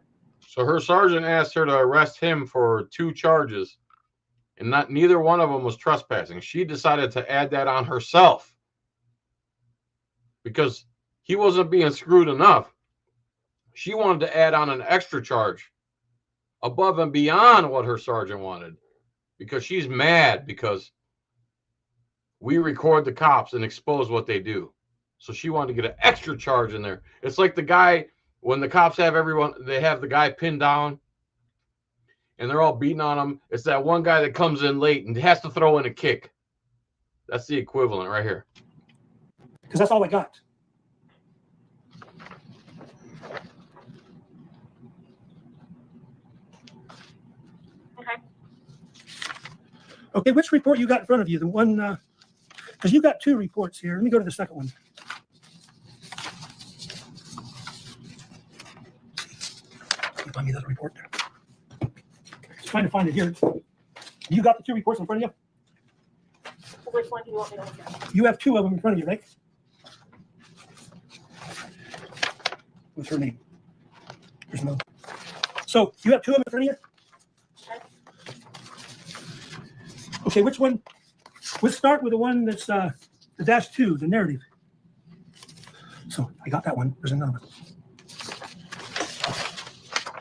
So her sergeant asked her to arrest him for 2 charges, and neither one of them was trespassing. She decided to add that on herself because he wasn't being screwed enough. She wanted to add on an extra charge above and beyond what her sergeant wanted because she's mad because we record the cops and expose what they do. So she wanted to get an extra charge in there. It's like the guy, when the cops have they have the guy pinned down and they're all beating on him. It's that one guy that comes in late and has to throw in a kick. That's the equivalent right here. Because that's all I got. Okay. Okay, which report you got in front of you? The one, because you got two reports here. Let me go to the second one. Find me that report. Just trying to find it here. You got the two reports in front of you? Which one do you want me to look at? You have two of them in front of you, right? What's her name? There's no. So you have two of them in front of you? Okay, which one? Let's start with the one that's the -2, the narrative. So I got that one. There's another one.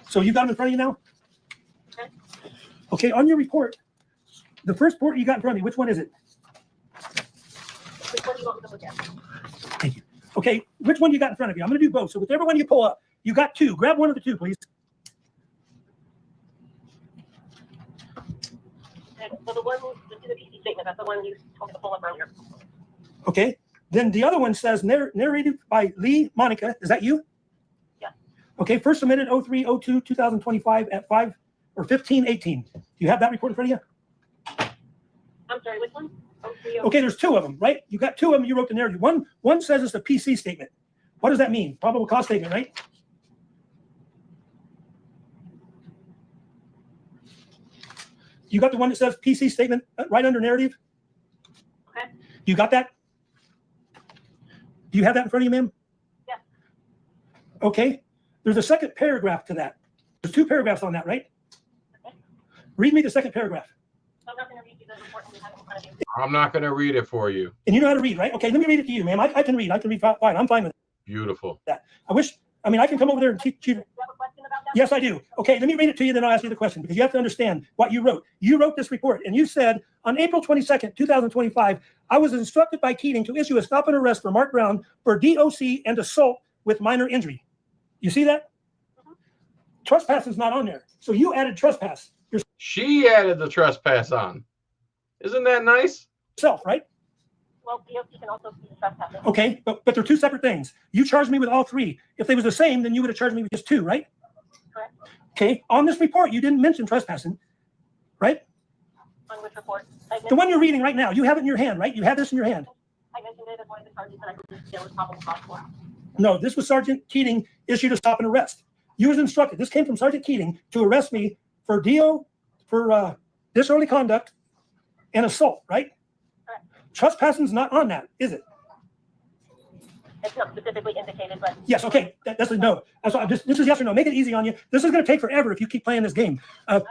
So you got them in front of you now? Okay. Okay, on your report, the first report you got in front of you, which one is it? Which one do you want me to look at? Thank you. Okay, which one you got in front of you? I'm going to do both. So whichever one you pull up, you got two. Grab one of the two, please. Okay, so the one, the PC statement, that's the one you told me to pull up earlier. Okay, then the other one says narrated by Lee Monica. Is that you? Yeah. Okay, first submitted 03/02/2025 at 5 or 15:18. Do you have that report in front of you? I'm sorry, which one? Okay, there's two of them, right? You got two of them. You wrote the narrative. One says it's a PC statement. What does that mean? Probable cause statement, right? You got the one that says PC statement right under narrative? Okay. You got that? Do you have that in front of you, ma'am? Yeah. Okay. There's a second paragraph to that. There's two paragraphs on that, right? Okay. Read me the second paragraph. I'm not going to read you the report you have in front of you. I'm not going to read it for you. And you know how to read, right? Okay, let me read it to you, ma'am. I can read. I can read fine. I'm fine with Beautiful. that. I can come over there and teach you. Do you have a question about that? Yes, I do. Okay, let me read it to you, then I'll ask you the question, because you have to understand what you wrote. You wrote this report, and you said, on April 22nd, 2025, I was instructed by Keating to issue a stop and arrest for Mark Brown for DOC and assault with minor injury. You see that? Trespass is not on there. So you added trespass She added the trespass on. Isn't that nice? yourself, right? Well, DOC can also be trespassing. Okay, but they're two separate things. You charged me with all three. If they was the same, then you would have charged me with just two, right? Correct. Okay, on this report, you didn't mention trespassing, right? On which report? The one you're reading right now, you have it in your hand, right? You have this in your hand. I mentioned it as one of the charges that I believe there was probable cause for. No, this was Sergeant Keating issued a stop and arrest. You was instructed. This came from Sergeant Keating to arrest me for disorderly conduct and assault, right? Correct. Trespassing's not on that, is it? It's not specifically indicated, but Yes. Okay. That's a no. This is yes or no. Make it easy on you. This is going to take forever if you keep playing this game.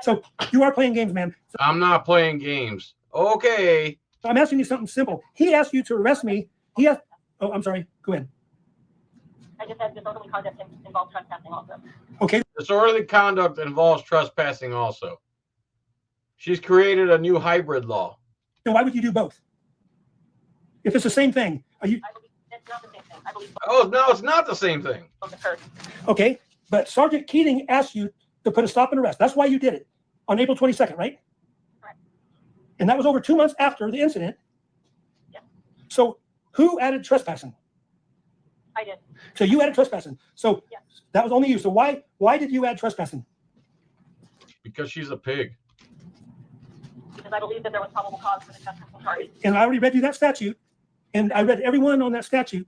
So you are playing games, man. So I'm not playing games. Okay. I'm asking you something simple. He asked you to arrest me. Oh, I'm sorry. Go ahead. I just said disorderly conduct involves trespassing also. Okay. Disorderly conduct involves trespassing also. She's created a new hybrid law. Then why would you do both? If it's the same thing, are you I believe it's not the same thing. I believe Oh, no, it's not the same thing. both occurred. okay? But Sergeant Keating asked you to put a stop and arrest. That's why you did it on April 22nd, right? Correct. And that was over 2 months after the incident. Yeah. So who added trespassing? I did. So you added trespassing. So Yeah. that was only you. So why did you add trespassing? Because she's a pig. Because I believe that there was probable cause for the trespassing charge. And I already read you that statute, and I read everyone on that statute,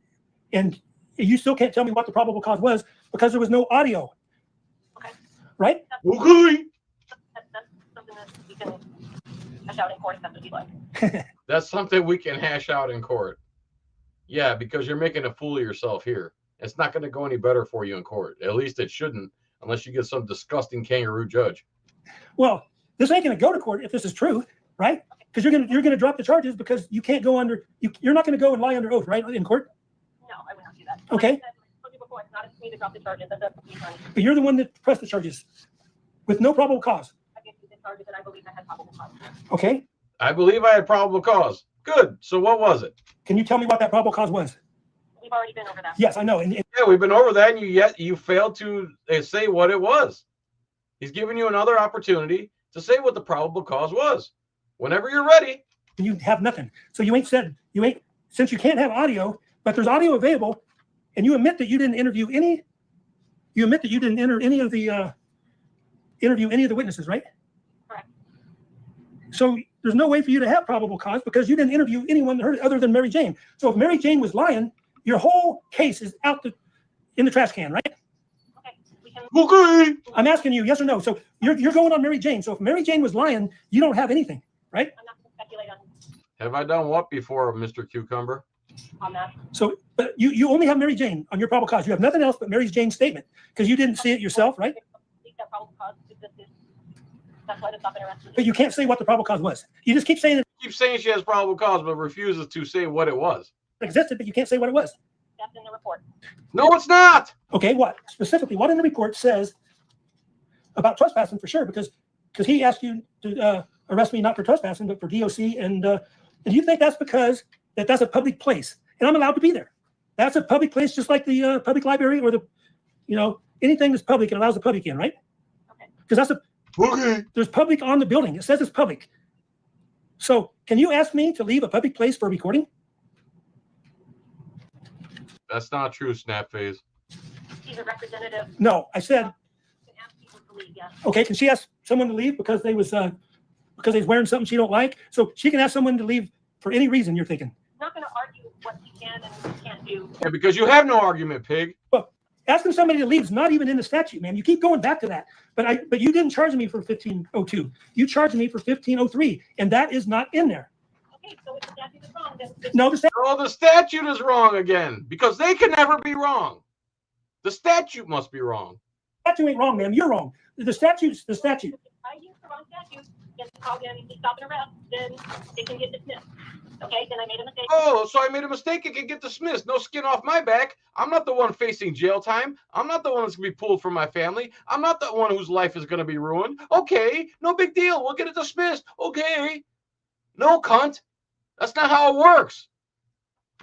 and you still can't tell me what the probable cause was because there was no audio. Okay. Right? Okay. That's something that we can hash out in court if that's what you'd like. That's something we can hash out in court. Yeah, because you're making a fool of yourself here. It's not going to go any better for you in court. At least it shouldn't, unless you get some disgusting kangaroo judge. Well, this ain't going to go to court if this is true, right? Because you're gonna drop the charges because you can't go under. You're not going to go and lie under oath, right, in court. No, I would not do that. Okay. Like I said, I told you before, it's not up to me to drop the charges. That's up to the attorney. But you're the one that pressed the charges with no probable cause. I gave you the charges that I believe I had probable cause. Okay. I believe I had probable cause. Good. So what was it? Can you tell me what that probable cause was? We've already been over that. Yes, I know. And Yeah, we've been over that, and you failed to say what it was. He's giving you another opportunity to say what the probable cause was. Whenever you're ready. you have nothing. So you ain't, since you can't have audio, but there's audio available, and you admit that you didn't interview any of the witnesses, right? Correct. So there's no way for you to have probable cause because you didn't interview anyone other than Mary Jane. So if Mary Jane was lying, your whole case is in the trash can, right? Okay. Okay. I'm asking you, yes or no. So you're going on Mary Jane. So if Mary Jane was lying, you don't have anything, right? I'm not going to speculate Have I done what before, Mr. Cucumber? on that. So, but you only have Mary Jane on your probable cause. You have nothing else but Mary Jane's statement because you didn't see it yourself, right? That probable cause existed. That's why the stop and arrest was. But you can't say what the probable cause was. You just keep saying it Keep saying she has probable cause, but refuses to say what it was. existed, but you can't say what it was. That's in the report. No, it's not. Okay, what specifically? What in the report says about trespassing for sure? Because he asked you to arrest me not for trespassing, but for DOC, and do you think that's because that's a public place and I'm allowed to be there? That's a public place, just like the public library or anything that's public and allows the public in, right? Okay. Because there's public on the building. It says it's public. So can you ask me to leave a public place for recording? That's not true, Snap Phase. She's a representative. No, I said. Can ask people to leave, yes. Okay, can she ask someone to leave because they was wearing something she don't like? So she can ask someone to leave for any reason, you're thinking. I'm not going to argue what you can and can't do. Yeah, because you have no argument, pig. Well, asking somebody to leave is not even in the statute, man. You keep going back to that. But you didn't charge me for 1502. You charged me for 1503, and that is not in there. Okay, so if the statute is wrong, then No, the statute. Oh, the statute is wrong again because they can never be wrong. The statute must be wrong. Statute ain't wrong, man. You're wrong. The statute's the statute. if I use the wrong statute, then call them and stop and arrest, then they can get dismissed. Okay, then I made a mistake. Oh, so I made a mistake. It can get dismissed. No skin off my back. I'm not the one facing jail time. I'm not the one that's going to be pulled from my family. I'm not the one whose life is going to be ruined. Okay, no big deal. We'll get it dismissed. Okay. No, cunt. That's not how it works.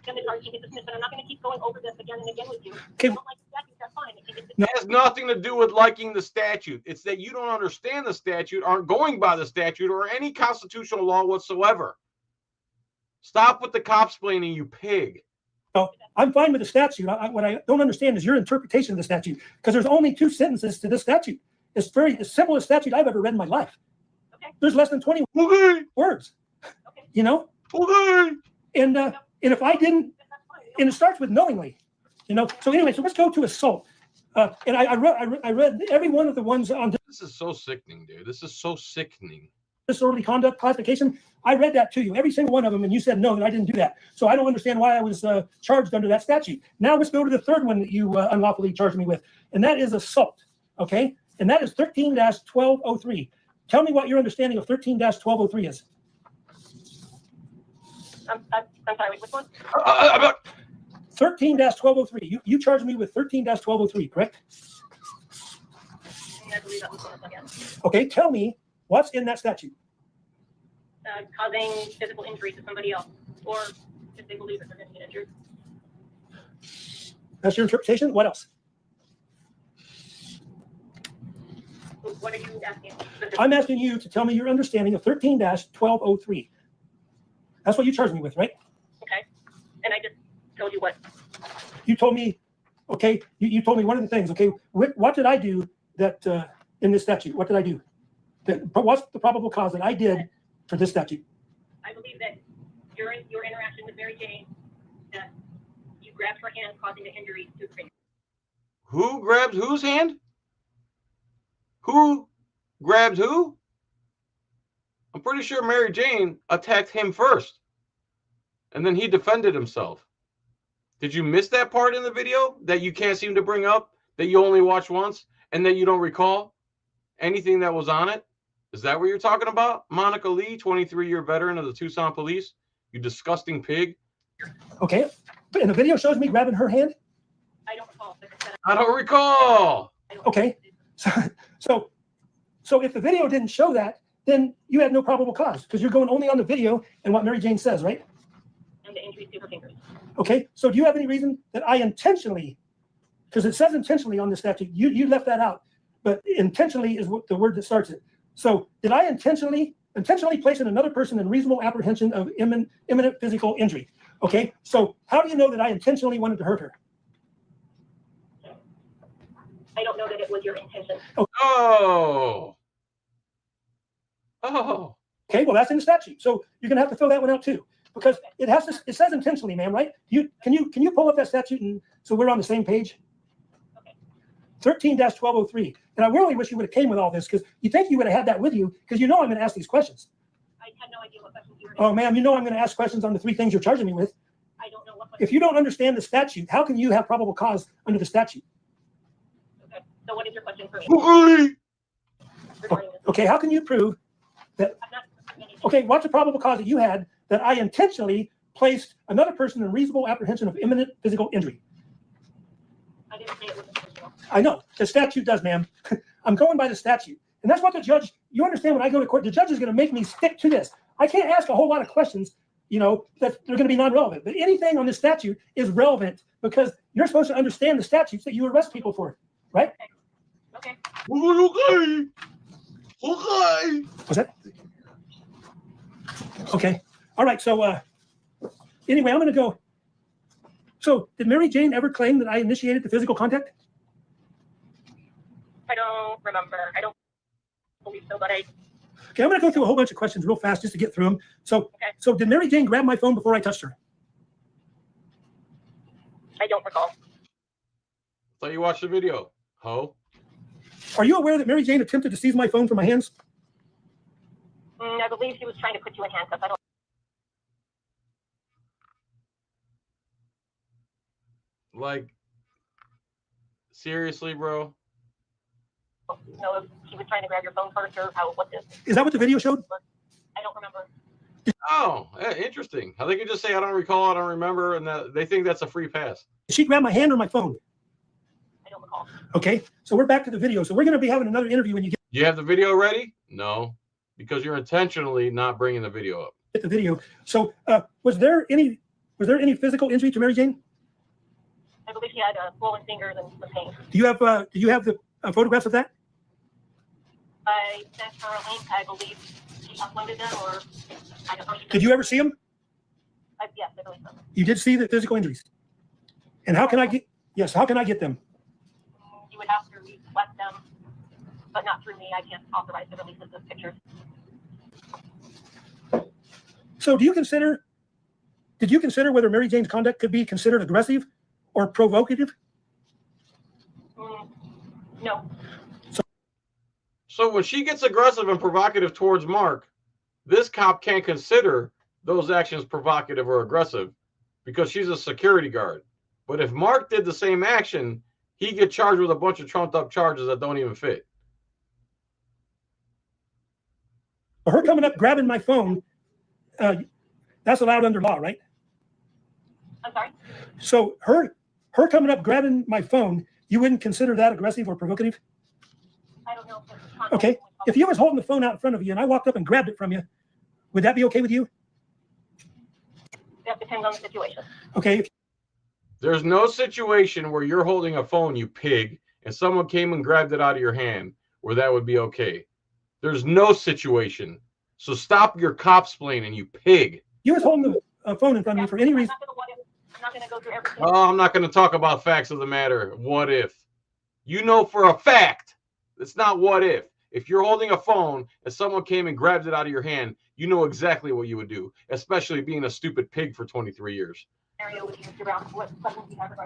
Then the charge can get dismissed, but I'm not going to keep going over this again and again with you. Okay. If you don't like the statute, that's fine. It can get It has nothing to do with liking the statute. It's that you don't understand the statute, aren't going by the statute, or any constitutional law whatsoever. Stop with the cops-plaining, you pig. So I'm fine with the statute. What I don't understand is your interpretation of the statute, because there's only 2 sentences to this statute. It's the simplest statute I've ever read in my life. Okay. There's less than 20 Okay. words. Okay. You know? Okay. And if I didn't, That's fine. and it starts with knowingly, So anyway, so let's go to assault. And I read every one of the ones on This is so sickening, dude. This is so sickening. disorderly conduct classification. I read that to you, every single one of them, and you said no, that I didn't do that. So I don't understand why I was charged under that statute. Now let's go to the third one that you unlawfully charged me with, and that is assault. Okay, and that is 13-1203. Tell me what your understanding of 13-1203 is. I'm sorry, which one? 13-1203. You charged me with 13-1203, correct? I believe that was one again. Okay, tell me what's in that statute. Causing physical injury to somebody else, or if they believe that they're going to get injured. That's your interpretation. What else? What are you asking? I'm asking you to tell me your understanding of 13-1203. That's what you charged me with, right? Okay, and I just told you what. You told me, okay, you told me one of the things, okay, what did I do that in this statute? What did I do? But what's the probable cause that I did for this statute? I believe that during your interaction with Mary Jane, that you grabbed her hand, causing the injury to her finger. Who grabbed whose hand? Who grabbed who? I'm pretty sure Mary Jane attacked him first, and then he defended himself. Did you miss that part in the video that you can't seem to bring up, that you only watched once, and that you don't recall anything that was on it? Is that what you're talking about? Monica Lee, 23-year veteran of the Tucson Police, you disgusting pig. Okay, and the video shows me grabbing her hand? I don't recall. Like I said, I don't recall. I don't Okay. So if the video didn't show that, then you had no probable cause because you're going only on the video and what Mary Jane says, right? and the injuries to her fingers. Okay, so do you have any reason that I intentionally, because it says intentionally on the statute, you left that out, but intentionally is what the word that starts it. So did I intentionally placing another person in reasonable apprehension of imminent physical injury? Okay, so how do you know that I intentionally wanted to hurt her? I don't know that it was your intention. Oh. Okay, well, that's in the statute. So you're gonna have to fill that one out too, because it says intentionally, ma'am, right? Can you pull up that statute and so we're on the same page? Okay. 13-1203. And I really wish you would have came with all this, because you think you would have had that with you, because you know I'm gonna ask these questions. I had no idea what questions you were. Oh, ma'am, you know I'm gonna ask questions on the 3 things you're charging me with. I don't know what questions. If you don't understand the statute, how can you have probable cause under the statute? Okay. So what is your question for me? Okay. Okay, how can you prove that? I'm not anything. Okay, what's the probable cause that you had that I intentionally placed another person in reasonable apprehension of imminent physical injury? I didn't say it was intentional. I know, the statute does, ma'am. I'm going by the statute. And that's what the judge, you understand when I go to court, the judge is going to make me stick to this. I can't ask a whole lot of questions, that they're going to be non-relevant. But anything on this statute is relevant because you're supposed to understand the statutes that you arrest people for, right? Okay. Okay. Was that? Okay. All right. So anyway, I'm going to go. So did Mary Jane ever claim that I initiated the physical contact? I don't remember. I don't believe so, but Okay, I'm going to go through a whole bunch of questions real fast just to get through them. So, Okay. So did Mary Jane grab my phone before I touched her? I don't recall. Thought you watched the video, ho. Are you aware that Mary Jane attempted to seize my phone from my hands? I believe she was trying to put you in handcuffs. I don't. Like, seriously, bro? know if he was trying to grab your phone first or what this. Is that what the video showed? I don't remember. Oh, interesting. How they can just say, I don't recall, I don't remember, and that they think that's a free pass. Did she grab my hand or my phone? I don't recall. Okay, so we're back to the video. So we're going to be having another interview when you You have the video ready? No, because you're intentionally not bringing the video up. get the video. So was there any physical injury to Mary Jane? I believe she had swollen fingers and some pain. Do you have the photographs of that? I sent her a link. I believe she uploaded them, or I don't know. Did you ever see them? Yes, I believe so. You did see the physical injuries. And how can I get? Yes, how can I get them? You would have to request them, but not through me. I can't authorize the release of those pictures. So did you consider whether Mary Jane's conduct could be considered aggressive or provocative? No. So when she gets aggressive and provocative towards Mark, this cop can't consider those actions provocative or aggressive because she's a security guard. But if Mark did the same action, he get charged with a bunch of trumped up charges that don't even fit. Her coming up grabbing my phone, that's allowed under law, right? I'm sorry? So her coming up grabbing my phone, you wouldn't consider that aggressive or provocative? I don't know. Okay. If you was holding the phone out in front of you and I walked up and grabbed it from you, would that be okay with you? That depends on the situation. Okay. There's no situation where you're holding a phone, you pig, and someone came and grabbed it out of your hand where that would be okay. There's no situation. So stop your cop-splaining, you pig. You was holding the phone in front of me for any reason. I'm not going to go through everything. Oh, I'm not going to talk about facts of the matter. What if? You know for a fact, it's not what if. If you're holding a phone and someone came and grabbed it out of your hand, you know exactly what you would do, especially being a stupid pig for 23 years.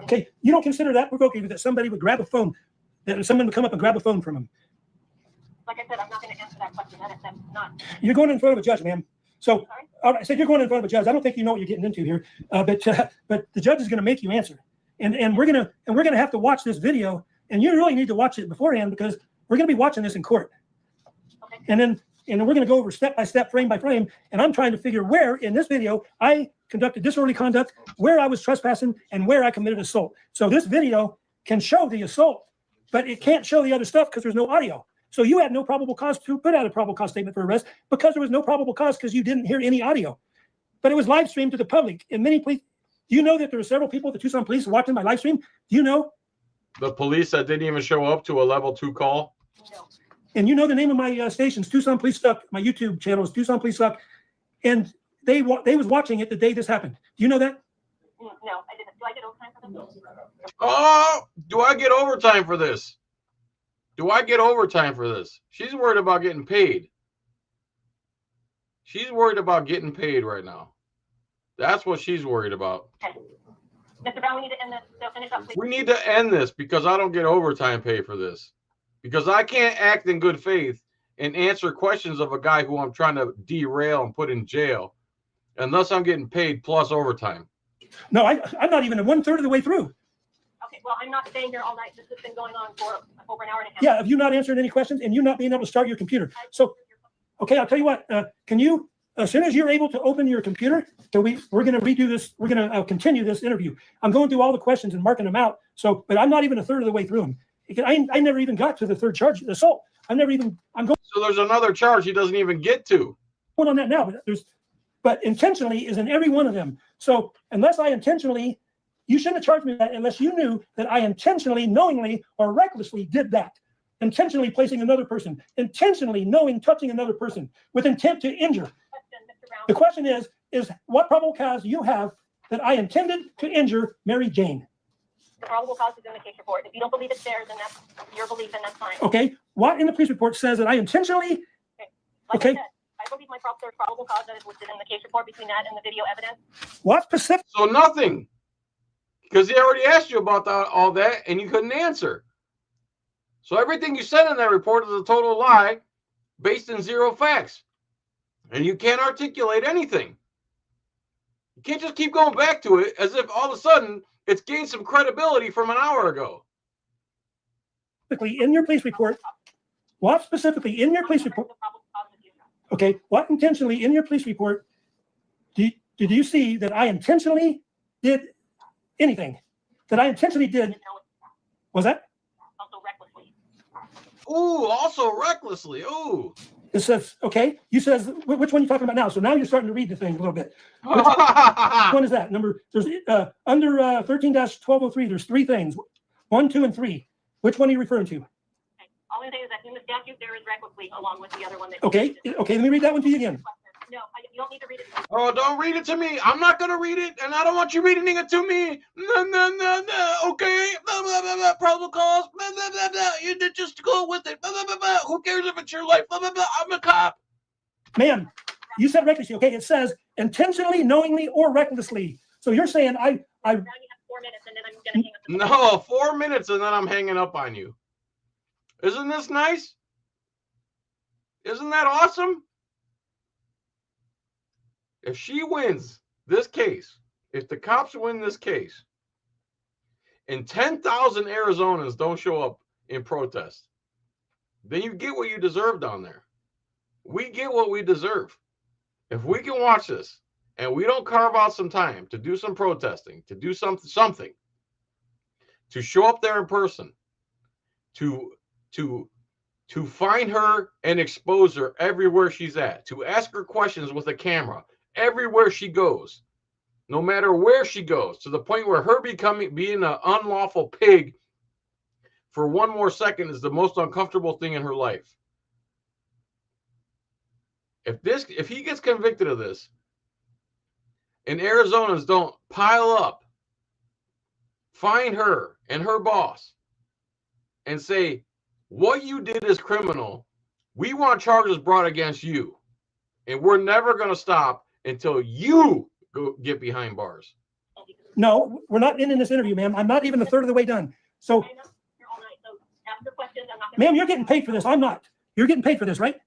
Okay, you don't consider that provocative that somebody would grab a phone, that someone would come up and grab a phone from him? Like I said, I'm not going to answer that question. That's not. You're going in front of a judge, ma'am. So, all right, so you're going in front of a judge. I don't think you know what you're getting into here, but the judge is going to make you answer, and we're gonna have to watch this video, and you really need to watch it beforehand because we're going to be watching this in court, Okay. and then we're going to go over step by step, frame by frame, and I'm trying to figure where in this video I conducted disorderly conduct, where I was trespassing, and where I committed assault. So this video can show the assault, but it can't show the other stuff because there's no audio. So you had no probable cause to put out a probable cause statement for arrest because there was no probable cause because you didn't hear any audio. but it was live streamed to the public. And many police, do you know that there were several people at the Tucson Police watching my live stream? Do you know? The police that didn't even show up to a level 2 call? No. And you know the name of my stations, Tucson Police Suck. My YouTube channel is Tucson Police Suck. And they was watching it the day this happened. Do you know that? No, I didn't. Do I get overtime for this? Oh, do I get overtime for this? Do I get overtime for this? She's worried about getting paid. She's worried about getting paid right now. That's what she's worried about. Okay. Mr. Brown, we need to end this. So finish up, please. We need to end this because I don't get overtime pay for this. Because I can't act in good faith and answer questions of a guy who I'm trying to derail and put in jail unless I'm getting paid plus overtime. No, I'm not even 1/3 of the way through. Okay, well, I'm not staying here all night. This has been going on for over an hour and a half. Yeah, of you not answering any questions and you not being able to start your computer. So, okay, I'll tell you what. Can you, as soon as you're able to open your computer, we're going to redo this. We're going to continue this interview. I'm going through all the questions and marking them out. So, but I'm not even 1/3 of the way through them. I never even got to the third charge, assault. I'm going. So there's another charge he doesn't even get to. On that now, but intentionally is in every one of them. So unless I intentionally, you shouldn't have charged me that unless you knew that I intentionally, knowingly, or recklessly did that. Intentionally placing another person, intentionally touching another person with intent to injure. The question is what probable cause you have that I intended to injure Mary Jane? The probable cause is in the case report. If you don't believe it's there, then that's your belief, and that's fine. Okay. What in the police report says that I intentionally? Okay. I said, I believe there's probable cause that is listed in the case report between that and the video evidence. What specific? So nothing. Because he already asked you about all that, and you couldn't answer. So everything you said in that report is a total lie based in zero facts. And you can't articulate anything. You can't just keep going back to it as if all of a sudden it's gained some credibility from an hour ago. In your police report, what specifically in your police report? Okay, what intentionally in your police report did you see that I intentionally did anything? That I intentionally did? Was that? Also recklessly. Ooh, also recklessly. Ooh. It says, okay, you says, which one are you talking about now? So now you're starting to read the thing a little bit. Which one is that? There's under 13-1203, there's 3 things, 1, 2, and 3. Which one are you referring to? Okay. All I'm saying is that in the statute, there is recklessly along with the other one. Okay, let me read that one to you again. No, you don't need to read it. Oh, don't read it to me. I'm not going to read it, and I don't want you reading it to me. No. Okay. Blah, blah, blah, blah. Probable cause. Blah, blah, blah, blah. You just go with it. Blah, blah, blah, blah. Who cares if it's your life? Blah, blah, blah. I'm a cop. Ma'am, you said recklessly. Okay, it says intentionally, knowingly, or recklessly. So you're saying Now you have 4 minutes, and then I'm going to hang up. No, 4 minutes, and then I'm hanging up on you. Isn't this nice? Isn't that awesome? If she wins this case, if the cops win this case, and 10,000 Arizonans don't show up in protest, then you get what you deserve down there. We get what we deserve. If we can watch this and we don't carve out some time to do some protesting, to do something, to show up there in person, to find her and expose her everywhere she's at, to ask her questions with a camera everywhere she goes, no matter where she goes, to the point where her being an unlawful pig for 1 more second is the most uncomfortable thing in her life. If he gets convicted of this, and Arizonans don't pile up, find her and her boss, and say, what you did is criminal. We want charges brought against you. And we're never going to stop until you go get behind bars. No, we're not ending this interview, ma'am. I'm not even 1/3 of the way done. So, ma'am, you're getting paid for this. I'm not. You're getting paid for this, right?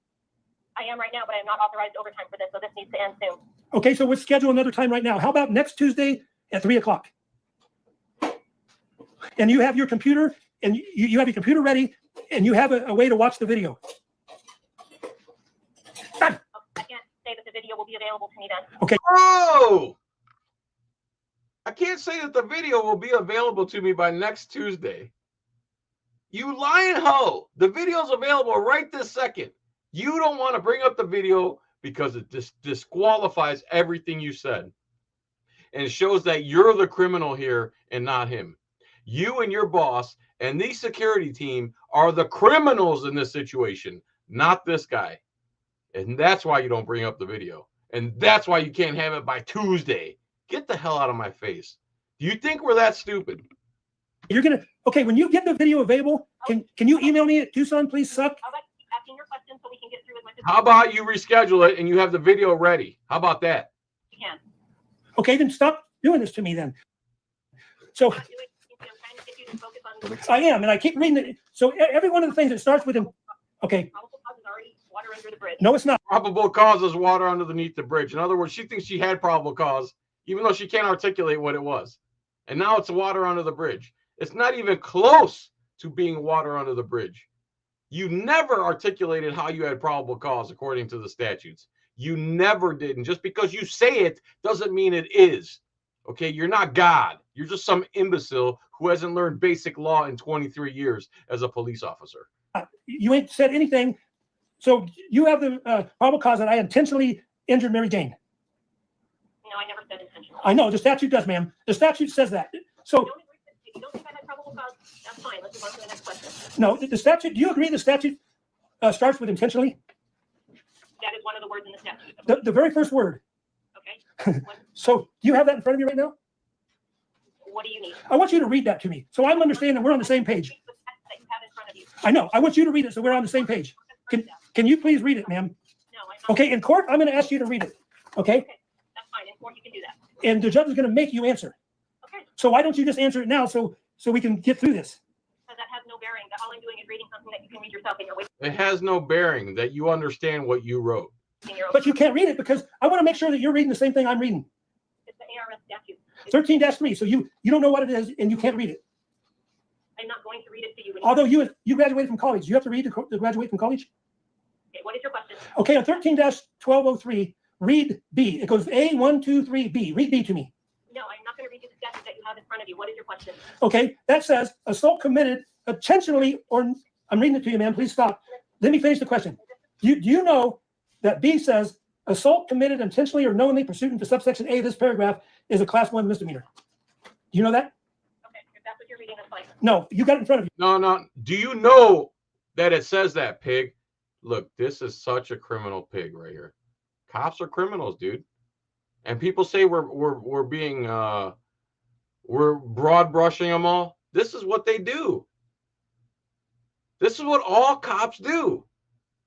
I am right now, but I am not authorized overtime for this, so this needs to end soon. Okay, so let's schedule another time right now. How about next Tuesday at 3 o'clock? And you have your computer, and you have your computer ready, and you have a way to watch the video. I can't say that the video will be available to me then. Okay. Oh! I can't say that the video will be available to me by next Tuesday. You lying hoe. The video's available right this second. You don't want to bring up the video because it disqualifies everything you said. And it shows that you're the criminal here and not him. You and your boss and the security team are the criminals in this situation, not this guy. And that's why you don't bring up the video. And that's why you can't have it by Tuesday. Get the hell out of my face. Do you think we're that stupid? You're going to, okay, when you get the video available, can you email me at Tucson Police Suck? How about asking your questions so we can get through as much as How about you reschedule it and you have the video ready? How about that? we can. Okay, then stop doing this to me then. So I'm trying to get you to focus on I am, and I keep reading it. So every one of the things that starts with him. Okay, probable cause is already water under the bridge. no, it's not. Probable cause is water underneath the bridge. In other words, she thinks she had probable cause, even though she can't articulate what it was. And now it's water under the bridge. It's not even close to being water under the bridge. You never articulated how you had probable cause according to the statutes. You never did. And just because you say it doesn't mean it is. Okay, you're not God. You're just some imbecile who hasn't learned basic law in 23 years as a police officer. You ain't said anything. So you have the probable cause that I intentionally injured Mary Jane. No, I never said intentional. I know the statute does, ma'am. The statute says that. So If you don't think I had probable cause, that's fine. Let's move on to the next question. no, the statute. Do you agree the statute starts with intentionally? That is one of the words in the statute. The very first word. Okay. So do you have that in front of you right now? What do you need? I want you to read that to me so I'm understanding we're on the same page. The text that you have in front of you. I know. I want you to read it so we're on the same page. Can you please read it, ma'am? No, I'm not. Okay, in court, I'm going to ask you to read it. Okay? Okay, that's fine. In court, you can do that. And the judge is going to make you answer. Okay. So why don't you just answer it now so we can get through this? Because that has no bearing. All I'm doing is reading something that you can read yourself and you're wasting It has no bearing that you understand what you wrote. your own. But you can't read it because I want to make sure that you're reading the same thing I'm reading. It's the ARS statute. 13-3. So you don't know what it is and you can't read it. I'm not going to read it to you. Although you graduated from college. You have to read to graduate from college? Okay, what is your question? Okay, on 13-1203, read B. It goes A, 1, 2, 3, B. Read B to me. No, I'm not going to read you the statute that you have in front of you. What is your question? Okay, that says assault committed intentionally or I'm reading it to you, ma'am. Please stop. Let me finish the question. Do you know that B says assault committed intentionally or knowingly pursuant to subsection A of this paragraph is a class 1 misdemeanor? Do you know that? Okay, if that's what you're reading, that's fine. No, you got it in front of you. No. Do you know that it says that, pig? Look, this is such a criminal pig right here. Cops are criminals, dude. And people say we're being we're broad brushing them all. This is what they do. This is what all cops do.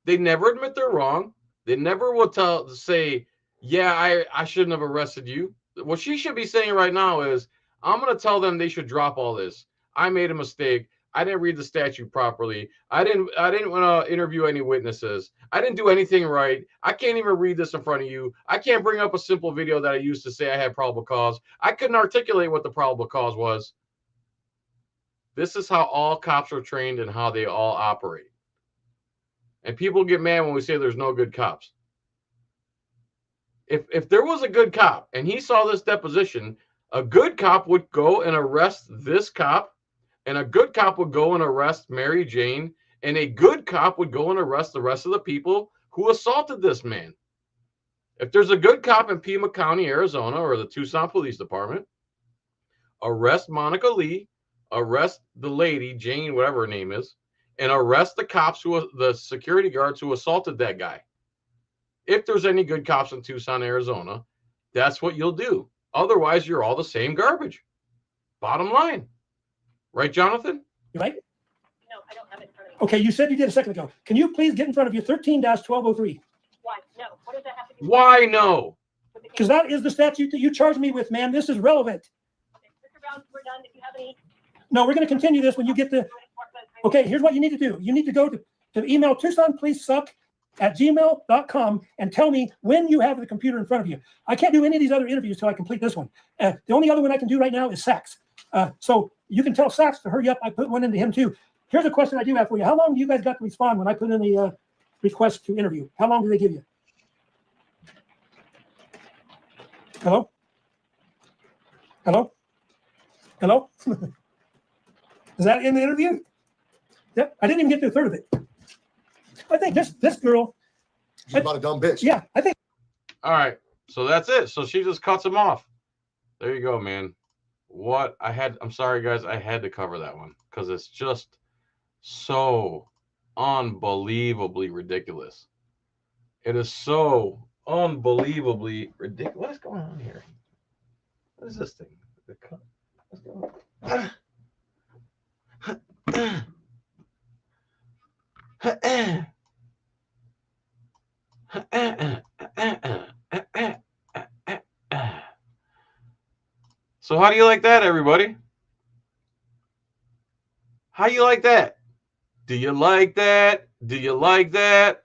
They never admit they're wrong. They never will say, yeah, I shouldn't have arrested you. What she should be saying right now is, I'm going to tell them they should drop all this. I made a mistake. I didn't read the statute properly. I didn't want to interview any witnesses. I didn't do anything right. I can't even read this in front of you. I can't bring up a simple video that I used to say I had probable cause. I couldn't articulate what the probable cause was. This is how all cops are trained and how they all operate. And people get mad when we say there's no good cops. If there was a good cop and he saw this deposition, a good cop would go and arrest this cop, and a good cop would go and arrest Mary Jane, and a good cop would go and arrest the rest of the people who assaulted this man. If there's a good cop in Pima County, Arizona, or the Tucson Police Department, arrest Monica Lee, arrest the lady, Jane, whatever her name is, and arrest the cops the security guards who assaulted that guy. If there's any good cops in Tucson, Arizona, that's what you'll do. Otherwise, you're all the same garbage. Bottom line. Right, Jonathan? Right? No, I don't have it in front of me. Okay, you said you did a second ago. Can you please get in front of you 13-1203? Why? No. What does that have to do? Why no? Because that is the statute that you charged me with, man. This is relevant. Okay, Mr. Brown, we're done. If you have any. No, we're going to continue this when you get the. Okay, here's what you need to do. You need to go to email TucsonPoliceSuck@gmail.com and tell me when you have the computer in front of you. I can't do any of these other interviews till I complete this one. The only other one I can do right now is Sachs. So you can tell Sachs to hurry up. I put one into him too. Here's a question I do have for you. How long do you guys got to respond when I put in the request to interview? How long do they give you? Hello? Hello? Hello? Is that in the interview? Yep. I didn't even get to a third of it. I think this girl She's about a dumb bitch. Yeah, I think. All right. So that's it. So she just cuts him off. There you go, man. What I'm sorry, guys. I had to cover that one because it's just so unbelievably ridiculous. It is so unbelievably ridiculous. What is going on here? What is this thing? What's going on? So how do you like that, everybody? How you like that? Do you like that? Do you like that?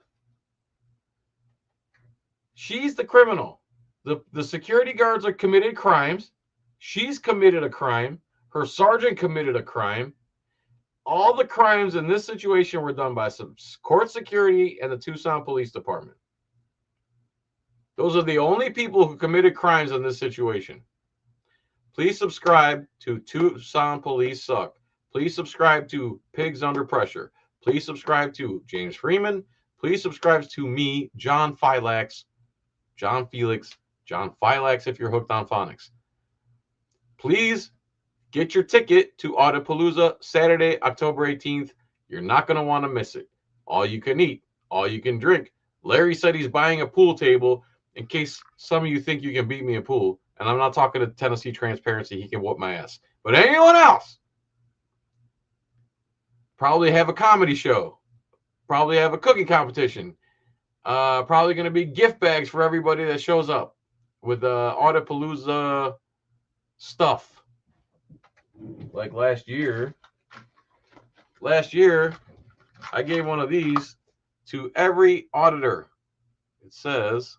She's the criminal. The security guards are committed crimes. She's committed a crime. Her sergeant committed a crime. All the crimes in this situation were done by some court security and the Tucson Police Department. Those are the only people who committed crimes in this situation. Please subscribe to Tucson Police Suck. Please subscribe to Pigs Under Pressure. Please subscribe to James Freeman. Please subscribe to me, John Felix if you're hooked on phonics. Please get your ticket to Audit Palooa Saturday, October 18th. You're not going to want to miss it. All you can eat, all you can drink. Larry said he's buying a pool table in case some of you think you can beat me in pool. And I'm not talking to Tennessee Transparency. He can whoop my ass. But anyone else, probably have a comedy show. Probably have a cooking competition. Probably going to be gift bags for everybody that shows up with Audit Palooa stuff. Like last year, I gave one of these to every auditor. It says,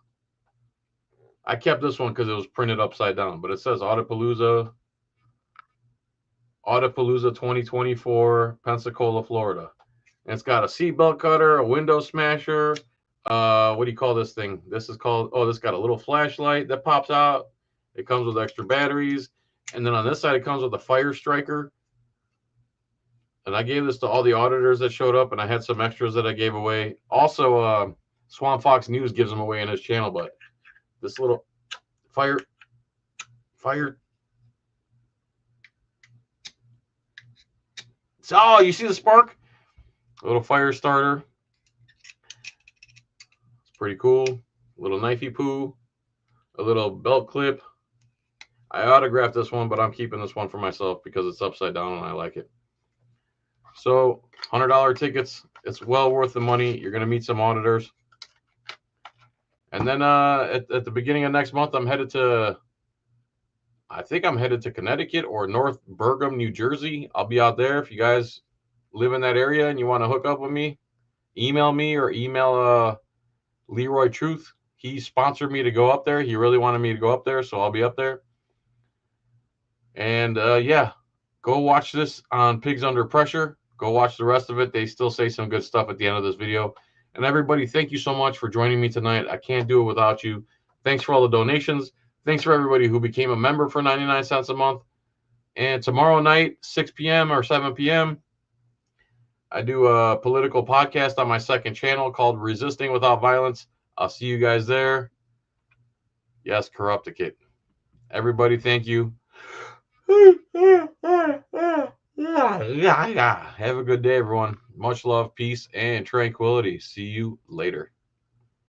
I kept this one because it was printed upside down, but it says Audit Palooa 2024, Pensacola, Florida. And it's got a seatbelt cutter, a window smasher. What do you call this thing? This is called, this got a little flashlight that pops out. It comes with extra batteries. And then on this side, it comes with a fire striker. And I gave this to all the auditors that showed up, and I had some extras that I gave away. Also, Swamp Fox News gives them away in his channel, but this little fire. Oh, you see the spark? A little fire starter. It's pretty cool. A little knifey poo. A little belt clip. I autographed this one, but I'm keeping this one for myself because it's upside down and I like it. So, $100 tickets. It's well worth the money. You're going to meet some auditors. And then at the beginning of next month, I think I'm headed to Connecticut or North Bergen, New Jersey. I'll be out there. If you guys live in that area and you want to hook up with me, email me or email Leroy Truth. He sponsored me to go up there. He really wanted me to go up there, so I'll be up there. And yeah, go watch this on Pigs Under Pressure. Go watch the rest of it. They still say some good stuff at the end of this video. And everybody, thank you so much for joining me tonight. I can't do it without you. Thanks for all the donations. Thanks for everybody who became a member for 99 cents a month. And tomorrow night, 6 p.m. or 7 p.m., I do a political podcast on my second channel called Resisting Without Violence. I'll see you guys there. Yes, Corrupticate. Everybody, thank you. Have a good day, everyone. Much love, peace, and tranquility. See you later.